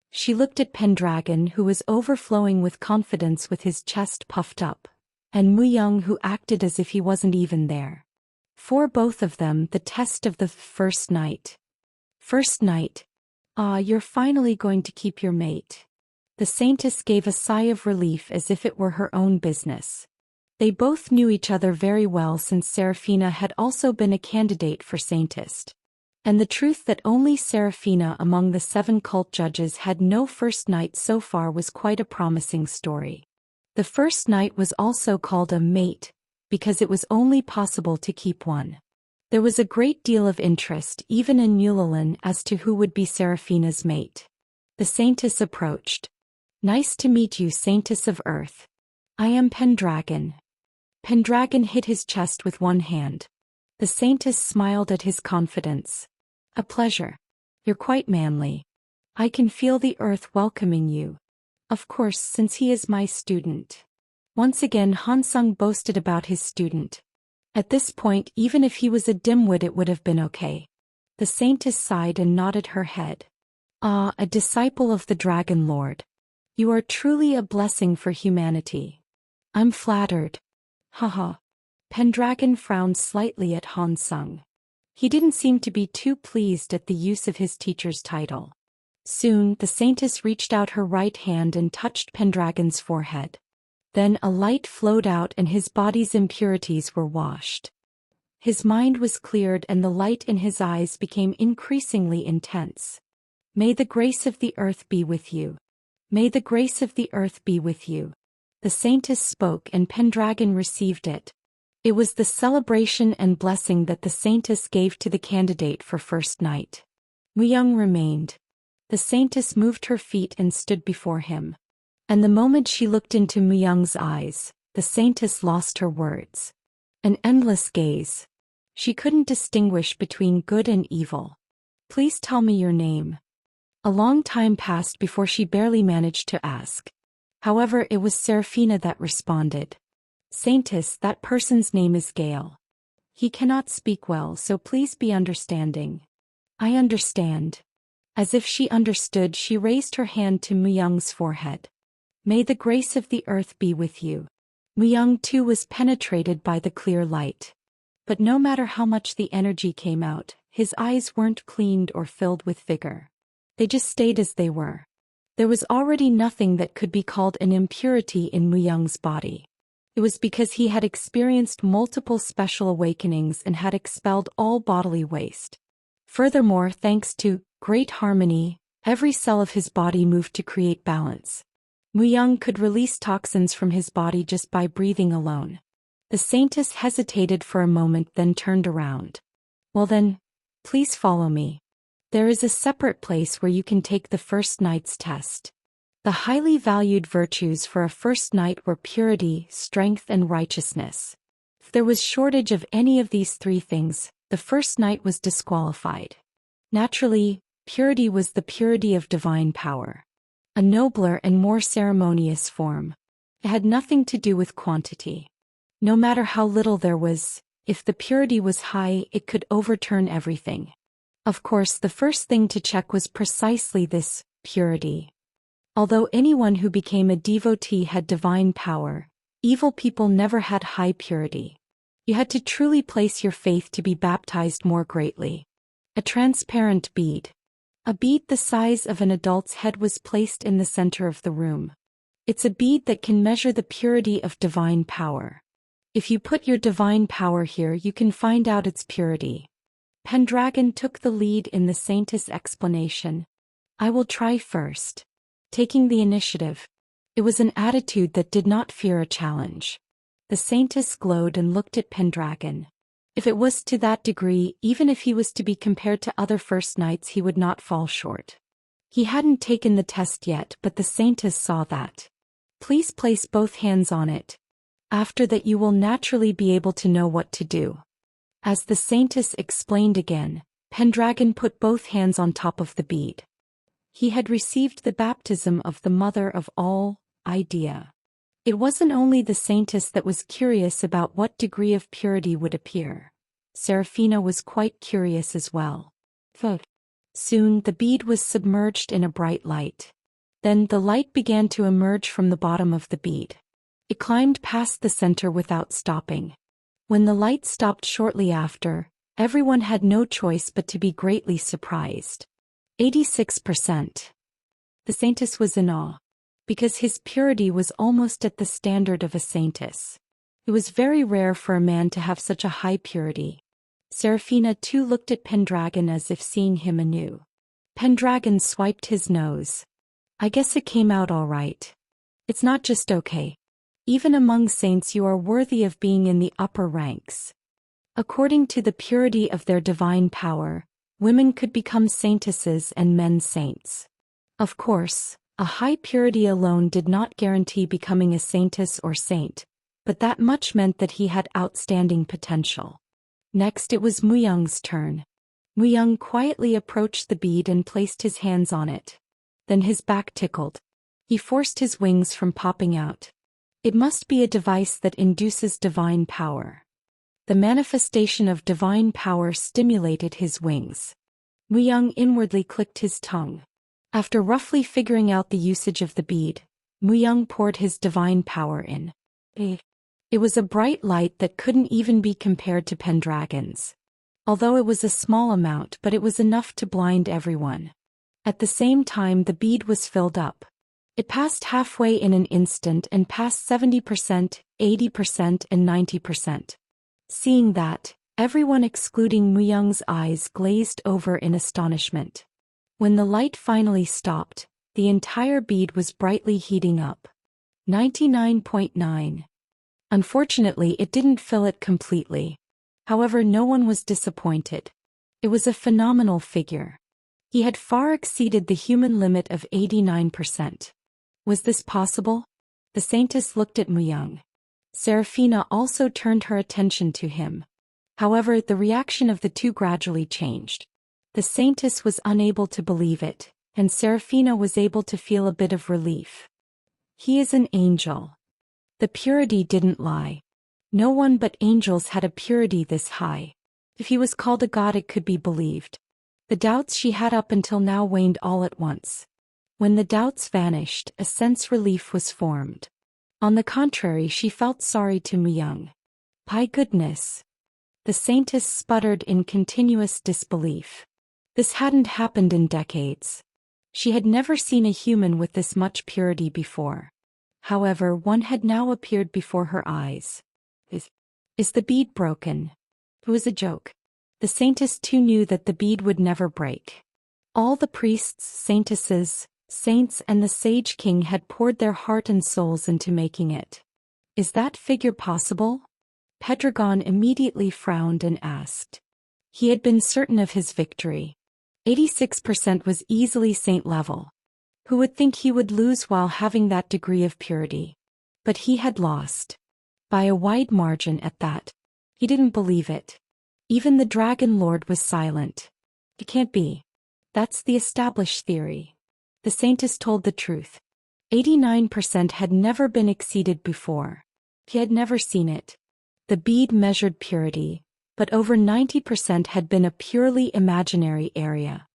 She looked at Pendragon, who was overflowing with confidence with his chest puffed up, and Myung, who acted as if he wasn't even there. For both of them, the test of the first night. First night. "Ah, you're finally going to keep your mate." The Saintess gave a sigh of relief as if it were her own business. They both knew each other very well since Seraphina had also been a candidate for Saintess. And the truth that only Seraphina among the 7 cult judges had no first night so far was quite a promising story. The first night was also called a mate, because it was only possible to keep one. There was a great deal of interest even in Mulalin as to who would be Seraphina's mate. The Saintess approached. "Nice to meet you, Saintess of Earth. I am Pendragon." Pendragon hit his chest with one hand. The Saintess smiled at his confidence. "A pleasure. You're quite manly. I can feel the earth welcoming you. Of course, since he is my student." Once again Hansung boasted about his student. At this point, even if he was a dimwit, it would have been okay. The Saintess sighed and nodded her head. "Ah, a disciple of the Dragon Lord. You are truly a blessing for humanity." "I'm flattered." Haha. Pendragon frowned slightly at Hansung. He didn't seem to be too pleased at the use of his teacher's title. Soon, the Saintess reached out her right hand and touched Pendragon's forehead. Then a light flowed out and his body's impurities were washed. His mind was cleared and the light in his eyes became increasingly intense. "May the grace of the earth be with you. May the grace of the earth be with you." The Saintess spoke and Pendragon received it. It was the celebration and blessing that the Saintess gave to the candidate for first night. Myung remained. The Saintess moved her feet and stood before him. And the moment she looked into Myung's eyes, the Saintess lost her words. An endless gaze. She couldn't distinguish between good and evil. "Please tell me your name." A long time passed before she barely managed to ask. However, it was Seraphina that responded. "Saintess, that person's name is Gale. He cannot speak well, so please be understanding." "I understand." As if she understood, she raised her hand to Myung's forehead. "May the grace of the earth be with you." Myung too was penetrated by the clear light. But no matter how much the energy came out, his eyes weren't cleaned or filled with vigor. They just stayed as they were. There was already nothing that could be called an impurity in Myung's body. It was because he had experienced multiple special awakenings and had expelled all bodily waste. Furthermore, thanks to great harmony, every cell of his body moved to create balance. Myung could release toxins from his body just by breathing alone. The Saintess hesitated for a moment, then turned around. "Well then, please follow me. There is a separate place where you can take the first night's test." The highly valued virtues for a first night were purity, strength, and righteousness. If there was shortage of any of these 3 things, the first night was disqualified. Naturally, purity was the purity of divine power. A nobler and more ceremonious form. It had nothing to do with quantity. No matter how little there was, if the purity was high, it could overturn everything. Of course, the first thing to check was precisely this, purity. Although anyone who became a devotee had divine power, evil people never had high purity. You had to truly place your faith to be baptized more greatly. A transparent bead. A bead the size of an adult's head was placed in the center of the room. It's a bead that can measure the purity of divine power. If you put your divine power here, you can find out its purity. Pendragon took the lead in the Saintess' explanation. "I will try first." Taking the initiative. It was an attitude that did not fear a challenge. The Saintess glowed and looked at Pendragon. If it was to that degree, even if he was to be compared to other first nights, he would not fall short. He hadn't taken the test yet, but the Saintess saw that. "Please place both hands on it. After that you will naturally be able to know what to do." As the saintess explained again, Pendragon put both hands on top of the bead. He had received the baptism of the mother of all idea. It wasn't only the saintess that was curious about what degree of purity would appear. Seraphina was quite curious as well. Soon the bead was submerged in a bright light. Then the light began to emerge from the bottom of the bead. It climbed past the center without stopping. When the light stopped shortly after, everyone had no choice but to be greatly surprised. 86%. The saintess was in awe, because his purity was almost at the standard of a saintess. It was very rare for a man to have such a high purity. Seraphina too looked at Pendragon as if seeing him anew. Pendragon swiped his nose. I guess it came out all right. It's not just okay. Even among saints you are worthy of being in the upper ranks. According to the purity of their divine power, women could become saintesses and men saints. Of course, a high purity alone did not guarantee becoming a saintess or saint, but that much meant that he had outstanding potential. Next it was Muyang's turn. Muyang quietly approached the bead and placed his hands on it. Then his back tickled. He forced his wings from popping out. It must be a device that induces divine power. The manifestation of divine power stimulated his wings. Muyang inwardly clicked his tongue. After roughly figuring out the usage of the bead, Muyang poured his divine power in. It was a bright light that couldn't even be compared to Pendragon's. Although it was a small amount, but it was enough to blind everyone. At the same time the bead was filled up. It passed halfway in an instant and passed 70%, 80% and 90%. Seeing that, everyone excluding Muyang's eyes glazed over in astonishment. When the light finally stopped, the entire bead was brightly heating up. 99.9. Unfortunately, it didn't fill it completely. However, no one was disappointed. It was a phenomenal figure. He had far exceeded the human limit of 89%. Was this possible? The saintess looked at Muyang. Seraphina also turned her attention to him. However, the reaction of the two gradually changed. The saintess was unable to believe it, and Seraphina was able to feel a bit of relief. He is an angel. The purity didn't lie. No one but angels had a purity this high. If he was called a god, it could be believed. The doubts she had up until now waned all at once. When the doubts vanished, a sense relief was formed. On the contrary, she felt sorry to Muyang. My goodness. The saintess sputtered in continuous disbelief. This hadn't happened in decades. She had never seen a human with this much purity before. However, one had now appeared before her eyes. Is the bead broken? It was a joke. The saintess too knew that the bead would never break. All the priests, saintesses, saints and the Sage King had poured their heart and souls into making it. Is that figure possible? Pendragon immediately frowned and asked. He had been certain of his victory. 86% was easily saint level. Who would think he would lose while having that degree of purity? But he had lost. By a wide margin at that. He didn't believe it. Even the Dragon Lord was silent. It can't be. That's the established theory. The saintess told the truth. 89% had never been exceeded before. He had never seen it. The bead measured purity, but over 90% had been a purely imaginary area.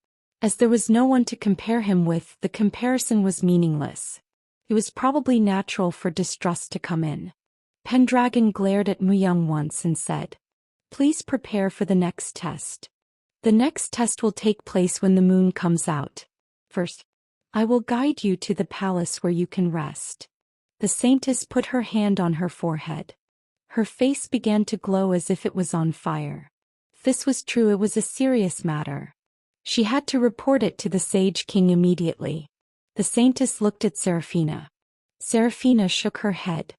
As there was no one to compare him with, the comparison was meaningless. It was probably natural for distrust to come in. Pendragon glared at Muyang once and said, "Please prepare for the next test. The next test will take place when the moon comes out. First, I will guide you to the palace where you can rest." The saintess put her hand on her forehead. Her face began to glow as if it was on fire. If this was true, it was a serious matter. She had to report it to the Sage King immediately. The saintess looked at Seraphina. Seraphina shook her head.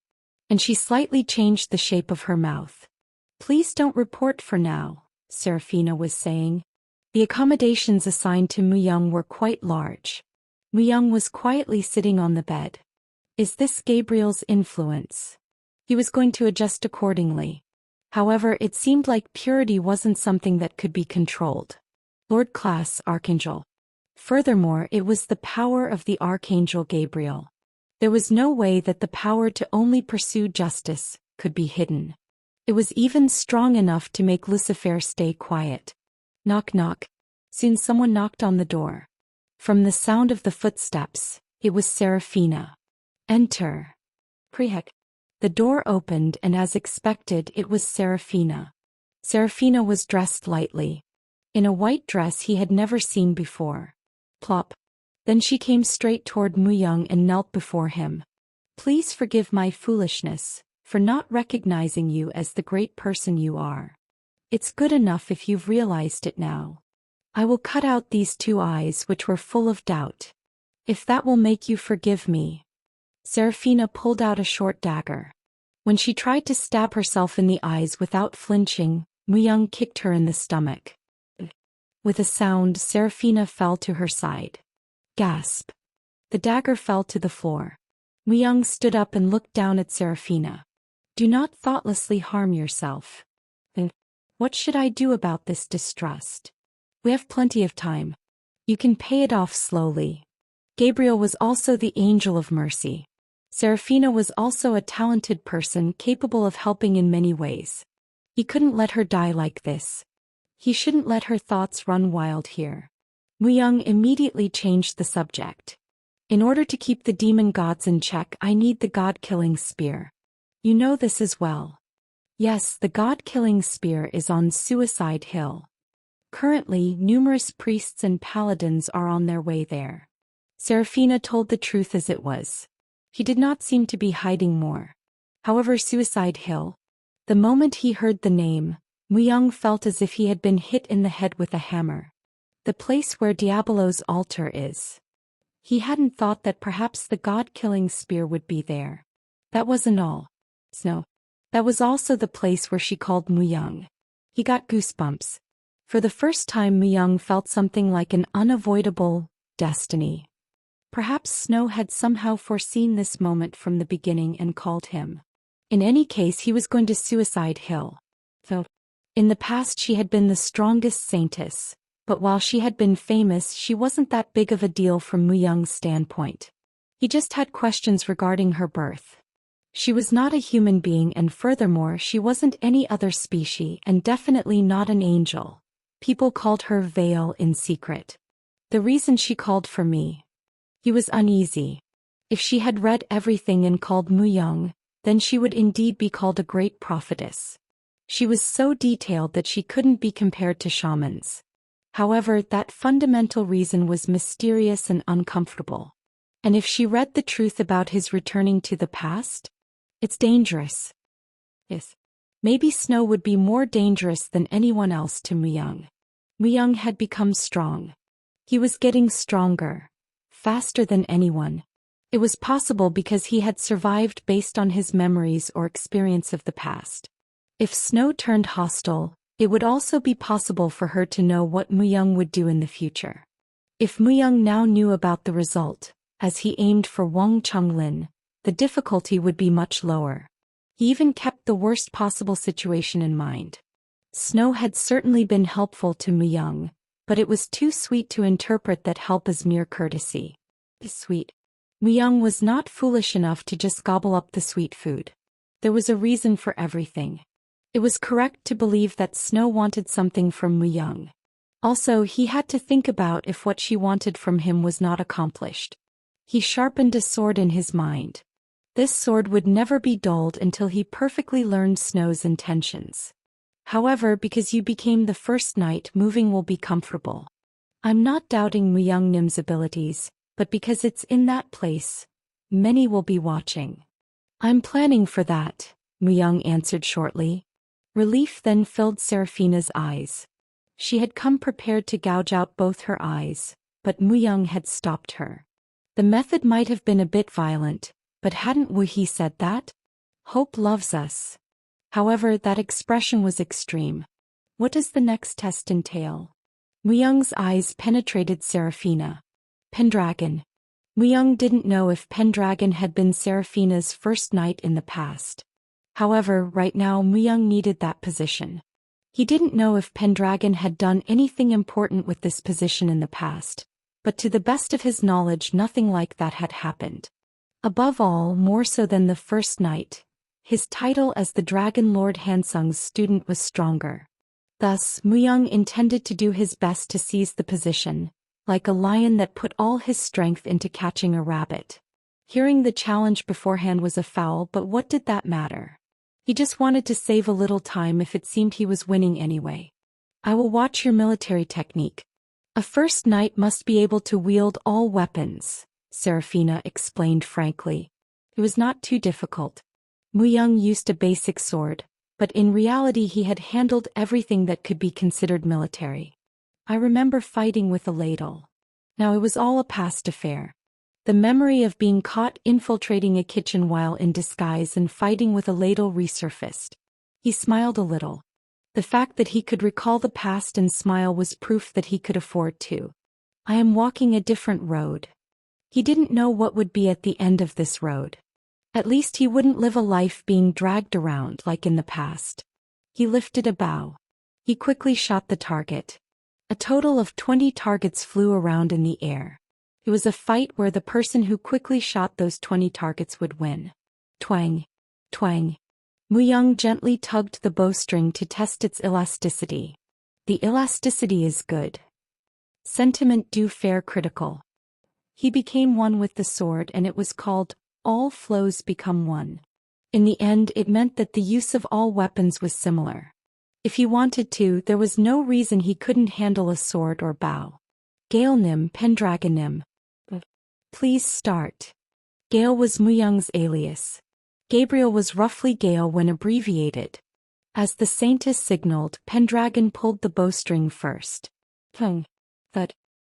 And she slightly changed the shape of her mouth. "Please don't report for now," Seraphina was saying. The accommodations assigned to Muyang were quite large. Muyang was quietly sitting on the bed. Is this Gabriel's influence? He was going to adjust accordingly. However, it seemed like purity wasn't something that could be controlled. Lord Class Archangel. Furthermore, it was the power of the Archangel Gabriel. There was no way that the power to only pursue justice could be hidden. It was even strong enough to make Lucifer stay quiet. Knock knock. Soon someone knocked on the door. From the sound of the footsteps, it was Seraphina. Enter. Prehek. The door opened and as expected it was Seraphina. Seraphina was dressed lightly. In a white dress he had never seen before. Plop. Then she came straight toward Muyang and knelt before him. Please forgive my foolishness, for not recognizing you as the great person you are. It's good enough if you've realized it now. I will cut out these two eyes which were full of doubt. If that will make you forgive me. Seraphina pulled out a short dagger. When she tried to stab herself in the eyes without flinching, Muyang kicked her in the stomach. With a sound, Seraphina fell to her side. Gasp. The dagger fell to the floor. Muyang stood up and looked down at Seraphina. Do not thoughtlessly harm yourself. What should I do about this distrust? We have plenty of time. You can pay it off slowly. Gabriel was also the angel of mercy. Seraphina was also a talented person capable of helping in many ways. He couldn't let her die like this. He shouldn't let her thoughts run wild here. Muyang immediately changed the subject. In order to keep the demon gods in check, I need the god-killing spear. You know this as well. Yes, the god-killing spear is on Suicide Hill. Currently, numerous priests and paladins are on their way there. Seraphina told the truth as it was. He did not seem to be hiding more. However, Suicide Hill. The moment he heard the name, Muyang felt as if he had been hit in the head with a hammer. The place where Diabolo's altar is. He hadn't thought that perhaps the god-killing spear would be there. That wasn't all. No. That was also the place where she called Muyang. He got goosebumps. For the first time Muyang felt something like an unavoidable destiny. Perhaps Snow had somehow foreseen this moment from the beginning and called him. In any case, he was going to Suicide Hill. So, in the past she had been the strongest saintess, but while she had been famous she wasn't that big of a deal from Muyang's standpoint. He just had questions regarding her birth. She was not a human being and furthermore she wasn't any other species and definitely not an angel. People called her Veil in secret. The reason she called for me. He was uneasy. If she had read everything and called Muyang, then she would indeed be called a great prophetess. She was so detailed that she couldn't be compared to shamans. However, that fundamental reason was mysterious and uncomfortable. And if she read the truth about his returning to the past? It's dangerous. Yes. Maybe Snow would be more dangerous than anyone else to Muyang. Muyang had become strong. He was getting stronger. Faster than anyone. It was possible because he had survived based on his memories or experience of the past. If Snow turned hostile, it would also be possible for her to know what Muyang would do in the future. If Muyang now knew about the result, as he aimed for Wang Chonglin, the difficulty would be much lower. He even kept the worst possible situation in mind. Snow had certainly been helpful to Muyang, but it was too sweet to interpret that help as mere courtesy. Sweet. Muyang was not foolish enough to just gobble up the sweet food. There was a reason for everything. It was correct to believe that Snow wanted something from Muyang. Also, he had to think about if what she wanted from him was not accomplished. He sharpened a sword in his mind. This sword would never be dulled until he perfectly learned Snow's intentions. However, because you became the first knight, moving will be comfortable. I'm not doubting Muyang Nim's abilities, but because it's in that place, many will be watching. I'm planning for that, Muyang answered shortly. Relief then filled Seraphina's eyes. She had come prepared to gouge out both her eyes, but Muyang had stopped her. The method might have been a bit violent, but hadn't Wu-He said that? Hope loves us. However, that expression was extreme. What does the next test entail? Muyang's eyes penetrated Seraphina. Pendragon. Muyang didn't know if Pendragon had been Seraphina's first knight in the past. However, right now Muyang needed that position. He didn't know if Pendragon had done anything important with this position in the past, but to the best of his knowledge nothing like that had happened. Above all, more so than the first night, his title as the Dragon Lord Hansung's student was stronger. Thus, Muyang intended to do his best to seize the position, like a lion that put all his strength into catching a rabbit. Hearing the challenge beforehand was a foul, but what did that matter? He just wanted to save a little time if it seemed he was winning anyway. I will watch your military technique. A first knight must be able to wield all weapons, Serafina explained frankly. It was not too difficult. Muyang used a basic sword, but in reality he had handled everything that could be considered military. I remember fighting with a ladle. Now it was all a past affair. The memory of being caught infiltrating a kitchen while in disguise and fighting with a ladle resurfaced. He smiled a little. The fact that he could recall the past and smile was proof that he could afford to. I am walking a different road. He didn't know what would be at the end of this road. At least he wouldn't live a life being dragged around like in the past. He lifted a bow. He quickly shot the target. A total of 20 targets flew around in the air. It was a fight where the person who quickly shot those 20 targets would win. Twang. Twang. Muyang gently tugged the bowstring to test its elasticity. The elasticity is good. Sentiment du fer critical. He became one with the sword and it was called, all flows become one. In the end it meant that the use of all weapons was similar. If he wanted to, there was no reason he couldn't handle a sword or bow. Galenim Pendragonim. Please start. Gale was Muyang's alias. Gabriel was roughly Gale when abbreviated. As the Saintess signaled, Pendragon pulled the bowstring first. Thud.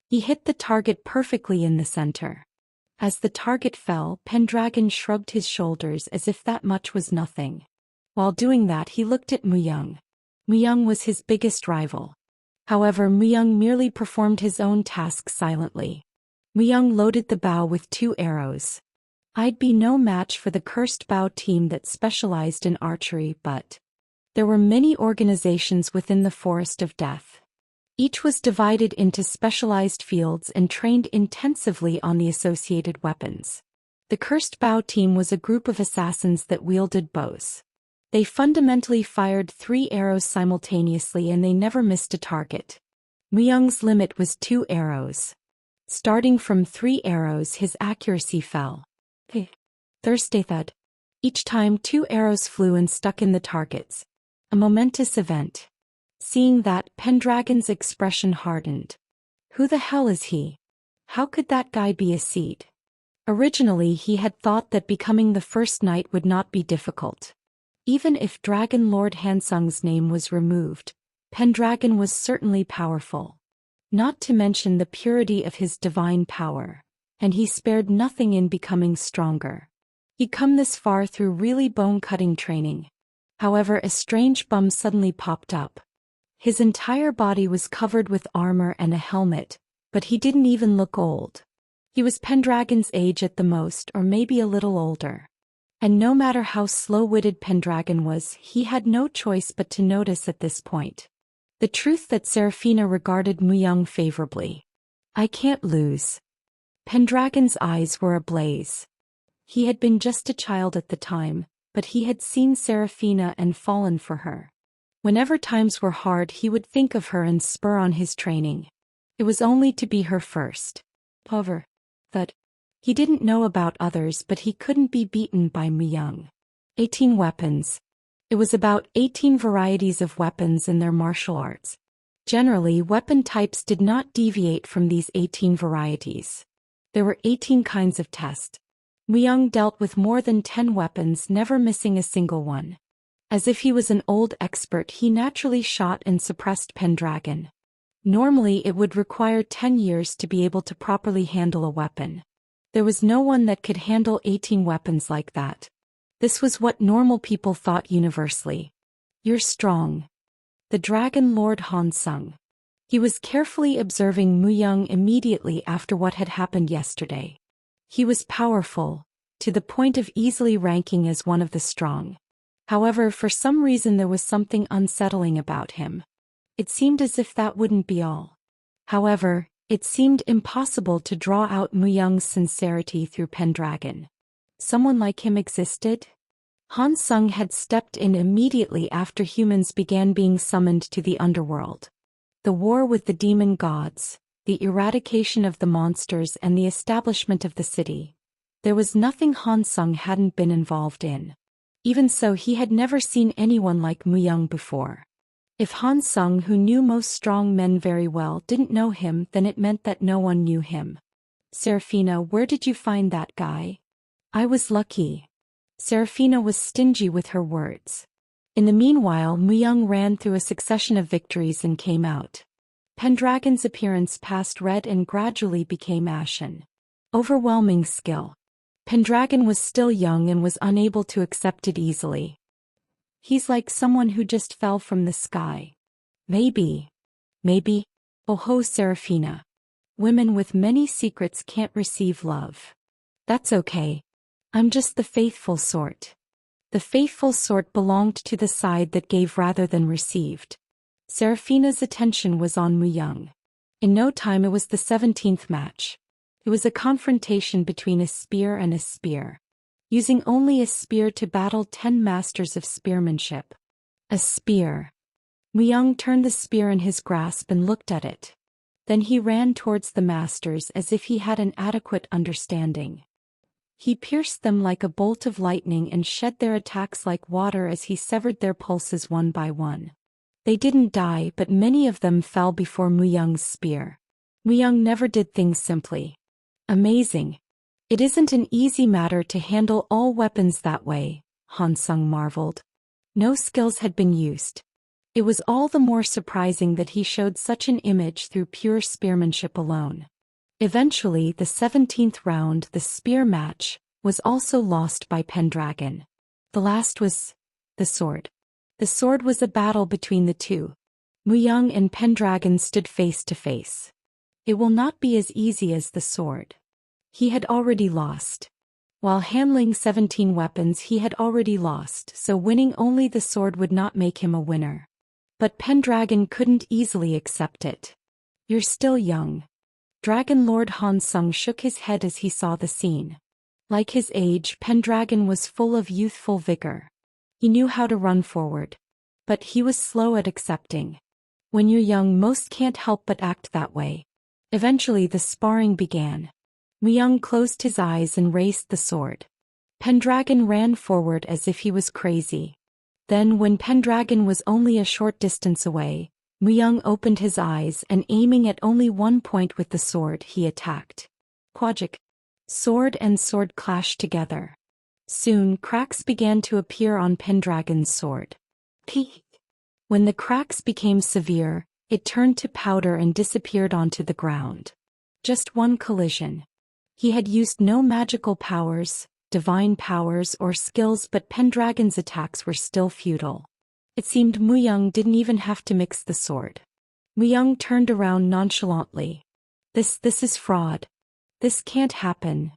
He hit the target perfectly in the center. As the target fell, Pendragon shrugged his shoulders as if that much was nothing. While doing that he looked at Muyang. Muyang was his biggest rival. However, Muyang merely performed his own task silently. Muyang loaded the bow with 2 arrows. I'd be no match for the cursed bow team that specialized in archery, but there were many organizations within the Forest of Death. Each was divided into specialized fields and trained intensively on the associated weapons. The cursed bow team was a group of assassins that wielded bows. They fundamentally fired 3 arrows simultaneously and they never missed a target. Muyang's limit was 2 arrows. Starting from 3 arrows, his accuracy fell. Thursday thud. Each time 2 arrows flew and stuck in the targets. A momentous event. Seeing that, Pendragon's expression hardened. Who the hell is he? How could that guy be a seed? Originally he had thought that becoming the first knight would not be difficult. Even if Dragon Lord Hansung's name was removed, Pendragon was certainly powerful. Not to mention the purity of his divine power, and he spared nothing in becoming stronger. He'd come this far through really bone-cutting training. However, a strange bum suddenly popped up. His entire body was covered with armor and a helmet, but he didn't even look old. He was Pendragon's age at the most, or maybe a little older. And no matter how slow-witted Pendragon was, he had no choice but to notice at this point the truth that Serafina regarded Muyang favorably. I can't lose. Pendragon's eyes were ablaze. He had been just a child at the time, but he had seen Serafina and fallen for her. Whenever times were hard he would think of her and spur on his training. It was only to be her first. However, that he didn't know about others, but he couldn't be beaten by Muyang. 18 weapons. It was about 18 varieties of weapons in their martial arts. Generally, weapon types did not deviate from these 18 varieties. There were 18 kinds of tests. Muyang dealt with more than 10 weapons, never missing a single one. As if he was an old expert, he naturally shot and suppressed Pendragon. Normally it would require 10 years to be able to properly handle a weapon. There was no one that could handle 18 weapons like that. This was what normal people thought universally. You're strong. The Dragon Lord Hansung. He was carefully observing Muyang immediately after what had happened yesterday. He was powerful, to the point of easily ranking as one of the strong. However, for some reason there was something unsettling about him. It seemed as if that wouldn't be all. However, it seemed impossible to draw out Muyang's sincerity through Pendragon. Someone like him existed? Han Sung had stepped in immediately after humans began being summoned to the underworld. The war with the demon gods, the eradication of the monsters and the establishment of the city. There was nothing Han Sung hadn't been involved in. Even so, he had never seen anyone like Muyang before. If Han Sung, who knew most strong men very well, didn't know him, then it meant that no one knew him. Serafina, where did you find that guy? I was lucky. Serafina was stingy with her words. In the meanwhile, Muyang ran through a succession of victories and came out. Pendragon's appearance passed red and gradually became ashen. Overwhelming skill. Pendragon was still young and was unable to accept it easily. He's like someone who just fell from the sky. Maybe. Oh ho, Serafina. Women with many secrets can't receive love. That's okay. I'm just the faithful sort. The faithful sort belonged to the side that gave rather than received. Serafina's attention was on Muyang. In no time it was the 17th match. It was a confrontation between a spear and a spear. Using only a spear to battle 10 masters of spearmanship. A spear. Muyang turned the spear in his grasp and looked at it. Then he ran towards the masters as if he had an adequate understanding. He pierced them like a bolt of lightning and shed their attacks like water as he severed their pulses one by one. They didn't die, but many of them fell before Muyang's spear. Muyang never did things simply. Amazing. It isn't an easy matter to handle all weapons that way, Han Sung marveled. No skills had been used. It was all the more surprising that he showed such an image through pure spearmanship alone. Eventually, the 17th round, the spear match, was also lost by Pendragon. The last was the sword. The sword was a battle between the two. Muyang and Pendragon stood face to face. It will not be as easy as the sword. He had already lost. While handling 17 weapons he had already lost, so winning only the sword would not make him a winner. But Pendragon couldn't easily accept it. You're still young. Dragon Lord Han Sung shook his head as he saw the scene. Like his age, Pendragon was full of youthful vigor. He knew how to run forward. But he was slow at accepting. When you're young, most can't help but act that way. Eventually the sparring began. Muyang closed his eyes and raised the sword. Pendragon ran forward as if he was crazy. Then, when Pendragon was only a short distance away, Muyang opened his eyes and, aiming at only one point with the sword, he attacked. Quajik. Sword and sword clashed together. Soon, cracks began to appear on Pendragon's sword. When the cracks became severe, it turned to powder and disappeared onto the ground. Just one collision. He had used no magical powers, divine powers or skills, but Pendragon's attacks were still futile. It seemed Muyang didn't even have to mix the sword. Muyang turned around nonchalantly. This is fraud. This can't happen.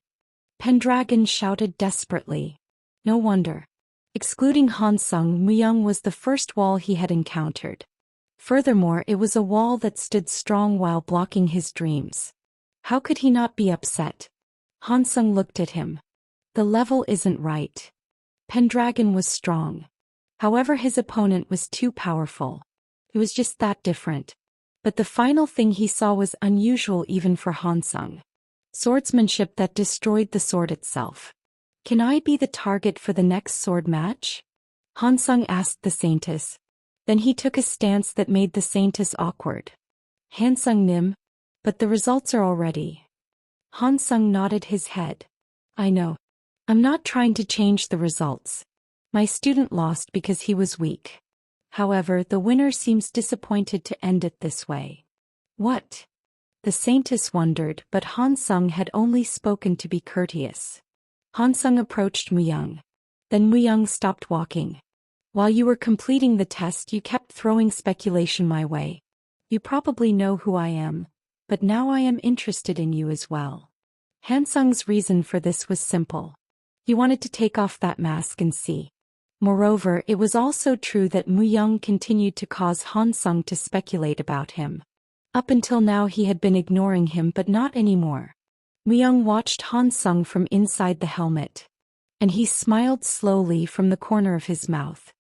Pendragon shouted desperately. No wonder. Excluding Han Sung, Muyang was the first wall he had encountered. Furthermore, it was a wall that stood strong while blocking his dreams. How could he not be upset? Han Sung looked at him. The level isn't right. Pendragon was strong. However, his opponent was too powerful. It was just that different. But the final thing he saw was unusual even for Han Sung. Swordsmanship that destroyed the sword itself. Can I be the target for the next sword match? Han Sung asked the Saintess. Then he took a stance that made the Saintess awkward. Han Sung Nim? But the results are already. Han Sung nodded his head. I know. I'm not trying to change the results. My student lost because he was weak. However, the winner seems disappointed to end it this way. What? The Saintess wondered, but Han Sung had only spoken to be courteous. Han Sung approached Muyang. Then Muyang stopped walking. While you were completing the test, you kept throwing speculation my way. You probably know who I am, but now I am interested in you as well. Han Sung's reason for this was simple. He wanted to take off that mask and see. Moreover, it was also true that Mu-young continued to cause Han Sung to speculate about him. Up until now he had been ignoring him, but not anymore. Mu-young watched Han Sung from inside the helmet. And he smiled slowly from the corner of his mouth.